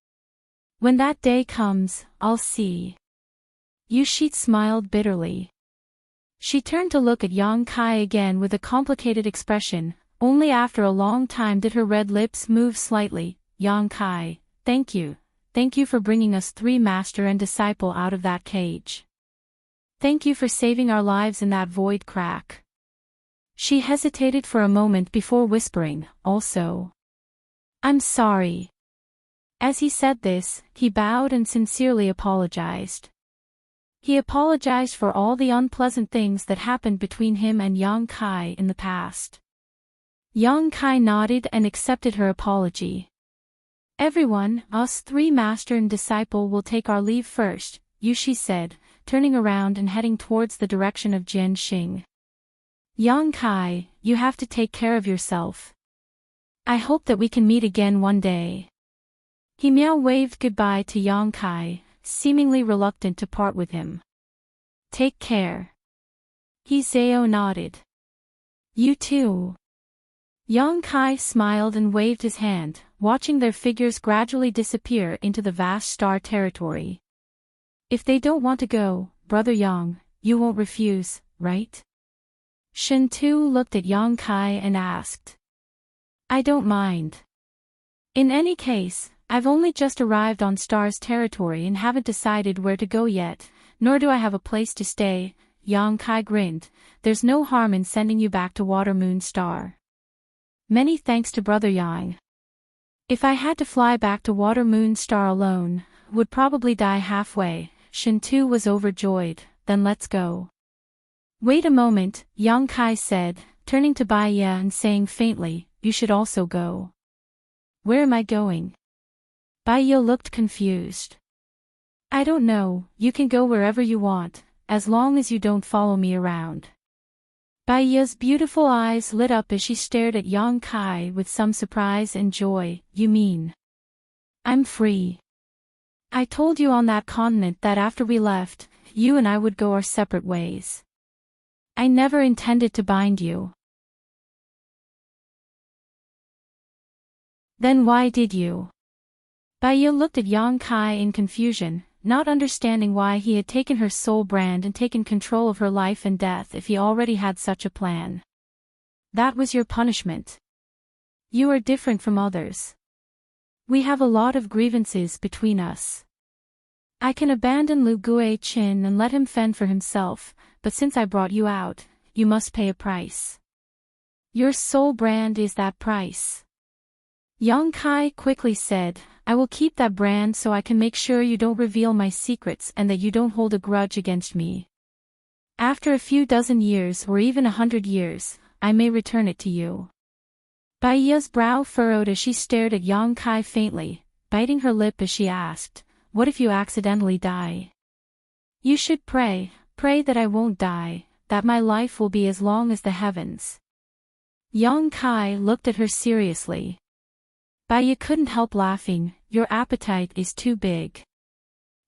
S1: When that day comes, I'll see. Yushi smiled bitterly. She turned to look at Yang Kai again with a complicated expression. Only after a long time did her red lips move slightly. Yang Kai, thank you. Thank you for bringing us 3 master and disciple out of that cage. Thank you for saving our lives in that void crack. She hesitated for a moment before whispering, also. I'm sorry. As he said this, he bowed and sincerely apologized. He apologized for all the unpleasant things that happened between him and Yang Kai in the past. Yang Kai nodded and accepted her apology. Everyone, us 3 master and disciple will take our leave first, Yushi said, turning around and heading towards the direction of Jianxing. Yang Kai, you have to take care of yourself. I hope that we can meet again one day. He waved goodbye to Yang Kai, seemingly reluctant to part with him. Take care. Zhao nodded. You too. Yang Kai smiled and waved his hand, watching their figures gradually disappear into the vast star territory. If they don't want to go, Brother Yang, you won't refuse, right? Shintu looked at Yang Kai and asked. I don't mind. In any case, I've only just arrived on Star's territory and haven't decided where to go yet, nor do I have a place to stay. Yang Kai grinned. There's no harm in sending you back to Water Moon Star. Many thanks to Brother Yang. If I had to fly back to Water Moon Star alone, would probably die halfway. Shintu was overjoyed. Then let's go. Wait a moment, Yang Kai said, turning to Bai Ye and saying faintly, you should also go. Where am I going? Bai Ye looked confused. I don't know, you can go wherever you want, as long as you don't follow me around. Bai Ye's beautiful eyes lit up as she stared at Yang Kai with some surprise and joy. You mean? I'm free. I told you on that continent that after we left, you and I would go our separate ways. I never intended to bind you. Then why did you? Bai Ye looked at Yang Kai in confusion, not understanding why he had taken her soul brand and taken control of her life and death if he already had such a plan. That was your punishment. You are different from others. We have a lot of grievances between us. I can abandon Lu Guichin and let him fend for himself, but since I brought you out, you must pay a price. Your soul brand is that price. Yang Kai quickly said, I will keep that brand so I can make sure you don't reveal my secrets and that you don't hold a grudge against me. After a few dozen years or even 100 years, I may return it to you. Bai Ye's brow furrowed as she stared at Yang Kai faintly, biting her lip as she asked, what if you accidentally die? You should pray that I won't die, that my life will be as long as the heavens. Yang Kai looked at her seriously. Bai couldn't help laughing. Your appetite is too big.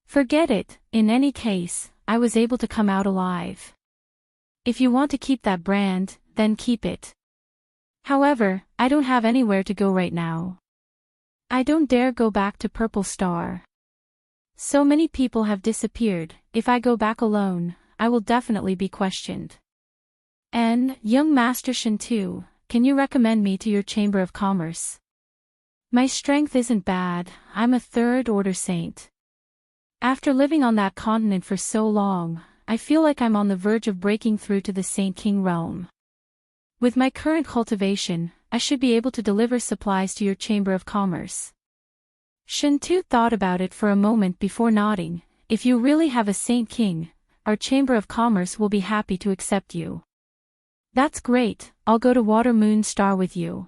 S1: Forget it, in any case, I was able to come out alive. If you want to keep that brand, then keep it. However, I don't have anywhere to go right now. I don't dare go back to Purple Star. So many people have disappeared. If I go back alone, I will definitely be questioned. And, young Master Shintu, can you recommend me to your Chamber of Commerce? My strength isn't bad, I'm a third-order saint. After living on that continent for so long, I feel like I'm on the verge of breaking through to the Saint King realm. With my current cultivation, I should be able to deliver supplies to your Chamber of Commerce. Shintu thought about it for a moment before nodding. If you really have a Saint King, our Chamber of Commerce will be happy to accept you. That's great, I'll go to Water Moon Star with you.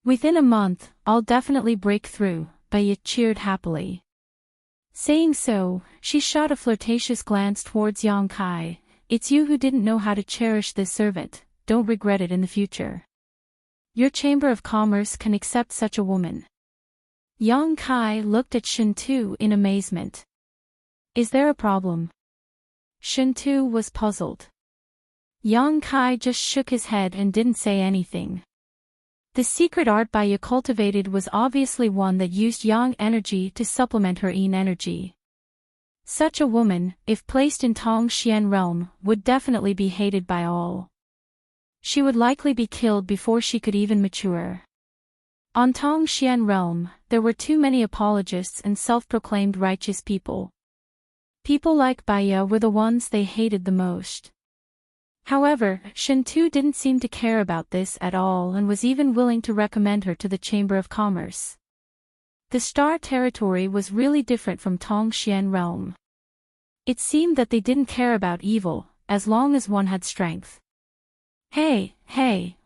S1: Within a month, I'll definitely break through, Bai cheered happily. Saying so, she shot a flirtatious glance towards Yang Kai. It's you who didn't know how to cherish this servant, don't regret it in the future. Your Chamber of Commerce can accept such a woman. Yang Kai looked at Shintu in amazement. Is there a problem? Shintu was puzzled. Yang Kai just shook his head and didn't say anything. The secret art Bai cultivated was obviously one that used yang energy to supplement her yin energy. Such a woman, if placed in Tong Xian realm, would definitely be hated by all. She would likely be killed before she could even mature. On Tong Xian realm, there were too many apologists and self-proclaimed righteous people. People like Bai were the ones they hated the most. However, Shintu didn't seem to care about this at all and was even willing to recommend her to the Chamber of Commerce. The Star Territory was really different from Tong Xian realm. It seemed that they didn't care about evil, as long as one had strength. Hey,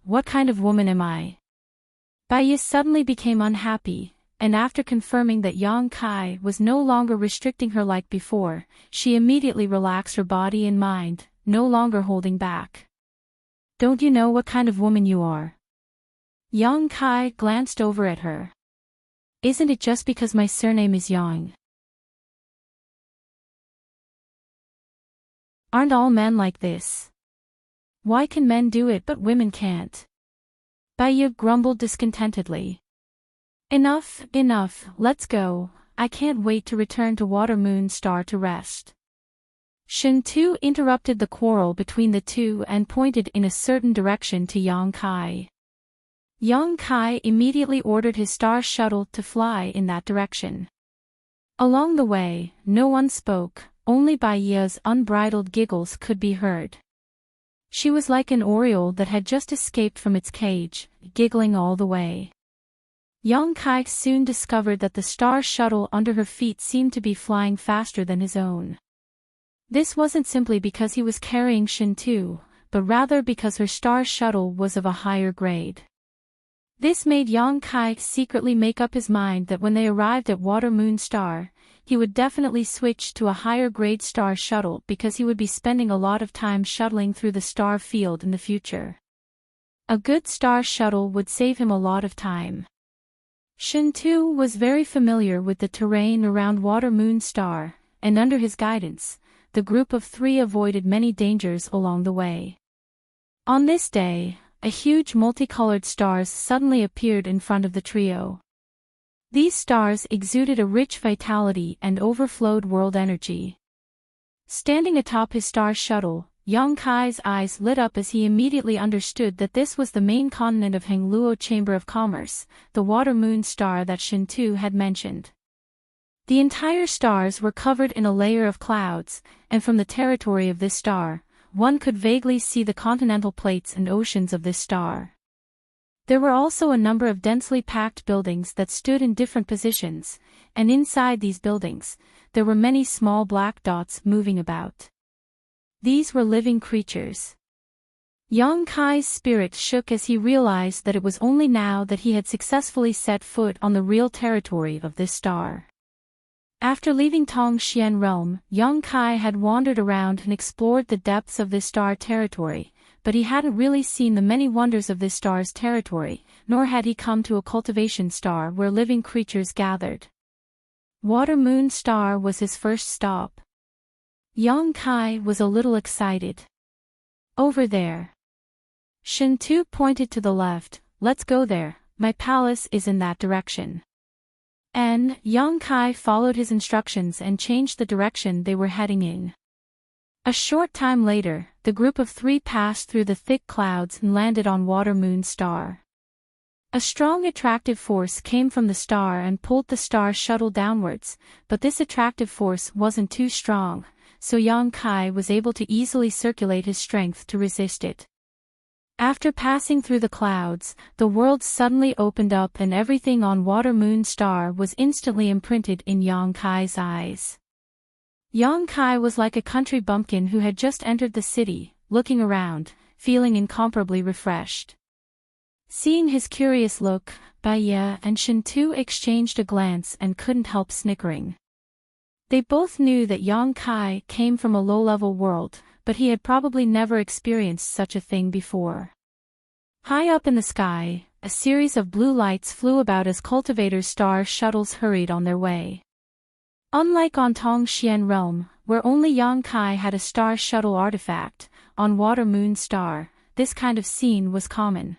S1: what kind of woman am I? Bai suddenly became unhappy, and after confirming that Yang Kai was no longer restricting her like before, she immediately relaxed her body and mind, no longer holding back. Don't you know what kind of woman you are? Yang Kai glanced over at her. Isn't it just because my surname is Yang? Aren't all men like this? Why can men do it but women can't? Bai grumbled discontentedly. Enough, let's go, I can't wait to return to Water Moon Star to rest. Shintu interrupted the quarrel between the two and pointed in a certain direction to Yang Kai. Yang Kai immediately ordered his star shuttle to fly in that direction. Along the way, no one spoke, only Bai's unbridled giggles could be heard. She was like an oriole that had just escaped from its cage, giggling all the way. Yang Kai soon discovered that the star shuttle under her feet seemed to be flying faster than his own. This wasn't simply because he was carrying Shintu, but rather because her star shuttle was of a higher grade. This made Yang Kai secretly make up his mind that when they arrived at Water Moon Star, he would definitely switch to a higher grade star shuttle because he would be spending a lot of time shuttling through the star field in the future. A good star shuttle would save him a lot of time. Shintu was very familiar with the terrain around Water Moon Star, and under his guidance, the group of three avoided many dangers along the way. On this day, a huge multicolored stars suddenly appeared in front of the trio. These stars exuded a rich vitality and overflowed world energy. Standing atop his star shuttle, Yang Kai's eyes lit up as he immediately understood that this was the main continent of Hengluo Chamber of Commerce, the Water Moon Star that Shintu had mentioned. The entire stars were covered in a layer of clouds, and from the territory of this star, one could vaguely see the continental plates and oceans of this star. There were also a number of densely packed buildings that stood in different positions, and inside these buildings, there were many small black dots moving about. These were living creatures. Yang Kai's spirit shook as he realized that it was only now that he had successfully set foot on the real territory of this star. After leaving Tongxian realm, Yang Kai had wandered around and explored the depths of this star territory, but he hadn't really seen the many wonders of this star's territory, nor had he come to a cultivation star where living creatures gathered. Water Moon Star was his first stop. Yang Kai was a little excited. Over there. Shen Tu pointed to the left. Let's go there, my palace is in that direction. And Yang Kai followed his instructions and changed the direction they were heading in. A short time later, the group of three passed through the thick clouds and landed on Water Moon Star. A strong attractive force came from the star and pulled the star shuttle downwards, but this attractive force wasn't too strong, so Yang Kai was able to easily circulate his strength to resist it. After passing through the clouds, the world suddenly opened up and everything on Water Moon Star was instantly imprinted in Yang Kai's eyes. Yang Kai was like a country bumpkin who had just entered the city, looking around, feeling incomparably refreshed. Seeing his curious look, Baiye and Shen Tu exchanged a glance and couldn't help snickering. They both knew that Yang Kai came from a low-level world, but he had probably never experienced such a thing before. High up in the sky, a series of blue lights flew about as cultivators' star shuttles hurried on their way. Unlike on Tongxian realm, where only Yang Kai had a star shuttle artifact, on Water Moon Star, this kind of scene was common.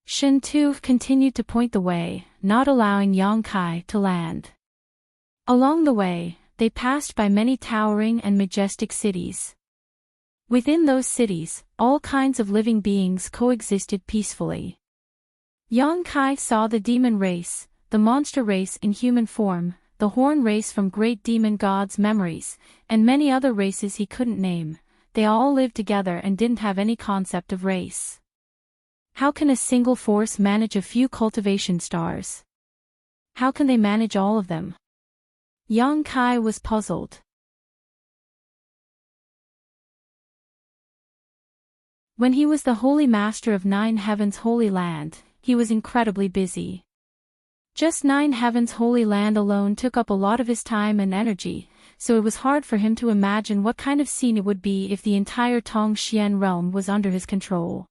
S1: Shen Tu continued to point the way, not allowing Yang Kai to land. Along the way, they passed by many towering and majestic cities. Within those cities, all kinds of living beings coexisted peacefully. Yang Kai saw the demon race, the monster race in human form, the horn race from great demon gods' memories, and many other races he couldn't name. They all lived together and didn't have any concept of race. How can a single force manage a few cultivation stars? How can they manage all of them? Yang Kai was puzzled. When he was the Holy Master of 9 Heavens Holy Land, he was incredibly busy. Just 9 Heavens Holy Land alone took up a lot of his time and energy, so it was hard for him to imagine what kind of scene it would be if the entire Tongxian realm was under his control.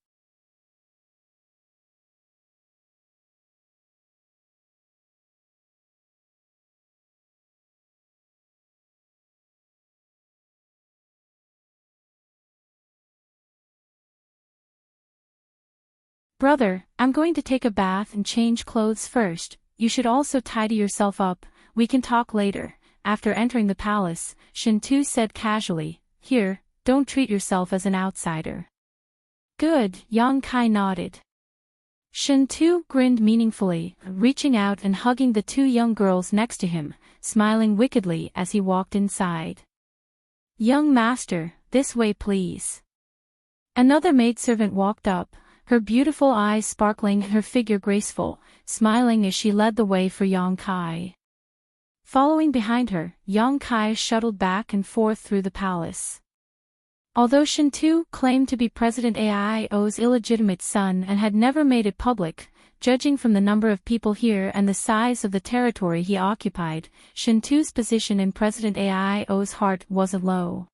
S1: Brother, I'm going to take a bath and change clothes first. You should also tidy yourself up, we can talk later. After entering the palace, Shen Tu said casually, Here, don't treat yourself as an outsider. Good, Yang Kai nodded. Shen Tu grinned meaningfully, reaching out and hugging the 2 young girls next to him, smiling wickedly as he walked inside. Young master, this way please. Another maidservant walked up, her beautiful eyes sparkling and her figure graceful, smiling as she led the way for Yang Kai. Following behind her, Yang Kai shuttled back and forth through the palace. Although Shen Tu claimed to be President Aio's illegitimate son and had never made it public, judging from the number of people here and the size of the territory he occupied, Shen Tu's position in President Aio's heart wasn't low.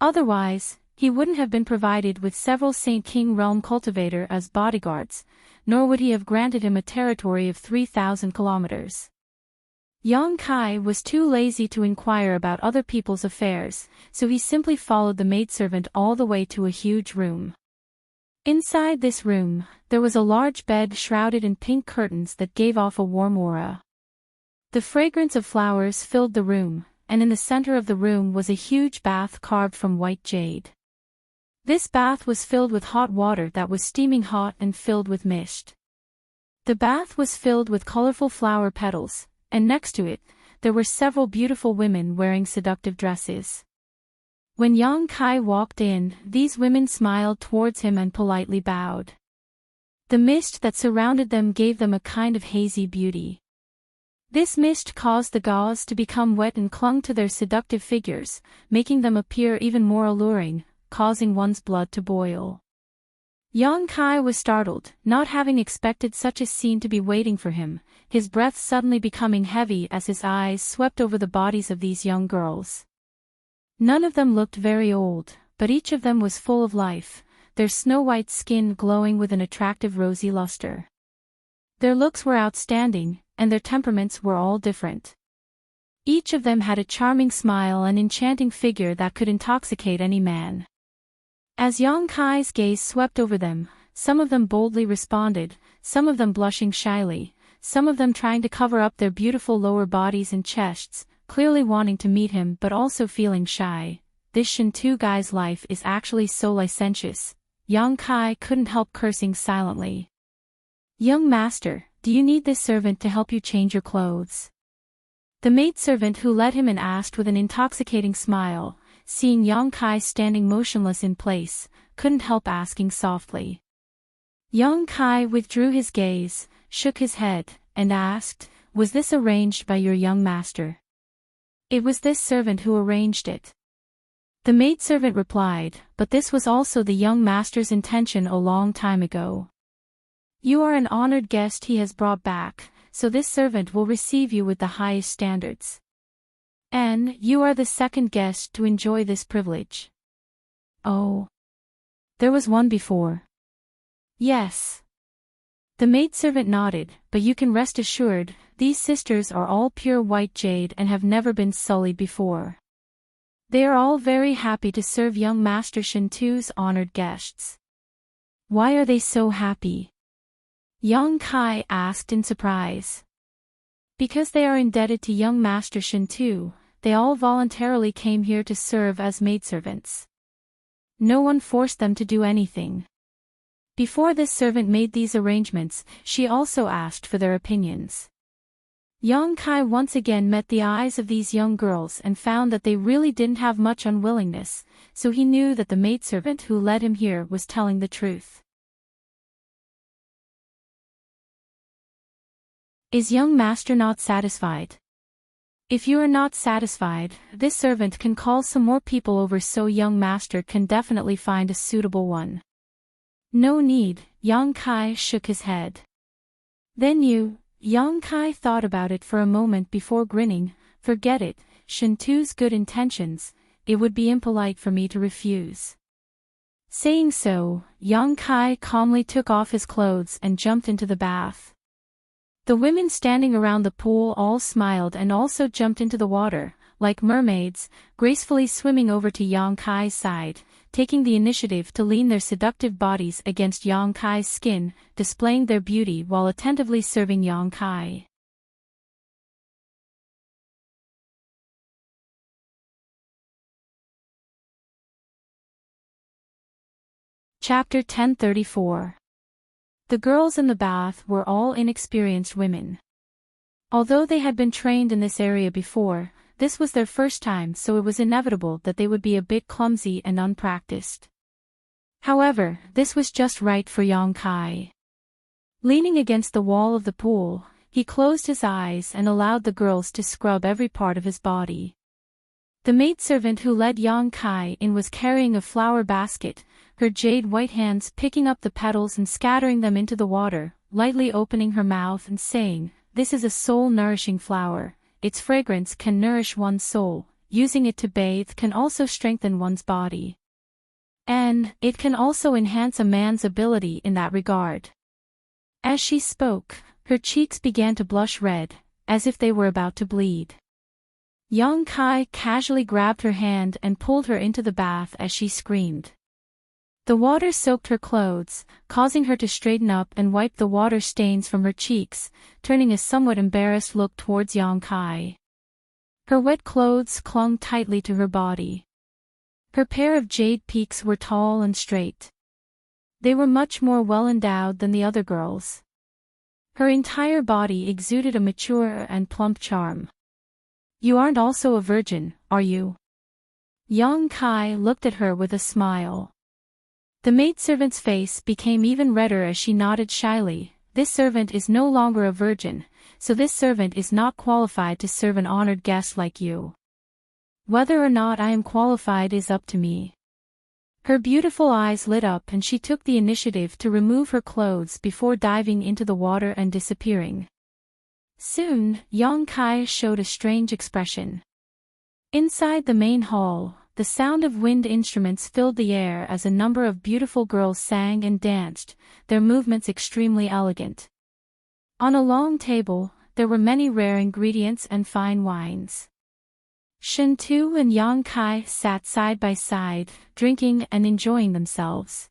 S1: Otherwise, he wouldn't have been provided with several Saint King realm cultivator as bodyguards, nor would he have granted him a territory of 3,000 kilometers. Yang Kai was too lazy to inquire about other people's affairs, so he simply followed the maidservant all the way to a huge room. Inside this room, there was a large bed shrouded in pink curtains that gave off a warm aura. The fragrance of flowers filled the room, and in the center of the room was a huge bath carved from white jade. This bath was filled with hot water that was steaming hot and filled with mist. The bath was filled with colorful flower petals, and next to it, there were several beautiful women wearing seductive dresses. When Yang Kai walked in, these women smiled towards him and politely bowed. The mist that surrounded them gave them a kind of hazy beauty. This mist caused the gauze to become wet and clung to their seductive figures, making them appear even more alluring, causing one's blood to boil. Yang Kai was startled, not having expected such a scene to be waiting for him, his breath suddenly becoming heavy as his eyes swept over the bodies of these young girls. None of them looked very old, but each of them was full of life, their snow-white skin glowing with an attractive rosy luster. Their looks were outstanding, and their temperaments were all different. Each of them had a charming smile and enchanting figure that could intoxicate any man. As Yang Kai's gaze swept over them, some of them boldly responded, some of them blushing shyly, some of them trying to cover up their beautiful lower bodies and chests, clearly wanting to meet him but also feeling shy. This Shintu guy's life is actually so licentious. Yang Kai couldn't help cursing silently. Young master, do you need this servant to help you change your clothes? The maidservant who led him in asked with an intoxicating smile, seeing Yang Kai standing motionless in place, couldn't help asking softly. Yang Kai withdrew his gaze, shook his head, and asked, "Was this arranged by your young master?" "It was this servant who arranged it." The maidservant replied, "But this was also the young master's intention a long time ago. You are an honored guest he has brought back, so this servant will receive you with the highest standards. And you are the second guest to enjoy this privilege." "Oh. There was one before." "Yes." The maidservant nodded, "But you can rest assured, these sisters are all pure white jade and have never been sullied before. They are all very happy to serve young Master Shintu's honored guests." "Why are they so happy?" Yang Kai asked in surprise. "Because they are indebted to young Master Shintu, they all voluntarily came here to serve as maidservants. No one forced them to do anything. Before this servant made these arrangements, she also asked for their opinions." Yang Kai once again met the eyes of these young girls and found that they really didn't have much unwillingness, so he knew that the maidservant who led him here was telling the truth. Is young master not satisfied? If you are not satisfied, this servant can call some more people over so young master can definitely find a suitable one. No need, Yang Kai shook his head. Then Yang Kai thought about it for a moment before grinning, "Forget it, Shintu's good intentions, it would be impolite for me to refuse." Saying so, Yang Kai calmly took off his clothes and jumped into the bath. The women standing around the pool all smiled and also jumped into the water, like mermaids, gracefully swimming over to Yang Kai's side, taking the initiative to lean their seductive bodies against Yang Kai's skin, displaying their beauty while attentively serving Yang Kai. Chapter 1034. The girls in the bath were all inexperienced women. Although they had been trained in this area before, this was their first time, so it was inevitable that they would be a bit clumsy and unpracticed. However, this was just right for Yang Kai. Leaning against the wall of the pool, he closed his eyes and allowed the girls to scrub every part of his body. The maidservant who led Yang Kai in was carrying a flower basket, her jade-white hands picking up the petals and scattering them into the water, lightly opening her mouth and saying, "This is a soul-nourishing flower. Its fragrance can nourish one's soul, using it to bathe can also strengthen one's body. And it can also enhance a man's ability in that regard." As she spoke, her cheeks began to blush red, as if they were about to bleed. Yang Kai casually grabbed her hand and pulled her into the bath as she screamed. The water soaked her clothes, causing her to straighten up and wipe the water stains from her cheeks, turning a somewhat embarrassed look towards Yang Kai. Her wet clothes clung tightly to her body. Her pair of jade peaks were tall and straight. They were much more well-endowed than the other girls. Her entire body exuded a mature and plump charm. "You aren't also a virgin, are you?" Yang Kai looked at her with a smile. The maidservant's face became even redder as she nodded shyly. "This servant is no longer a virgin, so this servant is not qualified to serve an honored guest like you. Whether or not I am qualified is up to me." Her beautiful eyes lit up and she took the initiative to remove her clothes before diving into the water and disappearing. Soon, Yang Kai showed a strange expression. Inside the main hall, the sound of wind instruments filled the air as a number of beautiful girls sang and danced, their movements extremely elegant. On a long table, there were many rare ingredients and fine wines. Shintu and Yang Kai sat side by side, drinking and enjoying themselves.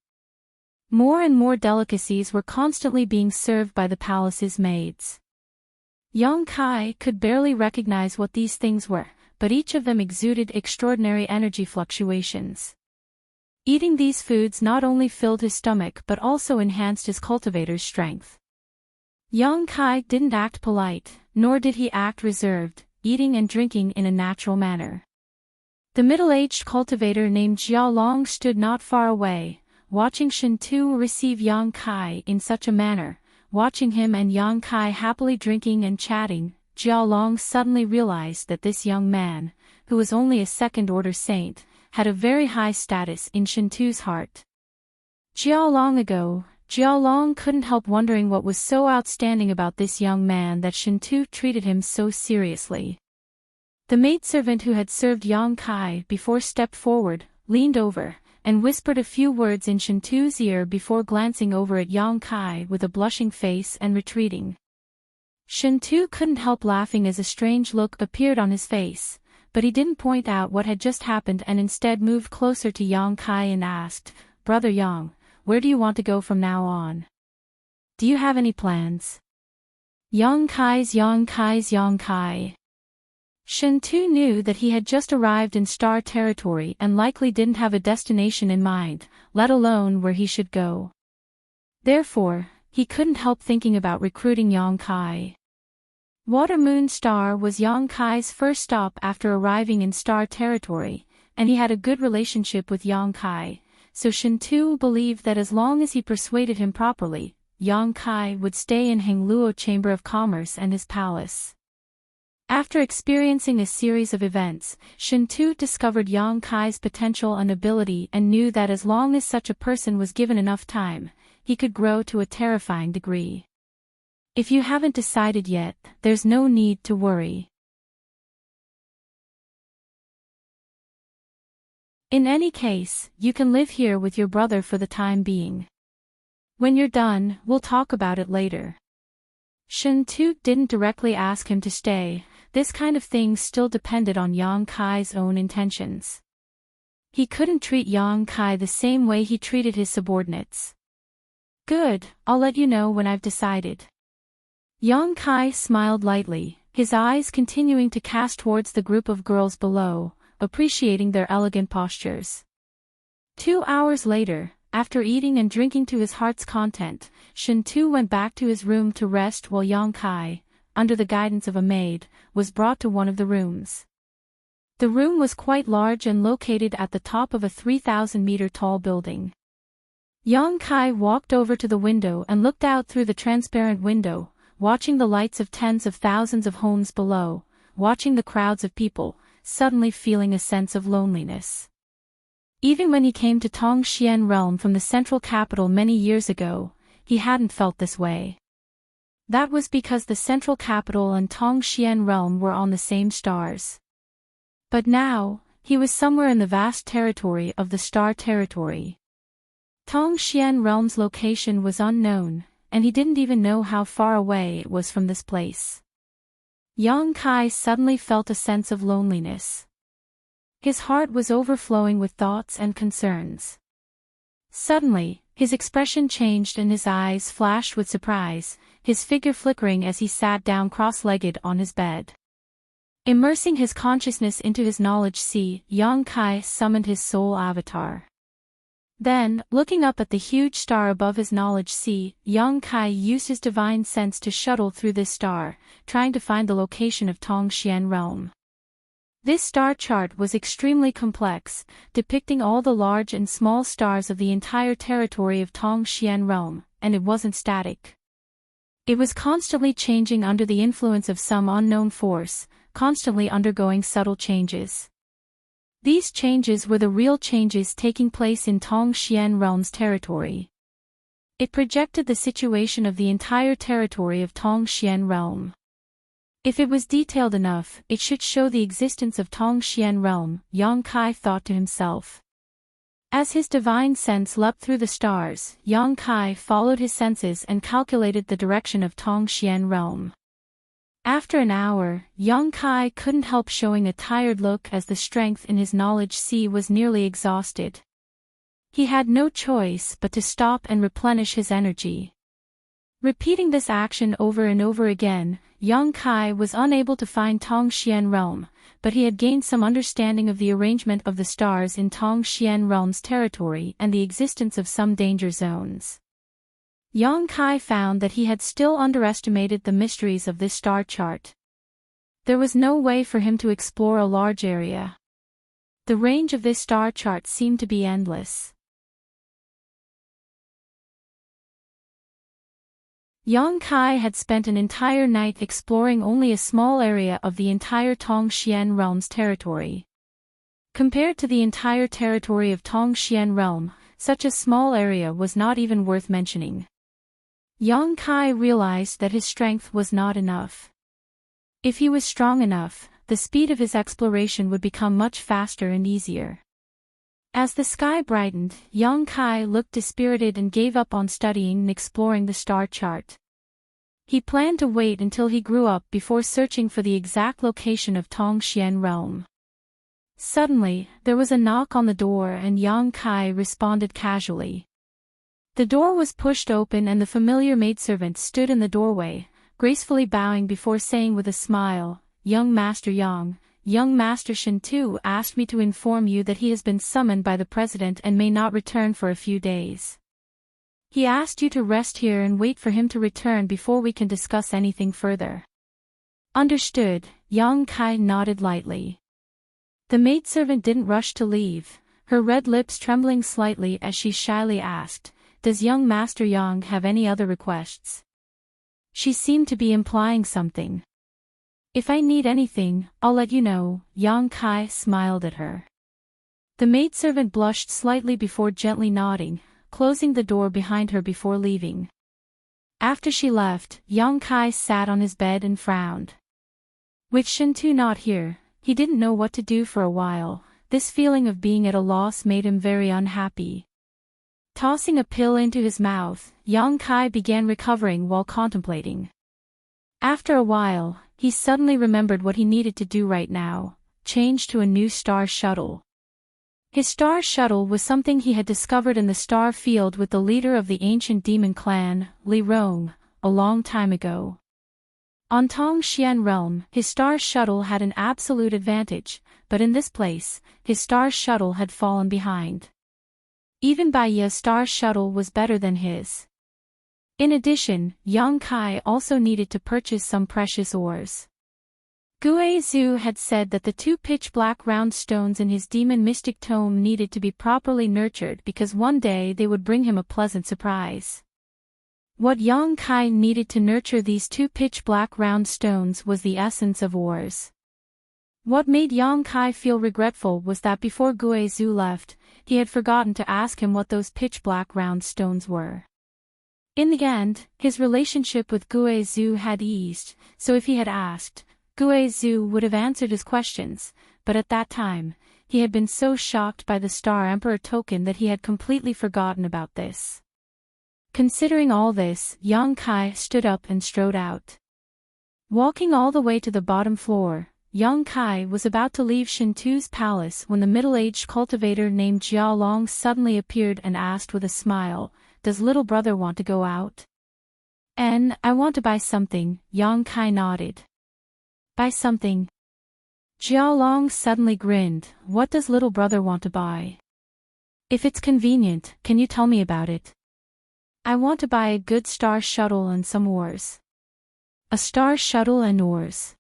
S1: More and more delicacies were constantly being served by the palace's maids. Yang Kai could barely recognize what these things were, but each of them exuded extraordinary energy fluctuations. Eating these foods not only filled his stomach but also enhanced his cultivator's strength. Yang Kai didn't act polite, nor did he act reserved, eating and drinking in a natural manner. The middle-aged cultivator named Jialong stood not far away, watching Shintu receive Yang Kai in such a manner. Watching him and Yang Kai happily drinking and chatting, Jialong suddenly realized that this young man, who was only a second-order saint, had a very high status in Shintu's heart. Jialong couldn't help wondering what was so outstanding about this young man that Shintu treated him so seriously. The maidservant who had served Yang Kai before stepped forward, leaned over, and whispered a few words in Shintu's ear before glancing over at Yang Kai with a blushing face and retreating. Shintu couldn't help laughing as a strange look appeared on his face, but he didn't point out what had just happened and instead moved closer to Yang Kai and asked, "Brother Yang, where do you want to go from now on? Do you have any plans?" Yang Kai. Shintu knew that he had just arrived in Star Territory and likely didn't have a destination in mind, let alone where he should go. Therefore, he couldn't help thinking about recruiting Yang Kai. Water Moon Star was Yang Kai's first stop after arriving in Star Territory, and he had a good relationship with Yang Kai, so Shintu believed that as long as he persuaded him properly, Yang Kai would stay in Hengluo Chamber of Commerce and his palace. After experiencing a series of events, Shintu discovered Yang Kai's potential and ability and knew that as long as such a person was given enough time, he could grow to a terrifying degree. If you haven't decided yet, there's no need to worry. In any case, you can live here with your brother for the time being. When you're done, we'll talk about it later. Shintu didn't directly ask him to stay. This kind of thing still depended on Yang Kai's own intentions. He couldn't treat Yang Kai the same way he treated his subordinates. "Good, I'll let you know when I've decided." Yang Kai smiled lightly, his eyes continuing to cast towards the group of girls below, appreciating their elegant postures. 2 hours later, after eating and drinking to his heart's content, Shintu went back to his room to rest while Yang Kai, under the guidance of a maid, was brought to one of the rooms. The room was quite large and located at the top of a 3,000-meter-tall building. Yang Kai walked over to the window and looked out through the transparent window, watching the lights of tens of thousands of homes below, watching the crowds of people, suddenly feeling a sense of loneliness. Even when he came to Tongxian realm from the central capital many years ago, he hadn't felt this way. That was because the central capital and Tongxian realm were on the same stars. But now, he was somewhere in the vast territory of the Star Territory. Tongxian realm's location was unknown, and he didn't even know how far away it was from this place. Yang Kai suddenly felt a sense of loneliness. His heart was overflowing with thoughts and concerns. Suddenly, his expression changed and his eyes flashed with surprise, his figure flickering as he sat down cross-legged on his bed. Immersing his consciousness into his knowledge sea, Yang Kai summoned his soul avatar. Then, looking up at the huge star above his knowledge sea, Yang Kai used his divine sense to shuttle through this star, trying to find the location of Tongxian realm. This star chart was extremely complex, depicting all the large and small stars of the entire territory of Tongxian realm, and it wasn't static. It was constantly changing under the influence of some unknown force, constantly undergoing subtle changes. These changes were the real changes taking place in Tongxian realm's territory. It projected the situation of the entire territory of Tongxian realm. If it was detailed enough, it should show the existence of Tongxian realm, Yang Kai thought to himself. As his divine sense leapt through the stars, Yang Kai followed his senses and calculated the direction of Tongxian realm. After an hour, Yang Kai couldn't help showing a tired look as the strength in his knowledge sea was nearly exhausted. He had no choice but to stop and replenish his energy. Repeating this action over and over again, Yang Kai was unable to find Tongxian realm, but he had gained some understanding of the arrangement of the stars in Tongxian realm's territory and the existence of some danger zones. Yang Kai found that he had still underestimated the mysteries of this star chart. There was no way for him to explore a large area. The range of this star chart seemed to be endless. Yang Kai had spent an entire night exploring only a small area of the entire Tongxian realm's territory. Compared to the entire territory of Tongxian realm, such a small area was not even worth mentioning. Yang Kai realized that his strength was not enough. If he was strong enough, the speed of his exploration would become much faster and easier. As the sky brightened, Yang Kai looked dispirited and gave up on studying and exploring the star chart. He planned to wait until he grew up before searching for the exact location of Tongxian realm. Suddenly, there was a knock on the door and Yang Kai responded casually. The door was pushed open and the familiar maidservant stood in the doorway, gracefully bowing before saying with a smile, "Young Master Yang, young Master Shen Tu asked me to inform you that he has been summoned by the president and may not return for a few days. He asked you to rest here and wait for him to return before we can discuss anything further." Understood, Yang Kai nodded lightly. The maidservant didn't rush to leave, her red lips trembling slightly as she shyly asked, "Does young Master Yang have any other requests?" She seemed to be implying something. "If I need anything, I'll let you know," Yang Kai smiled at her. The maidservant blushed slightly before gently nodding, closing the door behind her before leaving. After she left, Yang Kai sat on his bed and frowned. With Shen Tu not here, he didn't know what to do for a while. This feeling of being at a loss made him very unhappy. Tossing a pill into his mouth, Yang Kai began recovering while contemplating. After a while, he suddenly remembered what he needed to do right now: change to a new star shuttle. His star shuttle was something he had discovered in the star field with the leader of the ancient demon clan, Li Rong, a long time ago. On Tongxian realm, his star shuttle had an absolute advantage, but in this place, his star shuttle had fallen behind. Even Baiya's star shuttle was better than his. In addition, Yang Kai also needed to purchase some precious ores. Gue Zhu had said that the two pitch-black round stones in his demon mystic tome needed to be properly nurtured because one day they would bring him a pleasant surprise. What Yang Kai needed to nurture these two pitch-black round stones was the essence of ores. What made Yang Kai feel regretful was that before Gue Zhu left, he had forgotten to ask him what those pitch-black round stones were. In the end, his relationship with Gue Zhu had eased, so if he had asked, Gue Zhu would have answered his questions, but at that time, he had been so shocked by the Star Emperor token that he had completely forgotten about this. Considering all this, Yang Kai stood up and strode out. Walking all the way to the bottom floor, Yang Kai was about to leave Shen Tu's palace when the middle-aged cultivator named Jiao Long suddenly appeared and asked with a smile, "Does little brother want to go out?" I want to buy something," Yang Kai nodded. "Buy something?" Jiao Long suddenly grinned. "What does little brother want to buy? If it's convenient, can you tell me about it?" "I want to buy a good star shuttle and some ores." "A star shuttle and ores?"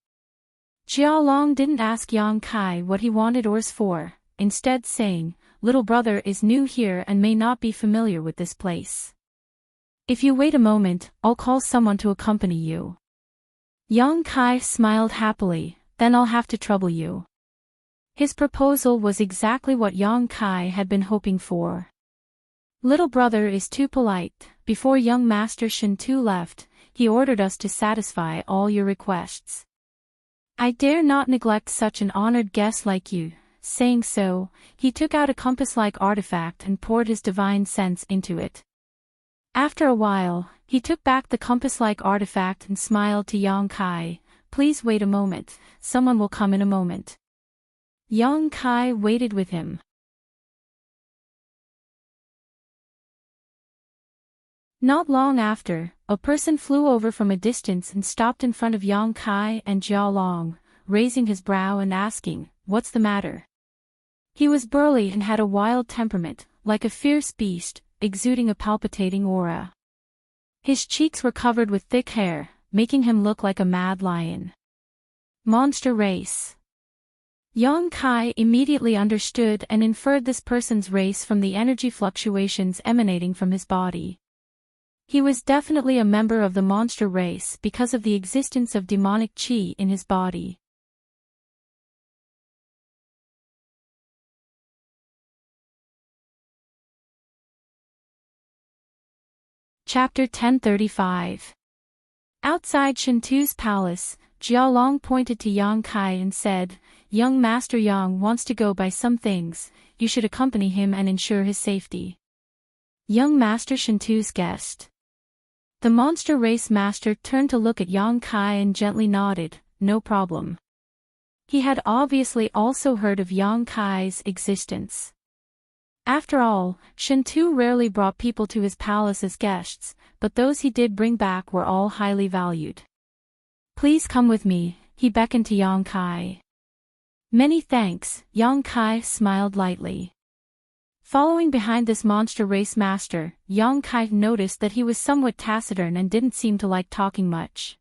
S1: Jiao Long didn't ask Yang Kai what he wanted ores for, instead saying, "Little brother is new here and may not be familiar with this place. If you wait a moment, I'll call someone to accompany you." Yang Kai smiled happily, "Then I'll have to trouble you." His proposal was exactly what Yang Kai had been hoping for. Little brother is too polite. Before young Master Shen Tu left, he ordered us to satisfy all your requests. I dare not neglect such an honored guest like you. Saying so, he took out a compass-like artifact and poured his divine sense into it. After a while, he took back the compass-like artifact and smiled to Yang Kai. Please wait a moment, someone will come in a moment. Yang Kai waited with him. Not long after, a person flew over from a distance and stopped in front of Yang Kai and Jiao Long, raising his brow and asking, "What's the matter?" He was burly and had a wild temperament, like a fierce beast, exuding a palpitating aura. His cheeks were covered with thick hair, making him look like a mad lion. Monster race. Yang Kai immediately understood and inferred this person's race from the energy fluctuations emanating from his body. He was definitely a member of the monster race because of the existence of demonic qi in his body. Chapter 1035. Outside Shen Tu's palace, Jiaolong pointed to Yang Kai and said, "Young Master Yang wants to go buy some things, you should accompany him and ensure his safety." Young Master Shen Tu's guest. The monster race master turned to look at Yang Kai and gently nodded, "No problem." He had obviously also heard of Yang Kai's existence. After all, Shen Tu rarely brought people to his palace as guests, but those he did bring back were all highly valued. "Please come with me," he beckoned to Yang Kai. "Many thanks," Yang Kai smiled lightly. Following behind this monster race master, Yang Kai noticed that he was somewhat taciturn and didn't seem to like talking much.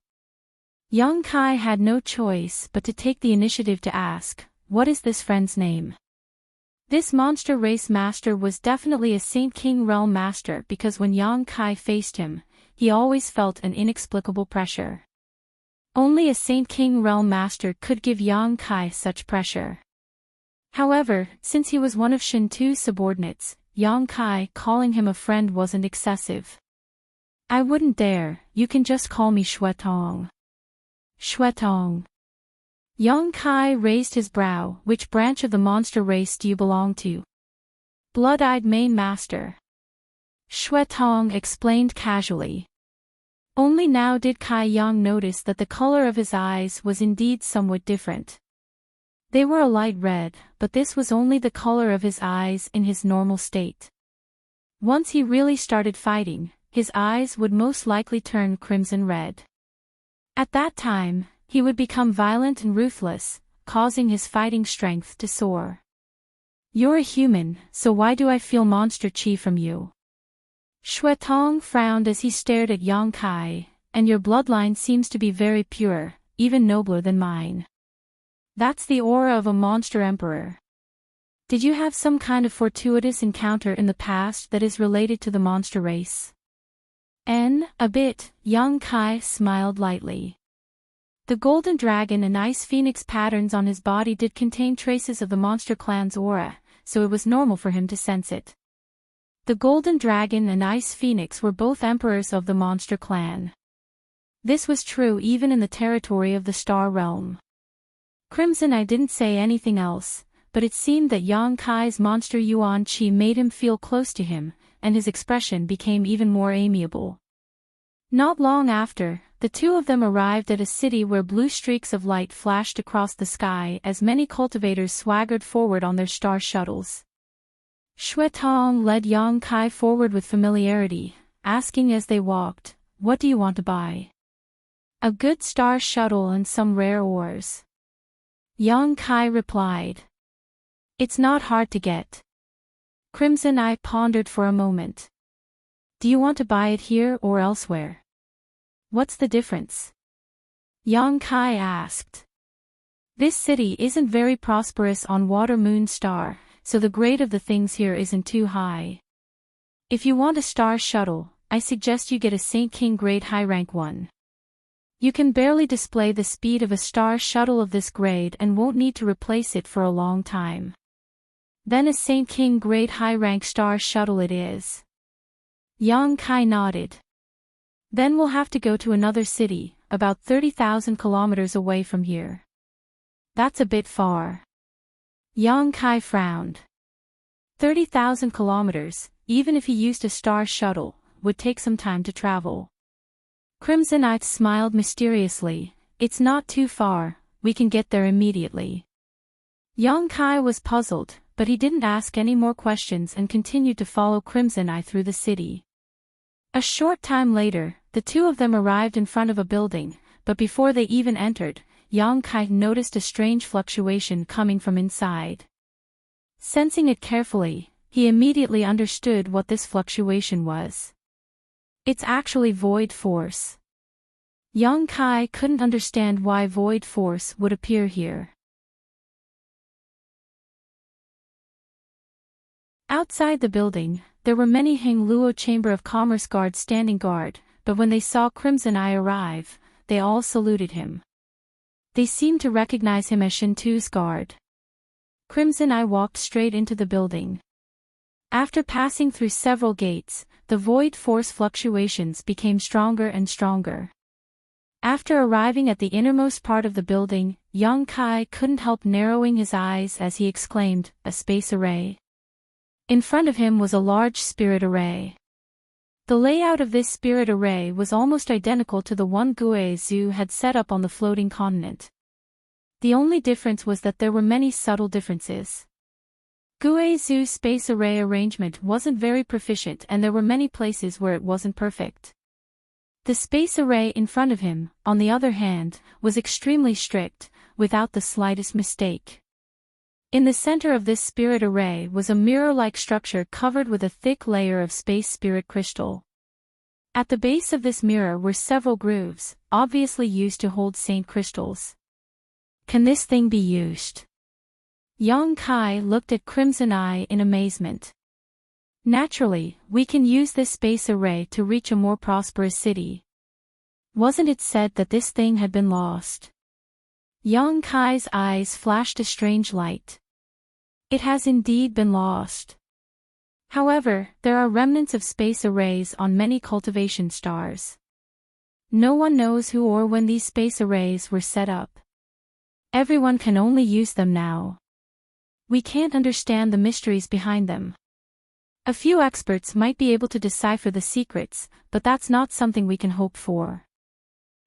S1: Yang Kai had no choice but to take the initiative to ask, "What is this friend's name?" This monster race master was definitely a Saint King realm master because when Yang Kai faced him, he always felt an inexplicable pressure. Only a Saint King realm master could give Yang Kai such pressure. However, since he was one of Shen Tu's subordinates, Yang Kai calling him a friend wasn't excessive. "I wouldn't dare, you can just call me Shuetong." Shuetong. Yang Kai raised his brow. "Which branch of the monster race do you belong to?" "Blood-eyed main master." Shuetong explained casually. Only now did Kai Yang notice that the color of his eyes was indeed somewhat different. They were a light red, but this was only the color of his eyes in his normal state. Once he really started fighting, his eyes would most likely turn crimson red. At that time, he would become violent and ruthless, causing his fighting strength to soar. "You're a human, so why do I feel monster chi from you?" Shuetong frowned as he stared at Yang Kai, "And your bloodline seems to be very pure, even nobler than mine." "That's the aura of a monster emperor." "Did you have some kind of fortuitous encounter in the past that is related to the monster race?" A bit," Yang Kai smiled lightly. The golden dragon and ice phoenix patterns on his body did contain traces of the monster clan's aura, so it was normal for him to sense it. The golden dragon and ice phoenix were both emperors of the monster clan. This was true even in the territory of the star realm. Crimson I didn't say anything else, but it seemed that Yang Kai's monster Yuan Qi made him feel close to him, and his expression became even more amiable. Not long after, the two of them arrived at a city where blue streaks of light flashed across the sky as many cultivators swaggered forward on their star shuttles. Shuetong led Yang Kai forward with familiarity, asking as they walked, "What do you want to buy?" "A good star shuttle and some rare ores." Yang Kai replied. "It's not hard to get." Crimson Eye pondered for a moment. "Do you want to buy it here or elsewhere?" "What's the difference?" Yang Kai asked. "This city isn't very prosperous on Water Moon Star, so the grade of the things here isn't too high. If you want a star shuttle, I suggest you get a Saint King grade high rank one." You can barely display the speed of a star shuttle of this grade and won't need to replace it for a long time. Then a Saint King grade high-rank star shuttle it is. Yang Kai nodded. Then we'll have to go to another city, about 30,000 kilometers away from here. That's a bit far. Yang Kai frowned. 30,000 kilometers, even if he used a star shuttle, would take some time to travel. Crimson Knight smiled mysteriously. It's not too far, we can get there immediately. Yang Kai was puzzled, but he didn't ask any more questions and continued to follow Crimson Knight through the city. A short time later, the two of them arrived in front of a building, but before they even entered, Yang Kai noticed a strange fluctuation coming from inside. Sensing it carefully, he immediately understood what this fluctuation was. It's actually void force. Yang Kai couldn't understand why void force would appear here. Outside the building, there were many Heng Luo Chamber of Commerce guards standing guard, but when they saw Crimson Eye arrive, they all saluted him. They seemed to recognize him as Shintu's guard. Crimson Eye walked straight into the building. After passing through several gates, the void force fluctuations became stronger and stronger. After arriving at the innermost part of the building, Yang Kai couldn't help narrowing his eyes as he exclaimed, "A space array." In front of him was a large spirit array. The layout of this spirit array was almost identical to the one Gue Zhu had set up on the floating continent. The only difference was that there were many subtle differences. Gue Zhu's space array arrangement wasn't very proficient and there were many places where it wasn't perfect. The space array in front of him, on the other hand, was extremely strict, without the slightest mistake. In the center of this spirit array was a mirror-like structure covered with a thick layer of space spirit crystal. At the base of this mirror were several grooves, obviously used to hold saint crystals. Can this thing be used? Yang Kai looked at Crimson Eye in amazement. Naturally, we can use this space array to reach a more prosperous city. Wasn't it said that this thing had been lost? Yang Kai's eyes flashed a strange light. It has indeed been lost. However, there are remnants of space arrays on many cultivation stars. No one knows who or when these space arrays were set up. Everyone can only use them now. We can't understand the mysteries behind them. A few experts might be able to decipher the secrets, but that's not something we can hope for.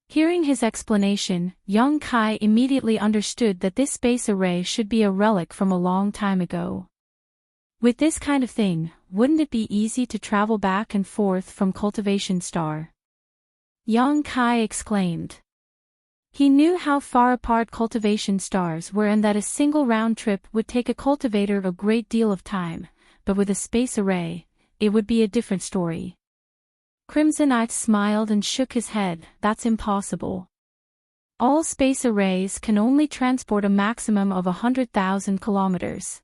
S1: Hearing his explanation, Yang Kai immediately understood that this space array should be a relic from a long time ago. With this kind of thing, wouldn't it be easy to travel back and forth from cultivation star? Yang Kai exclaimed. He knew how far apart cultivation stars were and that a single round trip would take a cultivator a great deal of time, but with a space array, it would be a different story. Crimson Eye smiled and shook his head. That's impossible. All space arrays can only transport a maximum of 100,000 kilometers.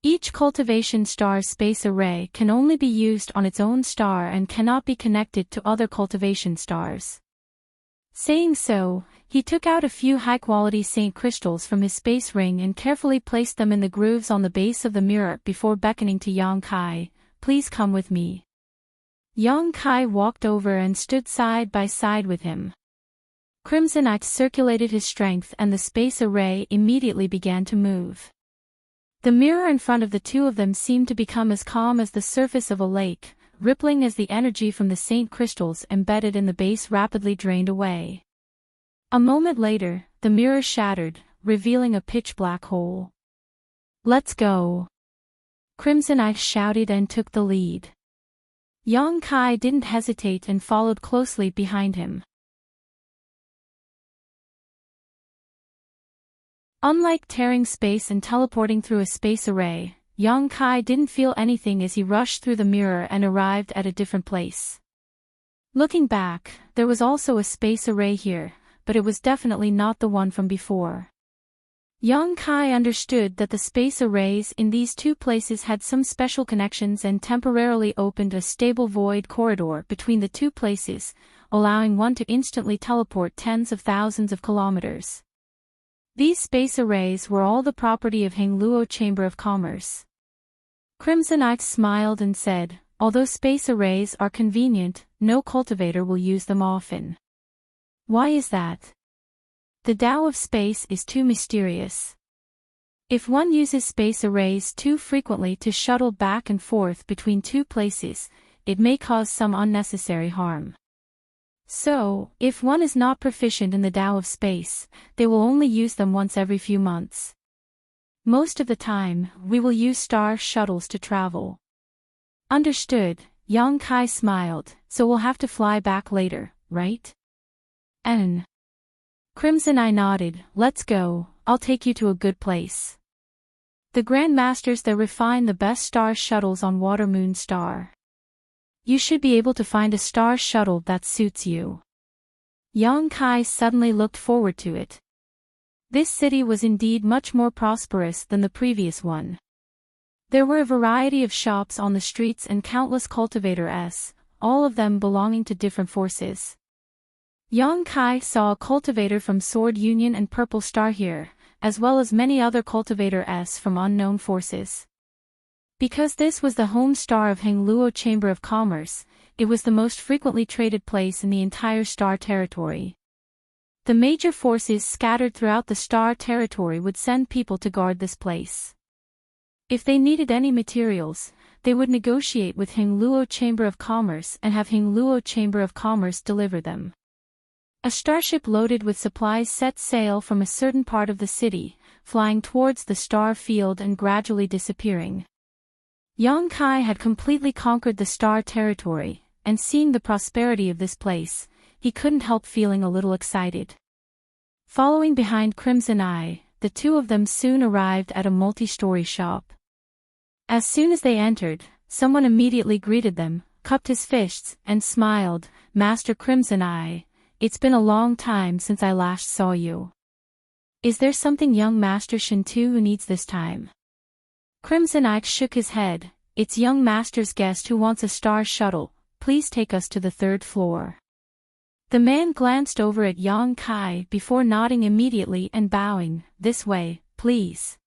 S1: Each cultivation star's space array can only be used on its own star and cannot be connected to other cultivation stars. Saying so, he took out a few high-quality saint crystals from his space ring and carefully placed them in the grooves on the base of the mirror before beckoning to Yang Kai. Please come with me. Yang Kai walked over and stood side by side with him. Crimson Eye circulated his strength and the space array immediately began to move. The mirror in front of the two of them seemed to become as calm as the surface of a lake, rippling as the energy from the saint crystals embedded in the base rapidly drained away. A moment later, the mirror shattered, revealing a pitch-black hole. Let's go! Crimson Eye shouted and took the lead. Yang Kai didn't hesitate and followed closely behind him. Unlike tearing space and teleporting through a space array, Yang Kai didn't feel anything as he rushed through the mirror and arrived at a different place. Looking back, there was also a space array here, but it was definitely not the one from before. Yang Kai understood that the space arrays in these two places had some special connections and temporarily opened a stable void corridor between the two places, allowing one to instantly teleport tens of thousands of kilometers. These space arrays were all the property of Hengluo Chamber of Commerce. Crimson Eye smiled and said, "Although space arrays are convenient, no cultivator will use them often." "Why is that?" "The Tao of space is too mysterious. If one uses space arrays too frequently to shuttle back and forth between two places, it may cause some unnecessary harm. So, if one is not proficient in the Tao of space, they will only use them once every few months. Most of the time, we will use star shuttles to travel." "Understood," Yang Kai smiled, "so we'll have to fly back later, right?" "And?" Crimson Eye nodded, "Let's go, I'll take you to a good place. The Grandmasters there refine the best star shuttles on Water Moon Star. You should be able to find a star shuttle that suits you." Yang Kai suddenly looked forward to it. This city was indeed much more prosperous than the previous one. There were a variety of shops on the streets and countless cultivators, all of them belonging to different forces. Yang Kai saw a cultivator from Sword Union and Purple Star here, as well as many other cultivators from unknown forces. Because this was the home star of Hengluo Chamber of Commerce, it was the most frequently traded place in the entire star territory. The major forces scattered throughout the star territory would send people to guard this place. If they needed any materials, they would negotiate with Hengluo Chamber of Commerce and have Hengluo Chamber of Commerce deliver them. A starship loaded with supplies set sail from a certain part of the city, flying towards the star field and gradually disappearing. Yang Kai had completely conquered the star territory, and seeing the prosperity of this place, he couldn't help feeling a little excited. Following behind Crimson Eye, the two of them soon arrived at a multi-story shop. As soon as they entered, someone immediately greeted them, cupped his fists, and smiled, "Master Crimson Eye, it's been a long time since I last saw you. Is there something young Master Shintu needs this time?" Crimson Eye shook his head, "It's young Master's guest who wants a star shuttle, please take us to the 3rd floor." The man glanced over at Yang Kai before nodding immediately and bowing, "This way, please."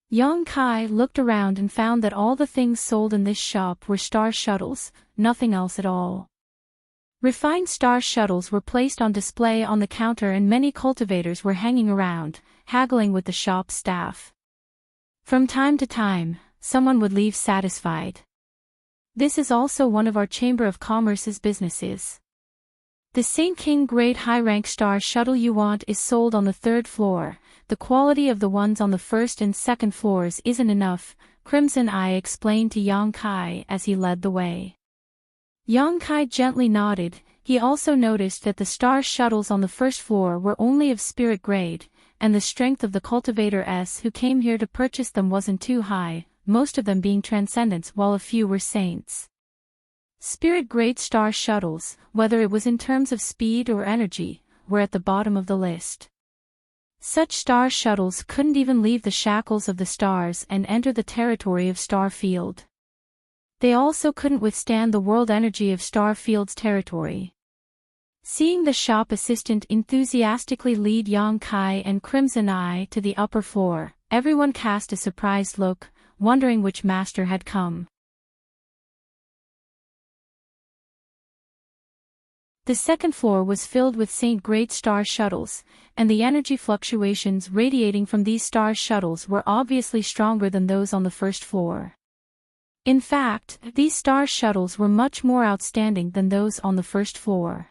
S1: Yang Kai looked around and found that all the things sold in this shop were star shuttles, nothing else at all. Refined star shuttles were placed on display on the counter and many cultivators were hanging around, haggling with the shop staff. From time to time, someone would leave satisfied. This is also one of our Chamber of Commerce's businesses. The Saint King Grade high-rank star shuttle you want is sold on the 3rd floor, the quality of the ones on the 1st and 2nd floors isn't enough, Crimson Eye explained to Yang Kai as he led the way. Yang Kai gently nodded. He also noticed that the star shuttles on the 1st floor were only of spirit grade, and the strength of the cultivators who came here to purchase them wasn't too high, most of them being transcendents while a few were saints. Spirit-grade star shuttles, whether it was in terms of speed or energy, were at the bottom of the list. Such star shuttles couldn't even leave the shackles of the stars and enter the territory of Starfield. They also couldn't withstand the world energy of Starfield's territory. Seeing the shop assistant enthusiastically lead Yang Kai and Crimson Eye to the upper floor, everyone cast a surprised look, wondering which master had come. The 2nd floor was filled with Saint-grade star shuttles, and the energy fluctuations radiating from these star shuttles were obviously stronger than those on the 1st floor. In fact, these star shuttles were much more outstanding than those on the 1st floor.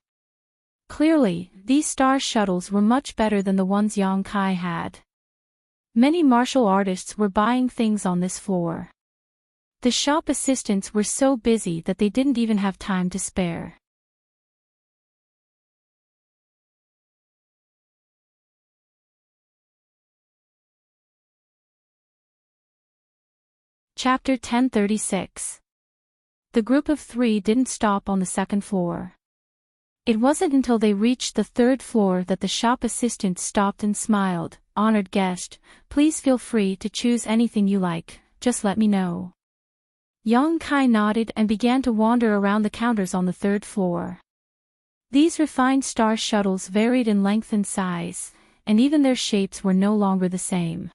S1: Clearly, these star shuttles were much better than the ones Yang Kai had. Many martial artists were buying things on this floor. The shop assistants were so busy that they didn't even have time to spare. Chapter 1036. The group of 3 didn't stop on the 2nd floor. It wasn't until they reached the 3rd floor that the shop assistant stopped and smiled, "Honored guest, please feel free to choose anything you like, just let me know." Yang Kai nodded and began to wander around the counters on the 3rd floor. These refined star shuttles varied in length and size, and even their shapes were no longer the same.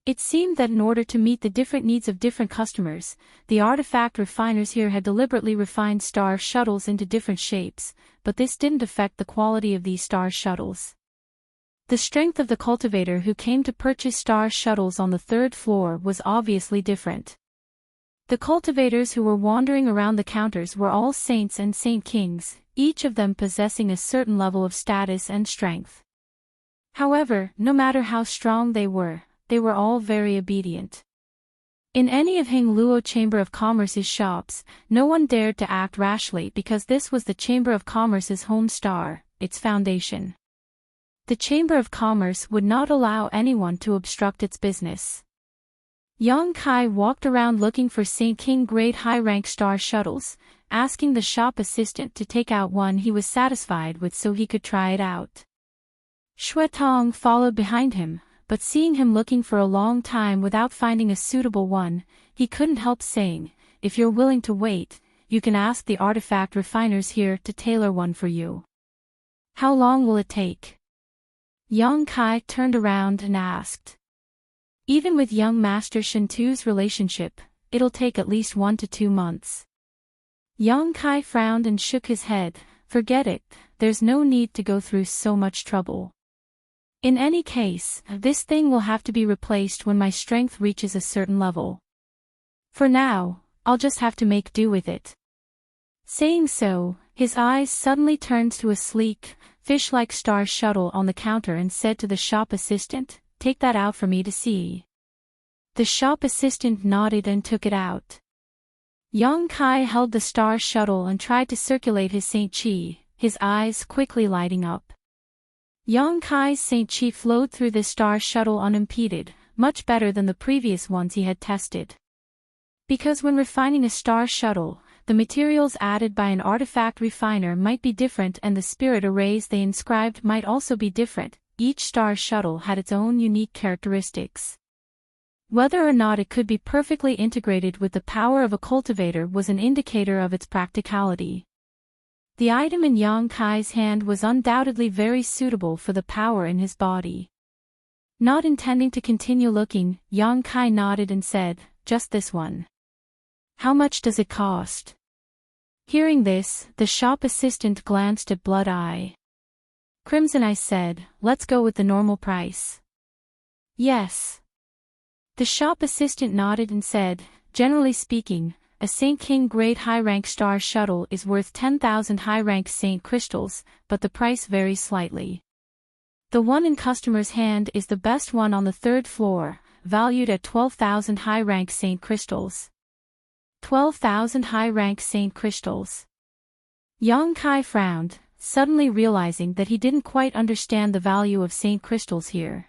S1: It seemed that in order to meet the different needs of different customers, the artifact refiners here had deliberately refined star shuttles into different shapes, but this didn't affect the quality of these star shuttles. The strength of the cultivator who came to purchase star shuttles on the third floor was obviously different. The cultivators who were wandering around the counters were all saints and saint kings, each of them possessing a certain level of status and strength. However, no matter how strong they were all very obedient. In any of Hing Luo Chamber of Commerce's shops, no one dared to act rashly because this was the Chamber of Commerce's home star, its foundation. The Chamber of Commerce would not allow anyone to obstruct its business. Yang Kai walked around looking for Saint King grade high-rank star shuttles, asking the shop assistant to take out one he was satisfied with so he could try it out. Xue Tong followed behind him, but seeing him looking for a long time without finding a suitable one, he couldn't help saying, "If you're willing to wait, you can ask the artifact refiners here to tailor one for you." "How long will it take?" Yang Kai turned around and asked. "Even with young Master Shintu's relationship, it'll take at least 1 to 2 months. Yang Kai frowned and shook his head. "Forget it, there's no need to go through so much trouble. In any case, this thing will have to be replaced when my strength reaches a certain level. For now, I'll just have to make do with it." Saying so, his eyes suddenly turned to a sleek, fish-like star shuttle on the counter and said to the shop assistant, "Take that out for me to see." The shop assistant nodded and took it out. Yang Kai held the star shuttle and tried to circulate his Saint Chi, his eyes quickly lighting up. Yang Kai's Saint Chi flowed through the star shuttle unimpeded, much better than the previous ones he had tested. Because when refining a star shuttle, the materials added by an artifact refiner might be different and the spirit arrays they inscribed might also be different, each star shuttle had its own unique characteristics. Whether or not it could be perfectly integrated with the power of a cultivator was an indicator of its practicality. The item in Yang Kai's hand was undoubtedly very suitable for the power in his body. Not intending to continue looking, Yang Kai nodded and said, "Just this one." "How much does it cost?" Hearing this, the shop assistant glanced at Blood Eye. Crimson Eye said, "Let's go with the normal price." "Yes." The shop assistant nodded and said, "Generally speaking, a Saint King grade high-rank star shuttle is worth 10,000 high-rank Saint crystals, but the price varies slightly. The one in customer's hand is the best one on the third floor, valued at 12,000 high-rank Saint crystals." 12,000 high-rank Saint crystals. Yang Kai frowned, suddenly realizing that he didn't quite understand the value of Saint crystals here.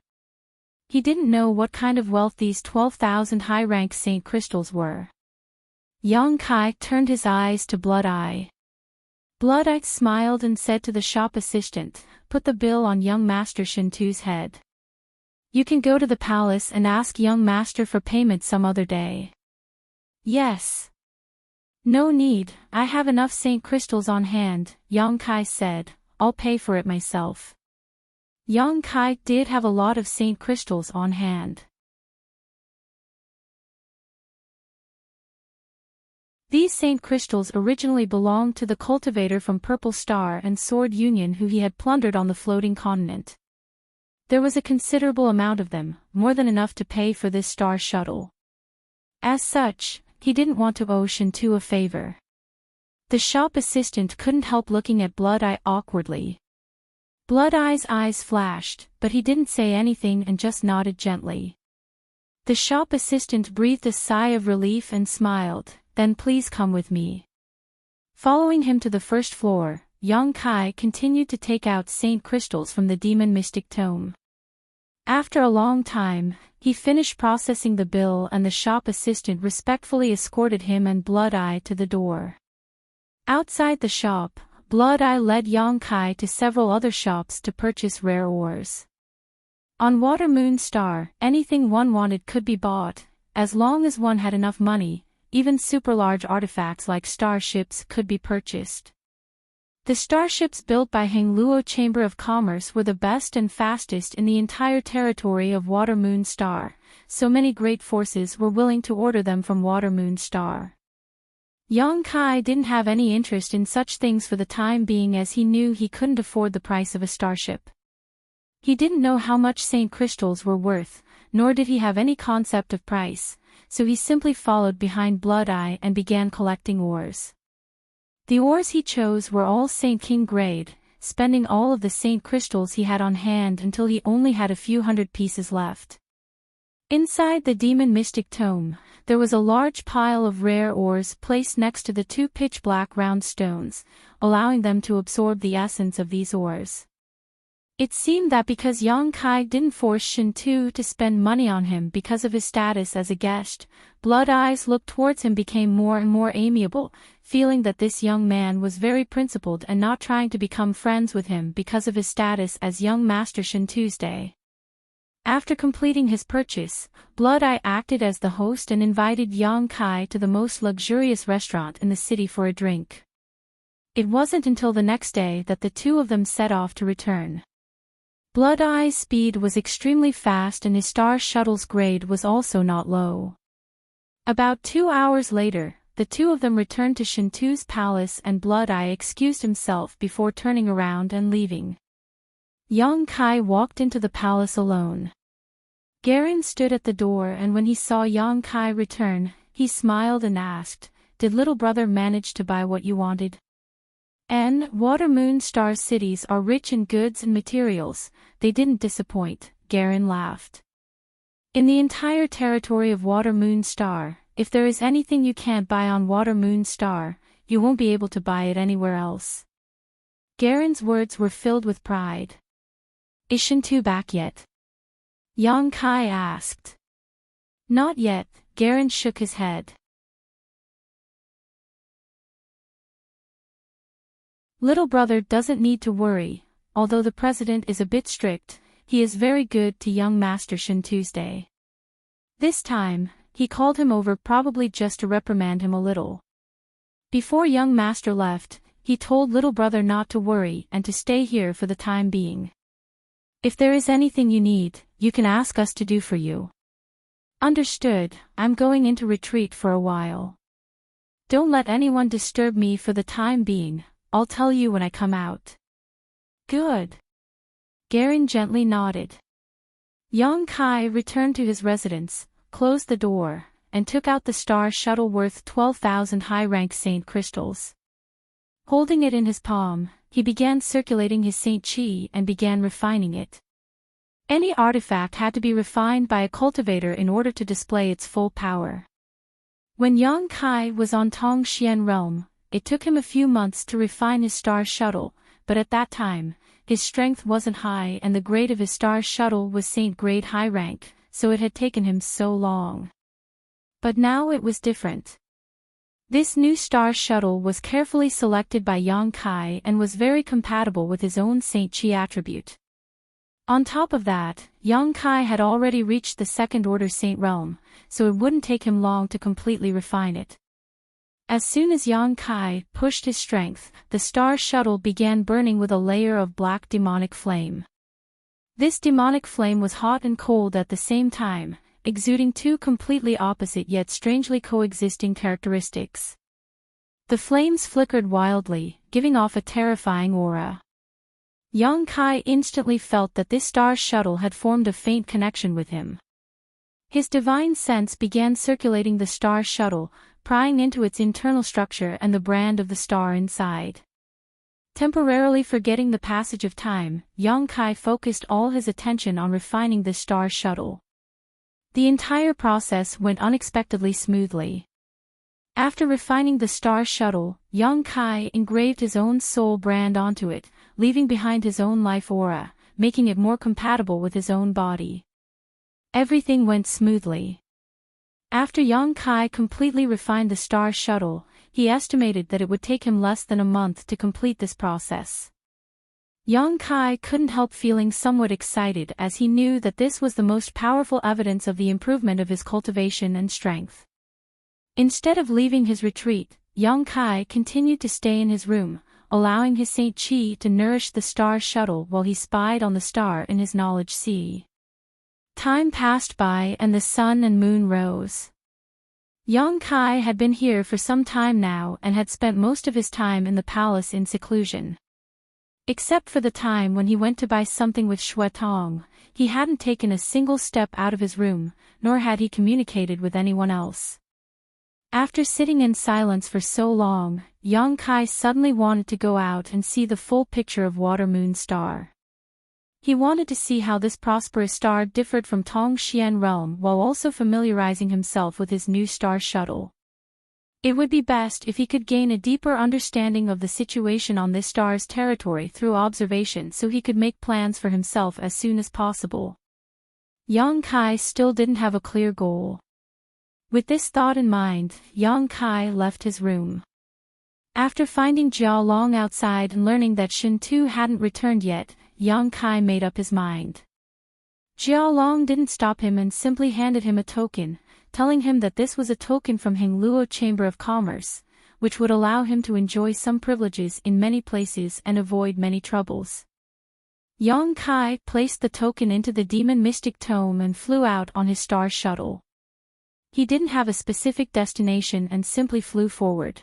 S1: He didn't know what kind of wealth these 12,000 high-rank Saint crystals were. Yang Kai turned his eyes to Blood Eye. Blood Eye smiled and said to the shop assistant, "Put the bill on young Master Shintu's head. You can go to the palace and ask young Master for payment some other day." "Yes." "No need, I have enough Saint crystals on hand," Yang Kai said, "I'll pay for it myself." Yang Kai did have a lot of Saint crystals on hand. These Saint crystals originally belonged to the cultivator from Purple Star and Sword Union who he had plundered on the floating continent. There was a considerable amount of them, more than enough to pay for this star shuttle. As such, he didn't want to owe Shintu a favor. The shop assistant couldn't help looking at Blood Eye awkwardly. Blood Eye's eyes flashed, but he didn't say anything and just nodded gently. The shop assistant breathed a sigh of relief and smiled, "Then please come with me." Following him to the first floor, Yang Kai continued to take out Saint crystals from the Demon Mystic Tome. After a long time, he finished processing the bill and the shop assistant respectfully escorted him and Blood Eye to the door. Outside the shop, Blood Eye led Yang Kai to several other shops to purchase rare ores. On Water Moon Star, anything one wanted could be bought, as long as one had enough money. Even super-large artifacts like starships could be purchased. The starships built by Hangluo Chamber of Commerce were the best and fastest in the entire territory of Water Moon Star, so many great forces were willing to order them from Water Moon Star. Yang Kai didn't have any interest in such things for the time being, as he knew he couldn't afford the price of a starship. He didn't know how much Saint Crystals were worth, nor did he have any concept of price, so he simply followed behind Blood Eye and began collecting ores. The ores he chose were all Saint King grade, spending all of the Saint Crystals he had on hand until he only had a few hundred pieces left. Inside the Demon Mystic Tome, there was a large pile of rare ores placed next to the two pitch-black round stones, allowing them to absorb the essence of these ores. It seemed that because Yang Kai didn't force Shintu to spend money on him because of his status as a guest, Blood Eye's look towards him became more and more amiable, feeling that this young man was very principled and not trying to become friends with him because of his status as young Master Shintu's day. After completing his purchase, Blood Eye acted as the host and invited Yang Kai to the most luxurious restaurant in the city for a drink. It wasn't until the next day that the two of them set off to return. Blood Eye's speed was extremely fast and his star shuttle's grade was also not low. About 2 hours later, the two of them returned to Shintu's palace and Blood Eye excused himself before turning around and leaving. Yang Kai walked into the palace alone. Garen stood at the door, and when he saw Yang Kai return, he smiled and asked, "Did little brother manage to buy what you wanted?" Water Moon Star cities are rich in goods and materials, they didn't disappoint, Garen laughed. In the entire territory of Water Moon Star, if there is anything you can't buy on Water Moon Star, you won't be able to buy it anywhere else. Garen's words were filled with pride. Is Shintu back yet? Yang Kai asked. Not yet, Garen shook his head. Little brother doesn't need to worry, although the president is a bit strict, he is very good to young Master Shintu's day. This time, he called him over probably just to reprimand him a little. Before young master left, he told little brother not to worry and to stay here for the time being. If there is anything you need, you can ask us to do for you. Understood, I'm going into retreat for a while. Don't let anyone disturb me for the time being, I'll tell you when I come out. Good. Garen gently nodded. Yang Kai returned to his residence, closed the door, and took out the star shuttle worth 12,000 high-rank Saint Crystals. Holding it in his palm, he began circulating his Saint Chi and began refining it. Any artifact had to be refined by a cultivator in order to display its full power. When Yang Kai was on Tongxian realm, it took him a few months to refine his star shuttle, but at that time, his strength wasn't high and the grade of his star shuttle was Saint grade high rank, so it had taken him so long. But now it was different. This new star shuttle was carefully selected by Yang Kai and was very compatible with his own Saint Chi attribute. On top of that, Yang Kai had already reached the second order Saint realm, so it wouldn't take him long to completely refine it. As soon as Yang Kai pushed his strength, the star shuttle began burning with a layer of black demonic flame. This demonic flame was hot and cold at the same time, exuding two completely opposite yet strangely coexisting characteristics. The flames flickered wildly, giving off a terrifying aura. Yang Kai instantly felt that this star shuttle had formed a faint connection with him. His divine sense began circulating the star shuttle, prying into its internal structure and the brand of the star inside. Temporarily forgetting the passage of time, Yang Kai focused all his attention on refining the star shuttle. The entire process went unexpectedly smoothly. After refining the star shuttle, Yang Kai engraved his own soul brand onto it, leaving behind his own life aura, making it more compatible with his own body. Everything went smoothly. After Yang Kai completely refined the star shuttle, he estimated that it would take him less than a month to complete this process. Yang Kai couldn't help feeling somewhat excited as he knew that this was the most powerful evidence of the improvement of his cultivation and strength. Instead of leaving his retreat, Yang Kai continued to stay in his room, allowing his Saint Chi to nourish the star shuttle while he spied on the star in his knowledge sea. Time passed by and the sun and moon rose. Yang Kai had been here for some time now and had spent most of his time in the palace in seclusion. Except for the time when he went to buy something with Shui Tong, he hadn't taken a single step out of his room, nor had he communicated with anyone else. After sitting in silence for so long, Yang Kai suddenly wanted to go out and see the full picture of Water Moon Star. He wanted to see how this prosperous star differed from Tong Xian realm while also familiarizing himself with his new star shuttle. It would be best if he could gain a deeper understanding of the situation on this star's territory through observation so he could make plans for himself as soon as possible. Yang Kai still didn't have a clear goal. With this thought in mind, Yang Kai left his room. After finding Jiao Long outside and learning that Shen Tu hadn't returned yet, Yang Kai made up his mind. Jiao Long didn't stop him and simply handed him a token, telling him that this was a token from Hengluo Chamber of Commerce, which would allow him to enjoy some privileges in many places and avoid many troubles. Yang Kai placed the token into the demon mystic tome and flew out on his star shuttle. He didn't have a specific destination and simply flew forward.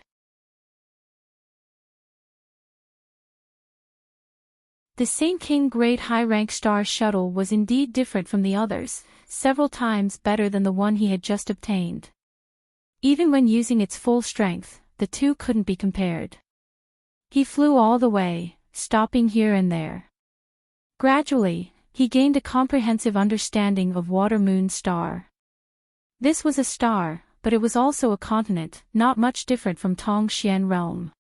S1: The Saint King Great High Rank Star Shuttle was indeed different from the others, several times better than the one he had just obtained. Even when using its full strength, the two couldn't be compared. He flew all the way, stopping here and there. Gradually, he gained a comprehensive understanding of Water Moon Star. This was a star, but it was also a continent, not much different from Tong Xian realm.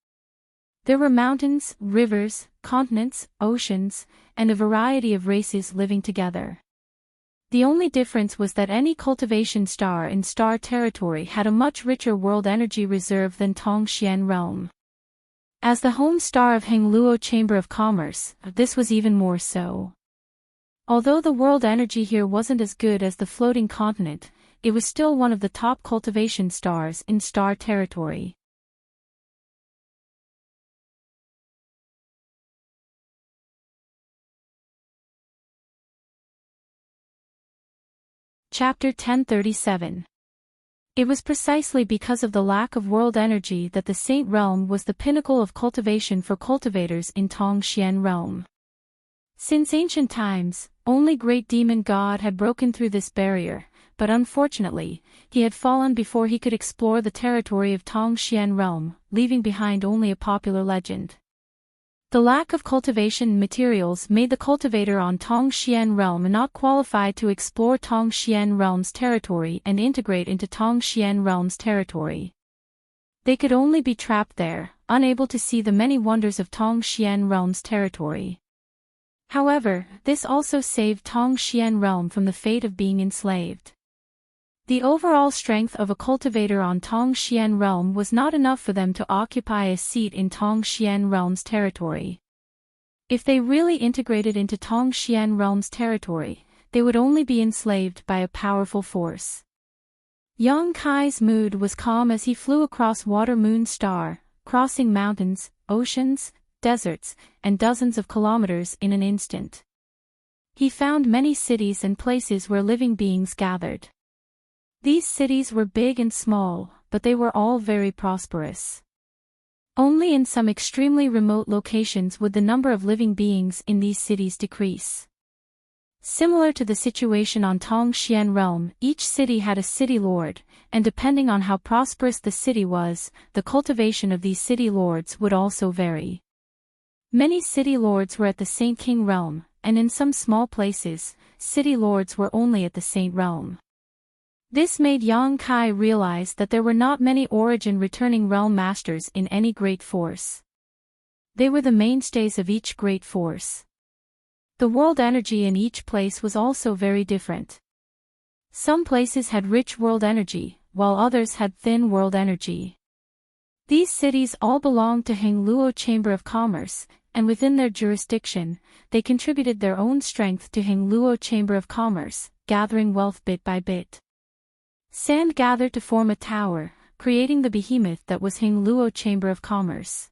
S1: There were mountains, rivers, continents, oceans, and a variety of races living together. The only difference was that any cultivation star in star territory had a much richer world energy reserve than Tong Xian realm. As the home star of Hengluo Chamber of Commerce, this was even more so. Although the world energy here wasn't as good as the floating continent, it was still one of the top cultivation stars in star territory. Chapter 1037. It was precisely because of the lack of world energy that the Saint Realm was the pinnacle of cultivation for cultivators in Tong Xian Realm. Since ancient times, only Great Demon God had broken through this barrier, but unfortunately, he had fallen before he could explore the territory of Tong Xian Realm, leaving behind only a popular legend. The lack of cultivation materials made the cultivator on Tong Xian Realm not qualified to explore Tong Xian Realm's territory and integrate into Tong Xian Realm's territory. They could only be trapped there, unable to see the many wonders of Tong Xian Realm's territory. However, this also saved Tong Xian Realm from the fate of being enslaved. The overall strength of a cultivator on Tong Xian Realm was not enough for them to occupy a seat in Tong Xian Realm's territory. If they really integrated into Tong Xian Realm's territory, they would only be enslaved by a powerful force. Yang Kai's mood was calm as he flew across Water Moon Star, crossing mountains, oceans, deserts, and dozens of kilometers in an instant. He found many cities and places where living beings gathered. These cities were big and small, but they were all very prosperous. Only in some extremely remote locations would the number of living beings in these cities decrease. Similar to the situation on Tong Xian Realm, each city had a city lord, and depending on how prosperous the city was, the cultivation of these city lords would also vary. Many city lords were at the Saint King Realm, and in some small places, city lords were only at the Saint Realm. This made Yang Kai realize that there were not many origin-returning realm masters in any great force. They were the mainstays of each great force. The world energy in each place was also very different. Some places had rich world energy, while others had thin world energy. These cities all belonged to Hengluo Chamber of Commerce, and within their jurisdiction, they contributed their own strength to Hengluo Chamber of Commerce, gathering wealth bit by bit. Sand gathered to form a tower, creating the behemoth that was Hengluo Chamber of Commerce.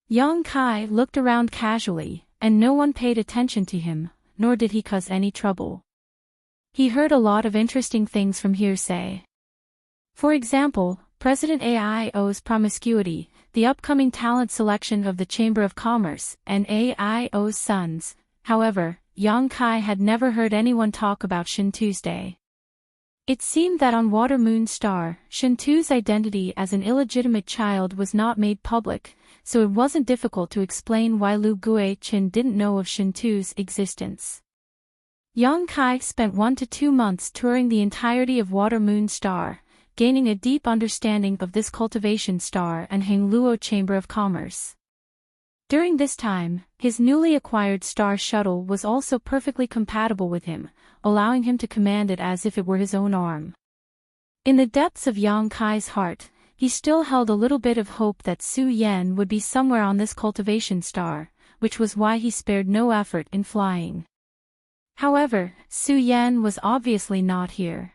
S1: Yang Kai looked around casually, and no one paid attention to him, nor did he cause any trouble. He heard a lot of interesting things from hearsay. For example, President AIO's promiscuity, the upcoming talent selection of the Chamber of Commerce, and AIO's sons. However, Yang Kai had never heard anyone talk about Shin Tuesday. It seemed that on Water Moon Star, Shin Tu's identity as an illegitimate child was not made public, so it wasn't difficult to explain why Lu Guichin didn't know of Shin Tu's existence. Yang Kai spent 1 to 2 months touring the entirety of Water Moon Star, gaining a deep understanding of this cultivation star and Hangluo Chamber of Commerce. During this time, his newly acquired star shuttle was also perfectly compatible with him, allowing him to command it as if it were his own arm. In the depths of Yang Kai's heart, he still held a little bit of hope that Su Yan would be somewhere on this cultivation star, which was why he spared no effort in flying. However, Su Yan was obviously not here.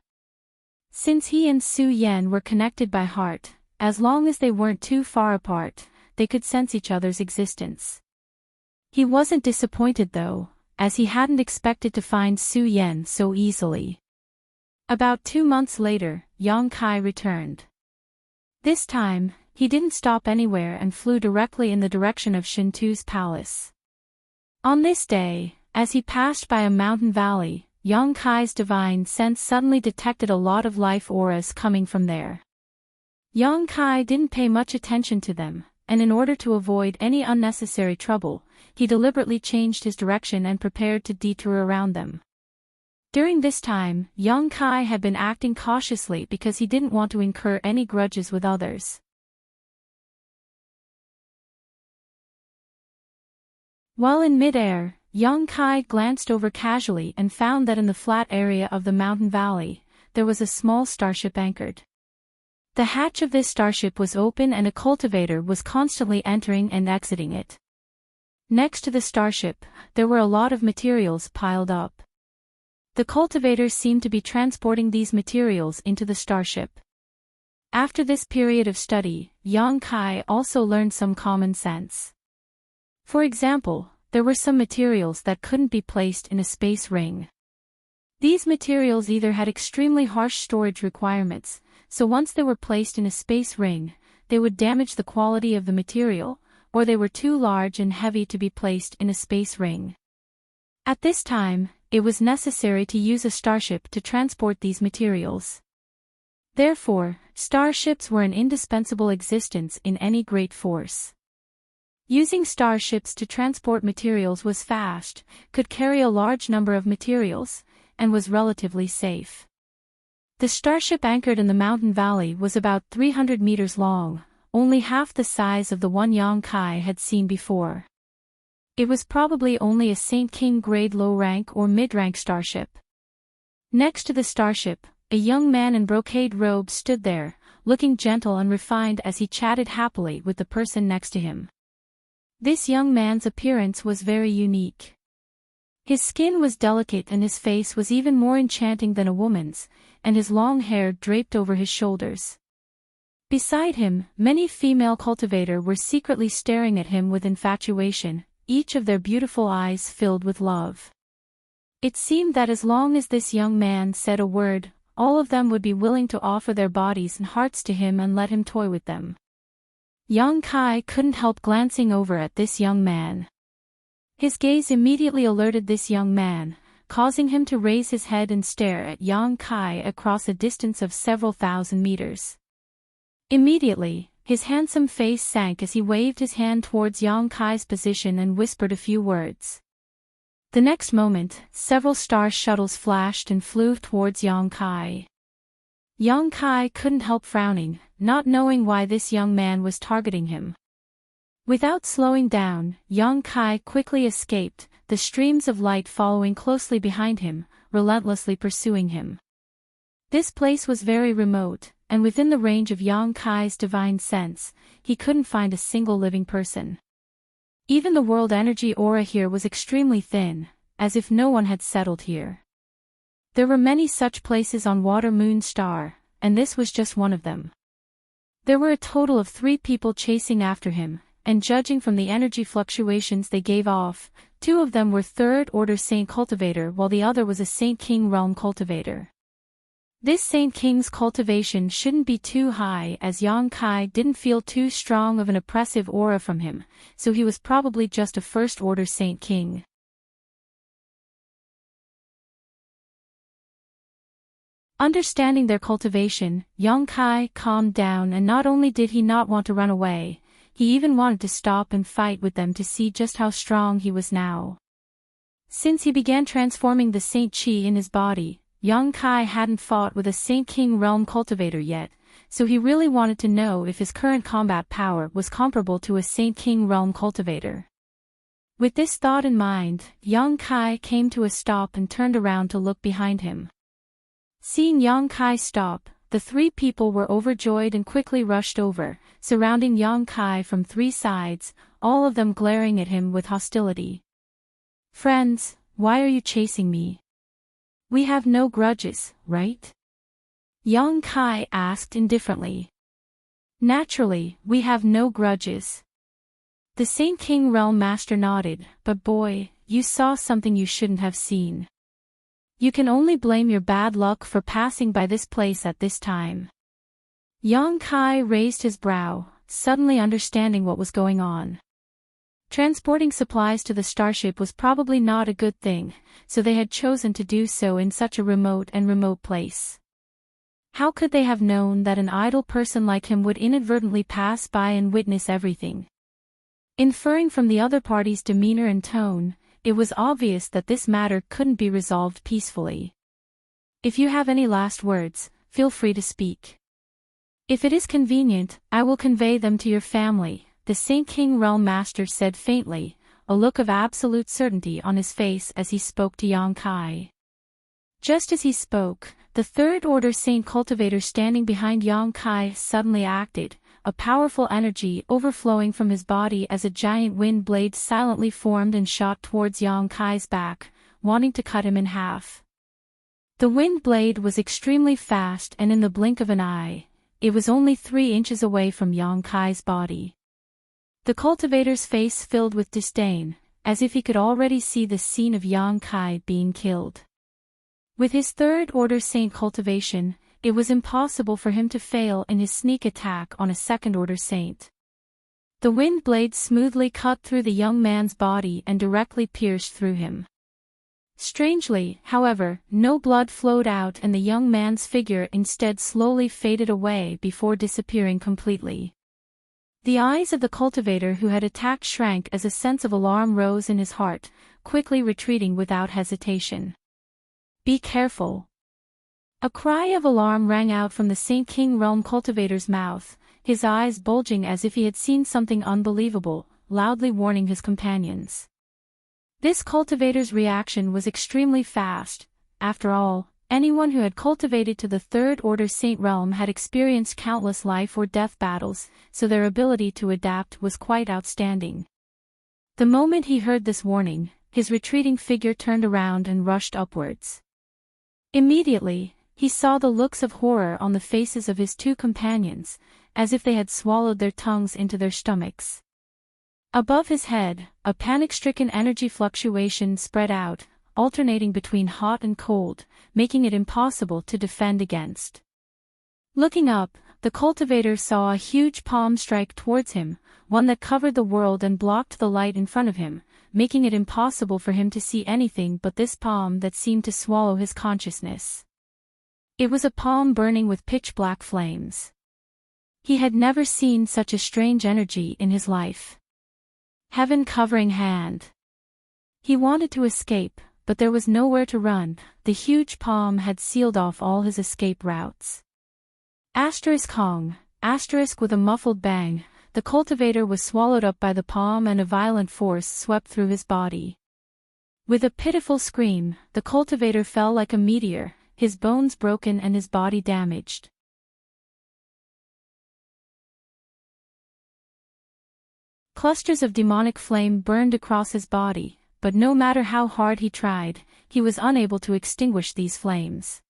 S1: Since he and Su Yan were connected by heart, as long as they weren't too far apart, they could sense each other's existence. He wasn't disappointed though, as he hadn't expected to find Su Yan so easily. About 2 months later, Yang Kai returned. This time, he didn't stop anywhere and flew directly in the direction of Shin Tu's palace. On this day, as he passed by a mountain valley, Yang Kai's divine sense suddenly detected a lot of life auras coming from there. Yang Kai didn't pay much attention to them, and in order to avoid any unnecessary trouble, he deliberately changed his direction and prepared to detour around them. During this time, Yang Kai had been acting cautiously because he didn't want to incur any grudges with others. While in midair, Yang Kai glanced over casually and found that in the flat area of the mountain valley, there was a small starship anchored. The hatch of this starship was open and a cultivator was constantly entering and exiting it. Next to the starship, there were a lot of materials piled up. The cultivator seemed to be transporting these materials into the starship. After this period of study, Yang Kai also learned some common sense. For example, there were some materials that couldn't be placed in a space ring. These materials either had extremely harsh storage requirements, so once they were placed in a space ring, they would damage the quality of the material, or they were too large and heavy to be placed in a space ring. At this time, it was necessary to use a starship to transport these materials. Therefore, starships were an indispensable existence in any great force. Using starships to transport materials was fast, could carry a large number of materials, and was relatively safe. The starship anchored in the mountain valley was about 300 meters long, only half the size of the one Yang Kai had seen before. It was probably only a Saint King grade low-rank or mid-rank starship. Next to the starship, a young man in brocade robes stood there, looking gentle and refined as he chatted happily with the person next to him. This young man's appearance was very unique. His skin was delicate and his face was even more enchanting than a woman's, and his long hair draped over his shoulders. Beside him, many female cultivators were secretly staring at him with infatuation, each of their beautiful eyes filled with love. It seemed that as long as this young man said a word, all of them would be willing to offer their bodies and hearts to him and let him toy with them. Yang Kai couldn't help glancing over at this young man. His gaze immediately alerted this young man, causing him to raise his head and stare at Yang Kai across a distance of several thousand meters. Immediately, his handsome face sank as he waved his hand towards Yang Kai's position and whispered a few words. The next moment, several star shuttles flashed and flew towards Yang Kai. Yang Kai couldn't help frowning, not knowing why this young man was targeting him. Without slowing down, Yang Kai quickly escaped, the streams of light following closely behind him, relentlessly pursuing him. This place was very remote, and within the range of Yang Kai's divine sense, he couldn't find a single living person. Even the world energy aura here was extremely thin, as if no one had settled here. There were many such places on Water Moon Star, and this was just one of them. There were a total of 3 people chasing after him, and judging from the energy fluctuations they gave off, 2 of them were Third Order Saint Cultivator while the other was a Saint King Realm Cultivator. This Saint King's cultivation shouldn't be too high as Yang Kai didn't feel too strong of an oppressive aura from him, so he was probably just a First Order Saint King. Understanding their cultivation, Yang Kai calmed down, and not only did he not want to run away, he even wanted to stop and fight with them to see just how strong he was now. Since he began transforming the Saint Chi in his body, Yang Kai hadn't fought with a Saint King Realm Cultivator yet, so he really wanted to know if his current combat power was comparable to a Saint King Realm Cultivator. With this thought in mind, Yang Kai came to a stop and turned around to look behind him. Seeing Yang Kai stop, the 3 people were overjoyed and quickly rushed over, surrounding Yang Kai from 3 sides, all of them glaring at him with hostility. "Friends, why are you chasing me? We have no grudges, right?" Yang Kai asked indifferently. "Naturally, we have no grudges." The Saint King Realm Master nodded, "But boy, you saw something you shouldn't have seen. You can only blame your bad luck for passing by this place at this time." Yang Kai raised his brow, suddenly understanding what was going on. Transporting supplies to the starship was probably not a good thing, so they had chosen to do so in such a remote place. How could they have known that an idle person like him would inadvertently pass by and witness everything? Inferring from the other party's demeanor and tone, it was obvious that this matter couldn't be resolved peacefully. "If you have any last words, feel free to speak. If it is convenient, I will convey them to your family," the Saint King Realm Master said faintly, a look of absolute certainty on his face as he spoke to Yang Kai. Just as he spoke, the Third Order Saint Cultivator standing behind Yang Kai suddenly acted, a powerful energy overflowing from his body as a giant wind blade silently formed and shot towards Yang Kai's back, wanting to cut him in half. The wind blade was extremely fast, and in the blink of an eye, it was only 3 inches away from Yang Kai's body. The cultivator's face filled with disdain, as if he could already see the scene of Yang Kai being killed. With his Third Order Saint cultivation, it was impossible for him to fail in his sneak attack on a Second Order Saint. The wind blade smoothly cut through the young man's body and directly pierced through him. Strangely, however, no blood flowed out, and the young man's figure instead slowly faded away before disappearing completely. The eyes of the cultivator who had attacked shrank as a sense of alarm rose in his heart, quickly retreating without hesitation. "Be careful." A cry of alarm rang out from the Saint King Realm cultivator's mouth, his eyes bulging as if he had seen something unbelievable, loudly warning his companions. This cultivator's reaction was extremely fast. After all, anyone who had cultivated to the Third Order Saint Realm had experienced countless life or death battles, so their ability to adapt was quite outstanding. The moment he heard this warning, his retreating figure turned around and rushed upwards. Immediately, he saw the looks of horror on the faces of his 2 companions, as if they had swallowed their tongues into their stomachs. Above his head, a panic-stricken energy fluctuation spread out, alternating between hot and cold, making it impossible to defend against. Looking up, the cultivator saw a huge palm strike towards him, one that covered the world and blocked the light in front of him, making it impossible for him to see anything but this palm that seemed to swallow his consciousness. It was a palm burning with pitch-black flames. He had never seen such a strange energy in his life. Heaven-covering hand. He wanted to escape, but there was nowhere to run. The huge palm had sealed off all his escape routes. Hong. With a muffled bang, the cultivator was swallowed up by the palm and a violent force swept through his body. With a pitiful scream, the cultivator fell like a meteor, his bones broken and his body damaged. Clusters of demonic flame burned across his body, but no matter how hard he tried, he was unable to extinguish these flames.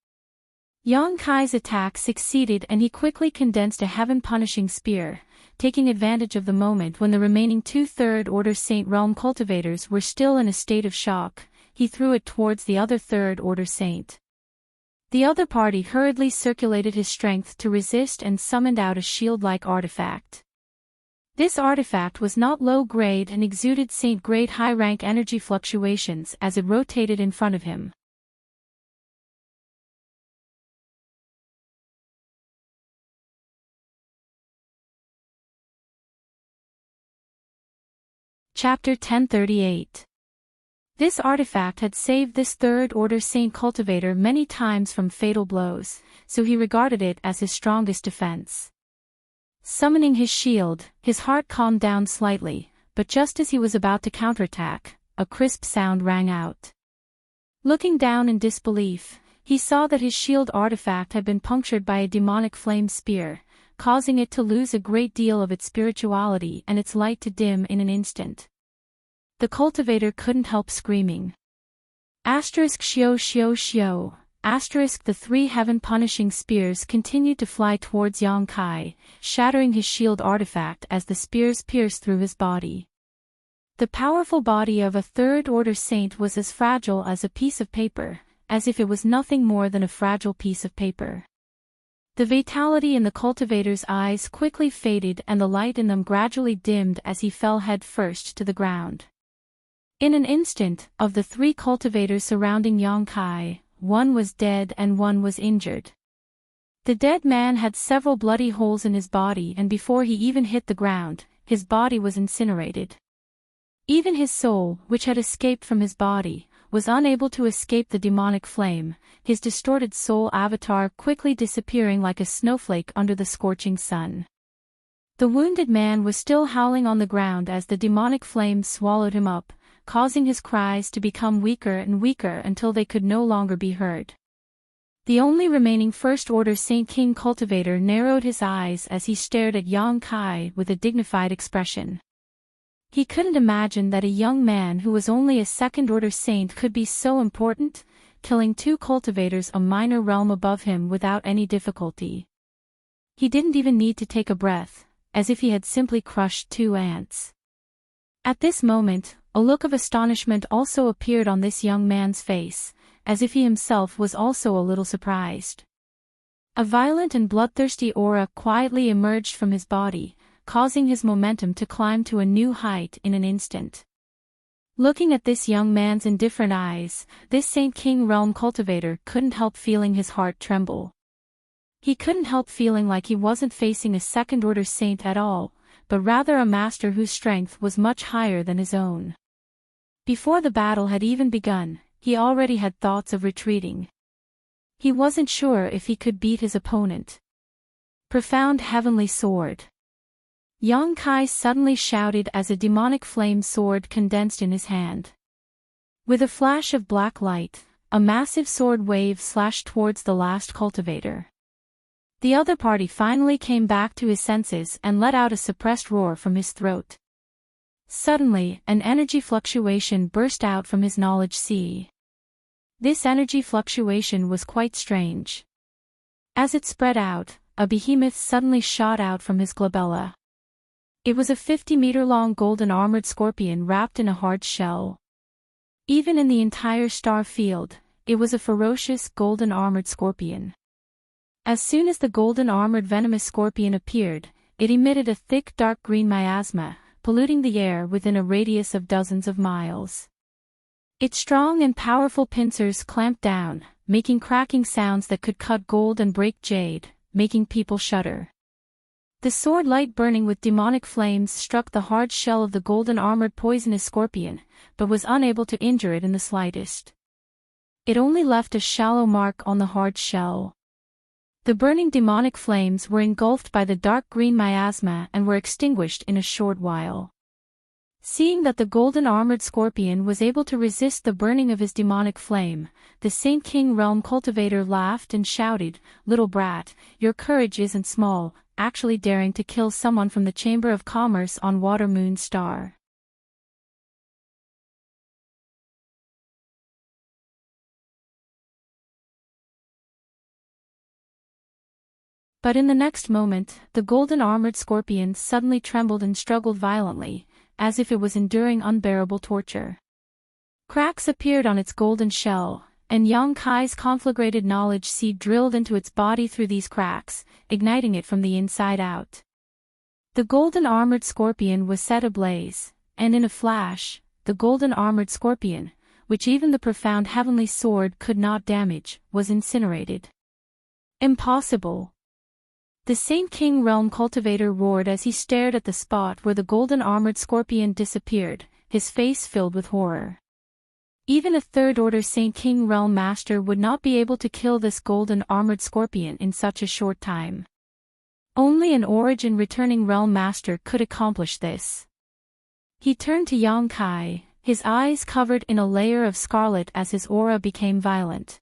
S1: Yang Kai's attack succeeded and he quickly condensed a heaven-punishing spear, taking advantage of the moment when the remaining 2 Third Order Saint Realm cultivators were still in a state of shock, he threw it towards the other Third Order Saint. The other party hurriedly circulated his strength to resist and summoned out a shield-like artifact. This artifact was not low-grade and exuded Saint-grade high-rank energy fluctuations as it rotated in front of him. Chapter 1038. This artifact had saved this Third Order Saint cultivator many times from fatal blows, so he regarded it as his strongest defense. Summoning his shield, his heart calmed down slightly, but just as he was about to counterattack, a crisp sound rang out. Looking down in disbelief, he saw that his shield artifact had been punctured by a demonic flame spear, causing it to lose a great deal of its spirituality and its light to dim in an instant. The cultivator couldn't help screaming. Shio shio shio. The 3 heaven-punishing spears continued to fly towards Yang Kai, shattering his shield artifact as the spears pierced through his body. The powerful body of a Third Order Saint was as fragile as a piece of paper, as if it was nothing more than a fragile piece of paper. The vitality in the cultivator's eyes quickly faded and the light in them gradually dimmed as he fell head first to the ground. In an instant, of the 3 cultivators surrounding Yang Kai, 1 was dead and 1 was injured. The dead man had several bloody holes in his body, and before he even hit the ground, his body was incinerated. Even his soul, which had escaped from his body, was unable to escape the demonic flame, his distorted soul avatar quickly disappearing like a snowflake under the scorching sun. The wounded man was still howling on the ground as the demonic flame swallowed him up, causing his cries to become weaker and weaker until they could no longer be heard. The only remaining First Order Saint King cultivator narrowed his eyes as he stared at Yang Kai with a dignified expression. He couldn't imagine that a young man who was only a Second Order Saint could be so important, killing 2 cultivators a minor realm above him without any difficulty. He didn't even need to take a breath, as if he had simply crushed 2 ants. At this moment, a look of astonishment also appeared on this young man's face, as if he himself was also a little surprised. A violent and bloodthirsty aura quietly emerged from his body, causing his momentum to climb to a new height in an instant. Looking at this young man's indifferent eyes, this Saint King realm cultivator couldn't help feeling his heart tremble. He couldn't help feeling like he wasn't facing a Second Order Saint at all, but rather a master whose strength was much higher than his own. Before the battle had even begun, he already had thoughts of retreating. He wasn't sure if he could beat his opponent. Profound heavenly sword. Yang Kai suddenly shouted as a demonic flame sword condensed in his hand. With a flash of black light, a massive sword wave slashed towards the last cultivator. The other party finally came back to his senses and let out a suppressed roar from his throat. Suddenly, an energy fluctuation burst out from his knowledge sea. This energy fluctuation was quite strange. As it spread out, a behemoth suddenly shot out from his glabella. It was a 50-meter-long golden-armored scorpion wrapped in a hard shell. Even in the entire star field, it was a ferocious golden-armored scorpion. As soon as the golden-armored venomous scorpion appeared, it emitted a thick dark green miasma, polluting the air within a radius of dozens of miles. Its strong and powerful pincers clamped down, making cracking sounds that could cut gold and break jade, making people shudder. The sword light burning with demonic flames struck the hard shell of the golden-armored poisonous scorpion, but was unable to injure it in the slightest. It only left a shallow mark on the hard shell. The burning demonic flames were engulfed by the dark green miasma and were extinguished in a short while. Seeing that the golden-armored scorpion was able to resist the burning of his demonic flame, the Saint King realm cultivator laughed and shouted, "Little brat, your courage isn't small, actually daring to kill someone from the Chamber of Commerce on Water Moon Star." But in the next moment, the golden-armored scorpion suddenly trembled and struggled violently, as if it was enduring unbearable torture. Cracks appeared on its golden shell, and Yang Kai's conflagrated knowledge seed drilled into its body through these cracks, igniting it from the inside out. The golden-armored scorpion was set ablaze, and in a flash, the golden-armored scorpion, which even the profound heavenly sword could not damage, was incinerated. Impossible! The Saint King Realm cultivator roared as he stared at the spot where the golden-armored scorpion disappeared, his face filled with horror. Even a third-order Saint King Realm master would not be able to kill this golden-armored scorpion in such a short time. Only an origin-returning realm master could accomplish this. He turned to Yang Kai, his eyes covered in a layer of scarlet as his aura became violent.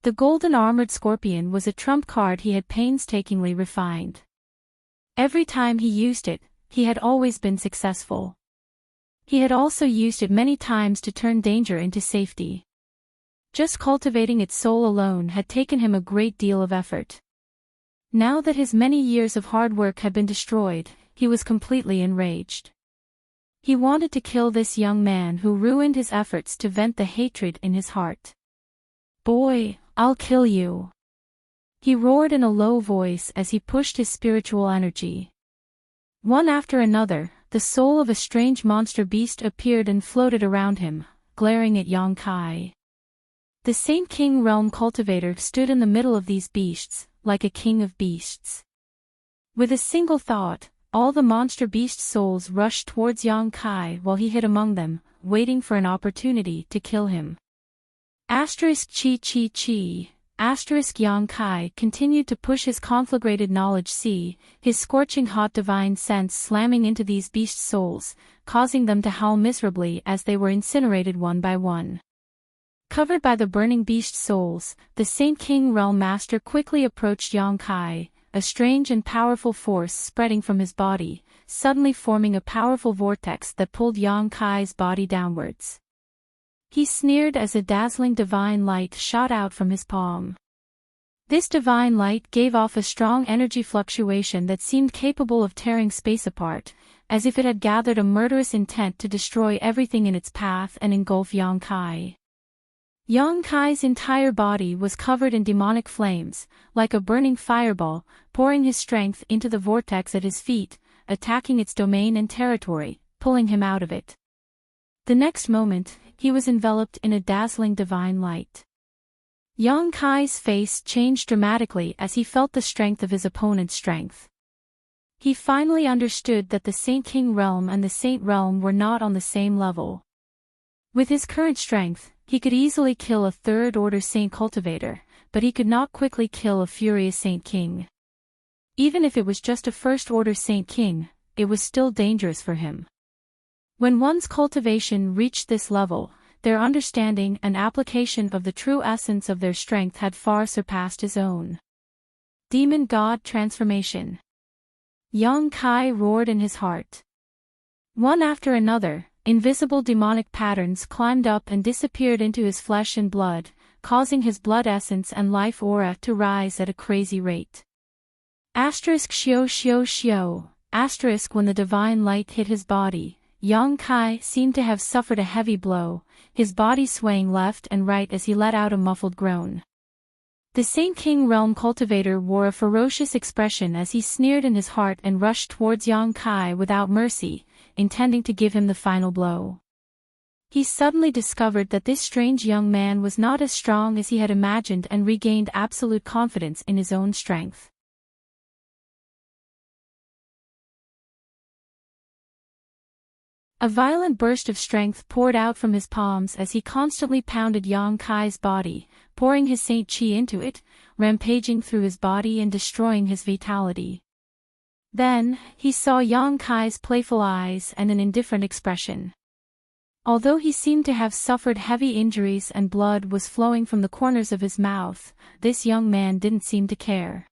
S1: The golden-armored scorpion was a trump card he had painstakingly refined. Every time he used it, he had always been successful. He had also used it many times to turn danger into safety. Just cultivating its soul alone had taken him a great deal of effort. Now that his many years of hard work had been destroyed, he was completely enraged. He wanted to kill this young man who ruined his efforts to vent the hatred in his heart. "Boy, I'll kill you!" he roared in a low voice as he pushed his spiritual energy. One after another, the soul of a strange monster beast appeared and floated around him, glaring at Yang Kai. The Saint King Realm cultivator stood in the middle of these beasts, like a king of beasts. With a single thought, all the monster beast souls rushed towards Yang Kai while he hid among them, waiting for an opportunity to kill him. Chi. Yang Kai continued to push his conflagrated knowledge sea, his scorching hot divine sense slamming into these beast souls, causing them to howl miserably as they were incinerated one by one. Covered by the burning beast souls, the Saint King Realm Master quickly approached Yang Kai, a strange and powerful force spreading from his body, suddenly forming a powerful vortex that pulled Yang Kai's body downwards. He sneered as a dazzling divine light shot out from his palm. This divine light gave off a strong energy fluctuation that seemed capable of tearing space apart, as if it had gathered a murderous intent to destroy everything in its path and engulf Yang Kai. Yang Kai's entire body was covered in demonic flames, like a burning fireball, pouring his strength into the vortex at his feet, attacking its domain and territory, pulling him out of it. The next moment, he was enveloped in a dazzling divine light. Yang Kai's face changed dramatically as he felt the strength of his opponent's strength. He finally understood that the Saint King Realm and the Saint Realm were not on the same level. With his current strength, he could easily kill a third-order Saint Cultivator, but he could not quickly kill a furious Saint King. Even if it was just a first-order Saint King, it was still dangerous for him. When one's cultivation reached this level, their understanding and application of the true essence of their strength had far surpassed his own. Demon God Transformation. Yang Kai roared in his heart. One after another, invisible demonic patterns climbed up and disappeared into his flesh and blood, causing his blood essence and life aura to rise at a crazy rate. Asterisk when the divine light hit his body, Yang Kai seemed to have suffered a heavy blow, his body swaying left and right as he let out a muffled groan. The Saint King Realm cultivator wore a ferocious expression as he sneered in his heart and rushed towards Yang Kai without mercy, intending to give him the final blow. He suddenly discovered that this strange young man was not as strong as he had imagined and regained absolute confidence in his own strength. A violent burst of strength poured out from his palms as he constantly pounded Yang Kai's body, pouring his Saint Chi into it, rampaging through his body and destroying his vitality. Then, he saw Yang Kai's playful eyes and an indifferent expression. Although he seemed to have suffered heavy injuries and blood was flowing from the corners of his mouth, this young man didn't seem to care.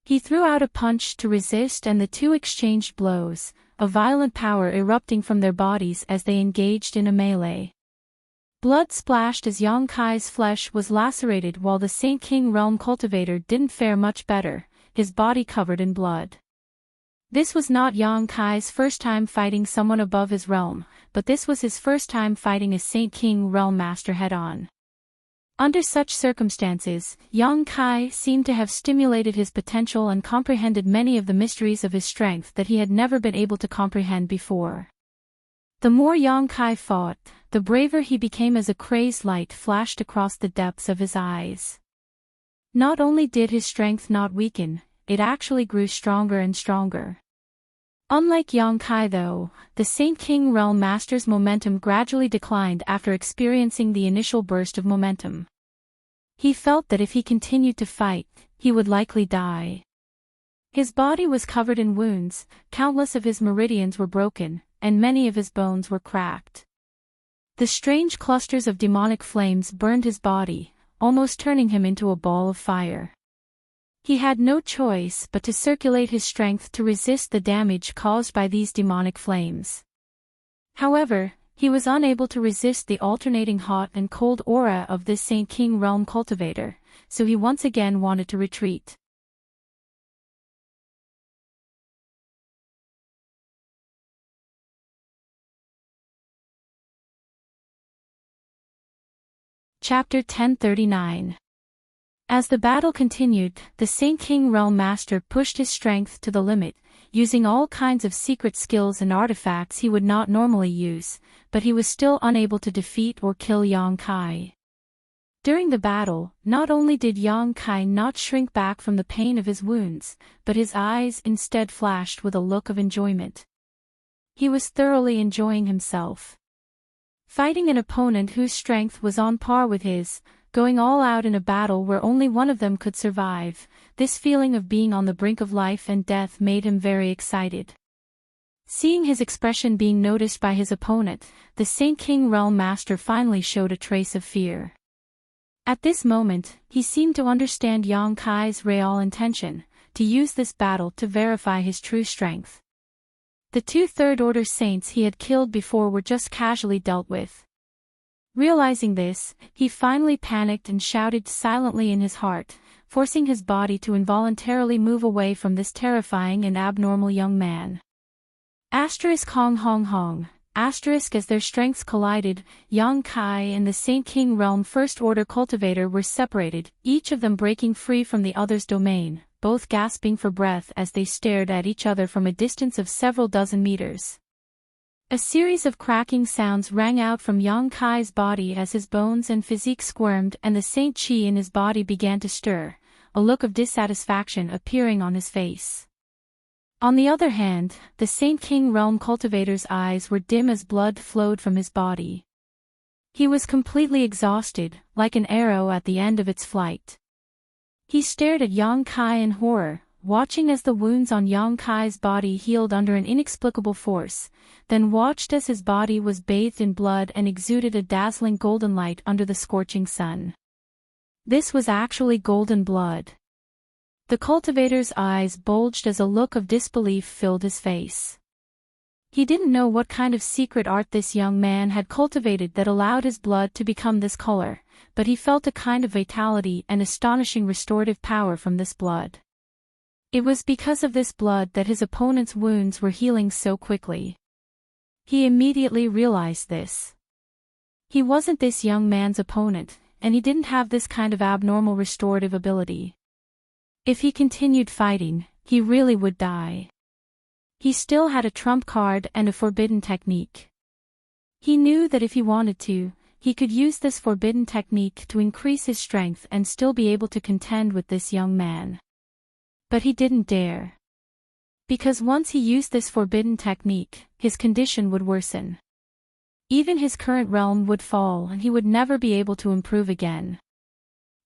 S1: He threw out a punch to resist and the two exchanged blows, a violent power erupting from their bodies as they engaged in a melee. Blood splashed as Yang Kai's flesh was lacerated while the Saint King Realm cultivator didn't fare much better, his body covered in blood. This was not Yang Kai's first time fighting someone above his realm, but this was his first time fighting a Saint King realm master head-on. Under such circumstances, Yang Kai seemed to have stimulated his potential and comprehended many of the mysteries of his strength that he had never been able to comprehend before. The more Yang Kai fought, the braver he became as a crazed light flashed across the depths of his eyes. Not only did his strength not weaken, it actually grew stronger and stronger. Unlike Yang Kai though, the Saint King Realm Master's momentum gradually declined after experiencing the initial burst of momentum. He felt that if he continued to fight, he would likely die. His body was covered in wounds, countless of his meridians were broken, and many of his bones were cracked. The strange clusters of demonic flames burned his body, almost turning him into a ball of fire. He had no choice but to circulate his strength to resist the damage caused by these demonic flames. However, he was unable to resist the alternating hot and cold aura of this Saint King Realm cultivator, so he once again wanted to retreat. Chapter 1039. As the battle continued, the Saint King Realm Master pushed his strength to the limit, using all kinds of secret skills and artifacts he would not normally use, but he was still unable to defeat or kill Yang Kai. During the battle, not only did Yang Kai not shrink back from the pain of his wounds, but his eyes instead flashed with a look of enjoyment. He was thoroughly enjoying himself. Fighting an opponent whose strength was on par with his, going all out in a battle where only one of them could survive, this feeling of being on the brink of life and death made him very excited. Seeing his expression being noticed by his opponent, the Saint King Realm Master finally showed a trace of fear. At this moment, he seemed to understand Yang Kai's real intention, to use this battle to verify his true strength. The two third-order saints he had killed before were just casually dealt with. Realizing this, he finally panicked and shouted silently in his heart, forcing his body to involuntarily move away from this terrifying and abnormal young man. Hong Hong Hong. As their strengths collided, Yang Kai and the Saint King Realm First Order cultivator were separated, each of them breaking free from the other's domain, both gasping for breath as they stared at each other from a distance of several dozen meters. A series of cracking sounds rang out from Yang Kai's body as his bones and physique squirmed and the Saint Chi in his body began to stir, a look of dissatisfaction appearing on his face. On the other hand, the Saint King Realm cultivator's eyes were dim as blood flowed from his body. He was completely exhausted, like an arrow at the end of its flight. He stared at Yang Kai in horror, watching as the wounds on Yang Kai's body healed under an inexplicable force, then watched as his body was bathed in blood and exuded a dazzling golden light under the scorching sun. This was actually golden blood. The cultivator's eyes bulged as a look of disbelief filled his face. He didn't know what kind of secret art this young man had cultivated that allowed his blood to become this color, but he felt a kind of vitality and astonishing restorative power from this blood. It was because of this blood that his opponent's wounds were healing so quickly. He immediately realized this. He wasn't this young man's opponent, and he didn't have this kind of abnormal restorative ability. If he continued fighting, he really would die. He still had a trump card and a forbidden technique. He knew that if he wanted to, he could use this forbidden technique to increase his strength and still be able to contend with this young man. But he didn't dare. Because once he used this forbidden technique, his condition would worsen. Even his current realm would fall and he would never be able to improve again.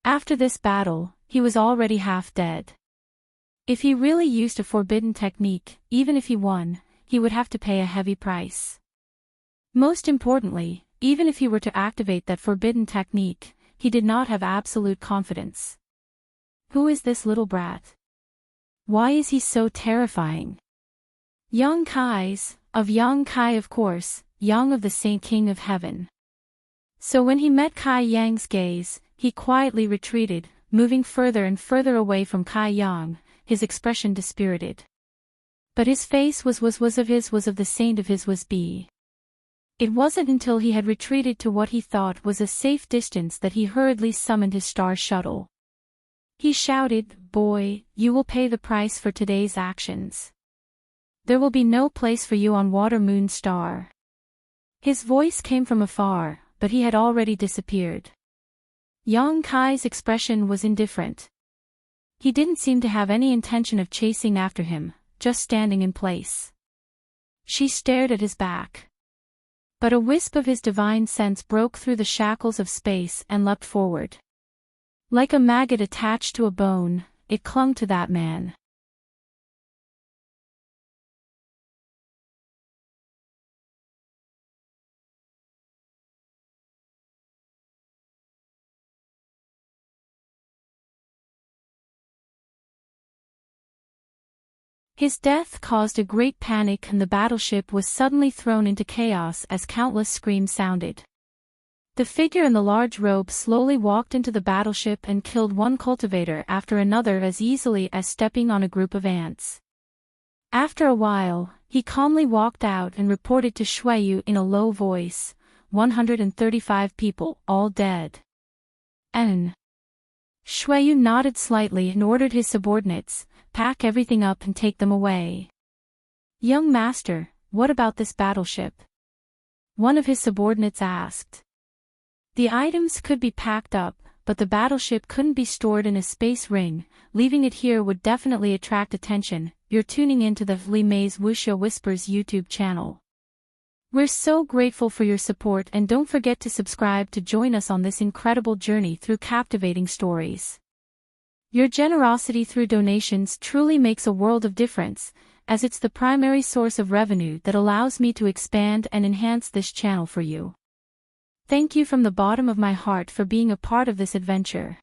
S1: After this battle, he was already half dead. If he really used a forbidden technique, even if he won, he would have to pay a heavy price. Most importantly, even if he were to activate that forbidden technique, he did not have absolute confidence. Who is this little brat? Why is he so terrifying? Yang Kai of course, Yang of the Saint King of Heaven. So when he met Kai Yang's gaze, he quietly retreated, moving further and further away from Kai Yang, his expression dispirited. But his face was of the saint of his was be. It wasn't until he had retreated to what he thought was a safe distance that he hurriedly summoned his star shuttle. He shouted, "Boy, you will pay the price for today's actions. There will be no place for you on Water Moon Star." His voice came from afar, but he had already disappeared. Yang Kai's expression was indifferent. He didn't seem to have any intention of chasing after him, just standing in place. She stared at his back. But a wisp of his divine sense broke through the shackles of space and leapt forward. Like a maggot attached to a bone, it clung to that man. His death caused a great panic and the battleship was suddenly thrown into chaos as countless screams sounded. The figure in the large robe slowly walked into the battleship and killed one cultivator after another as easily as stepping on a group of ants. After a while, he calmly walked out and reported to Shuiyu in a low voice, 135 people, all dead. And Shuiyu nodded slightly and ordered his subordinates, "Pack everything up and take them away." "Young master, what about this battleship?" one of his subordinates asked. "The items could be packed up, but the battleship couldn't be stored in a space ring. Leaving it here would definitely attract attention." You're tuning into the Li Mei's Wuxia Whispers YouTube channel. We're so grateful for your support and don't forget to subscribe to join us on this incredible journey through captivating stories. Your generosity through donations truly makes a world of difference, as it's the primary source of revenue that allows me to expand and enhance this channel for you. Thank you from the bottom of my heart for being a part of this adventure.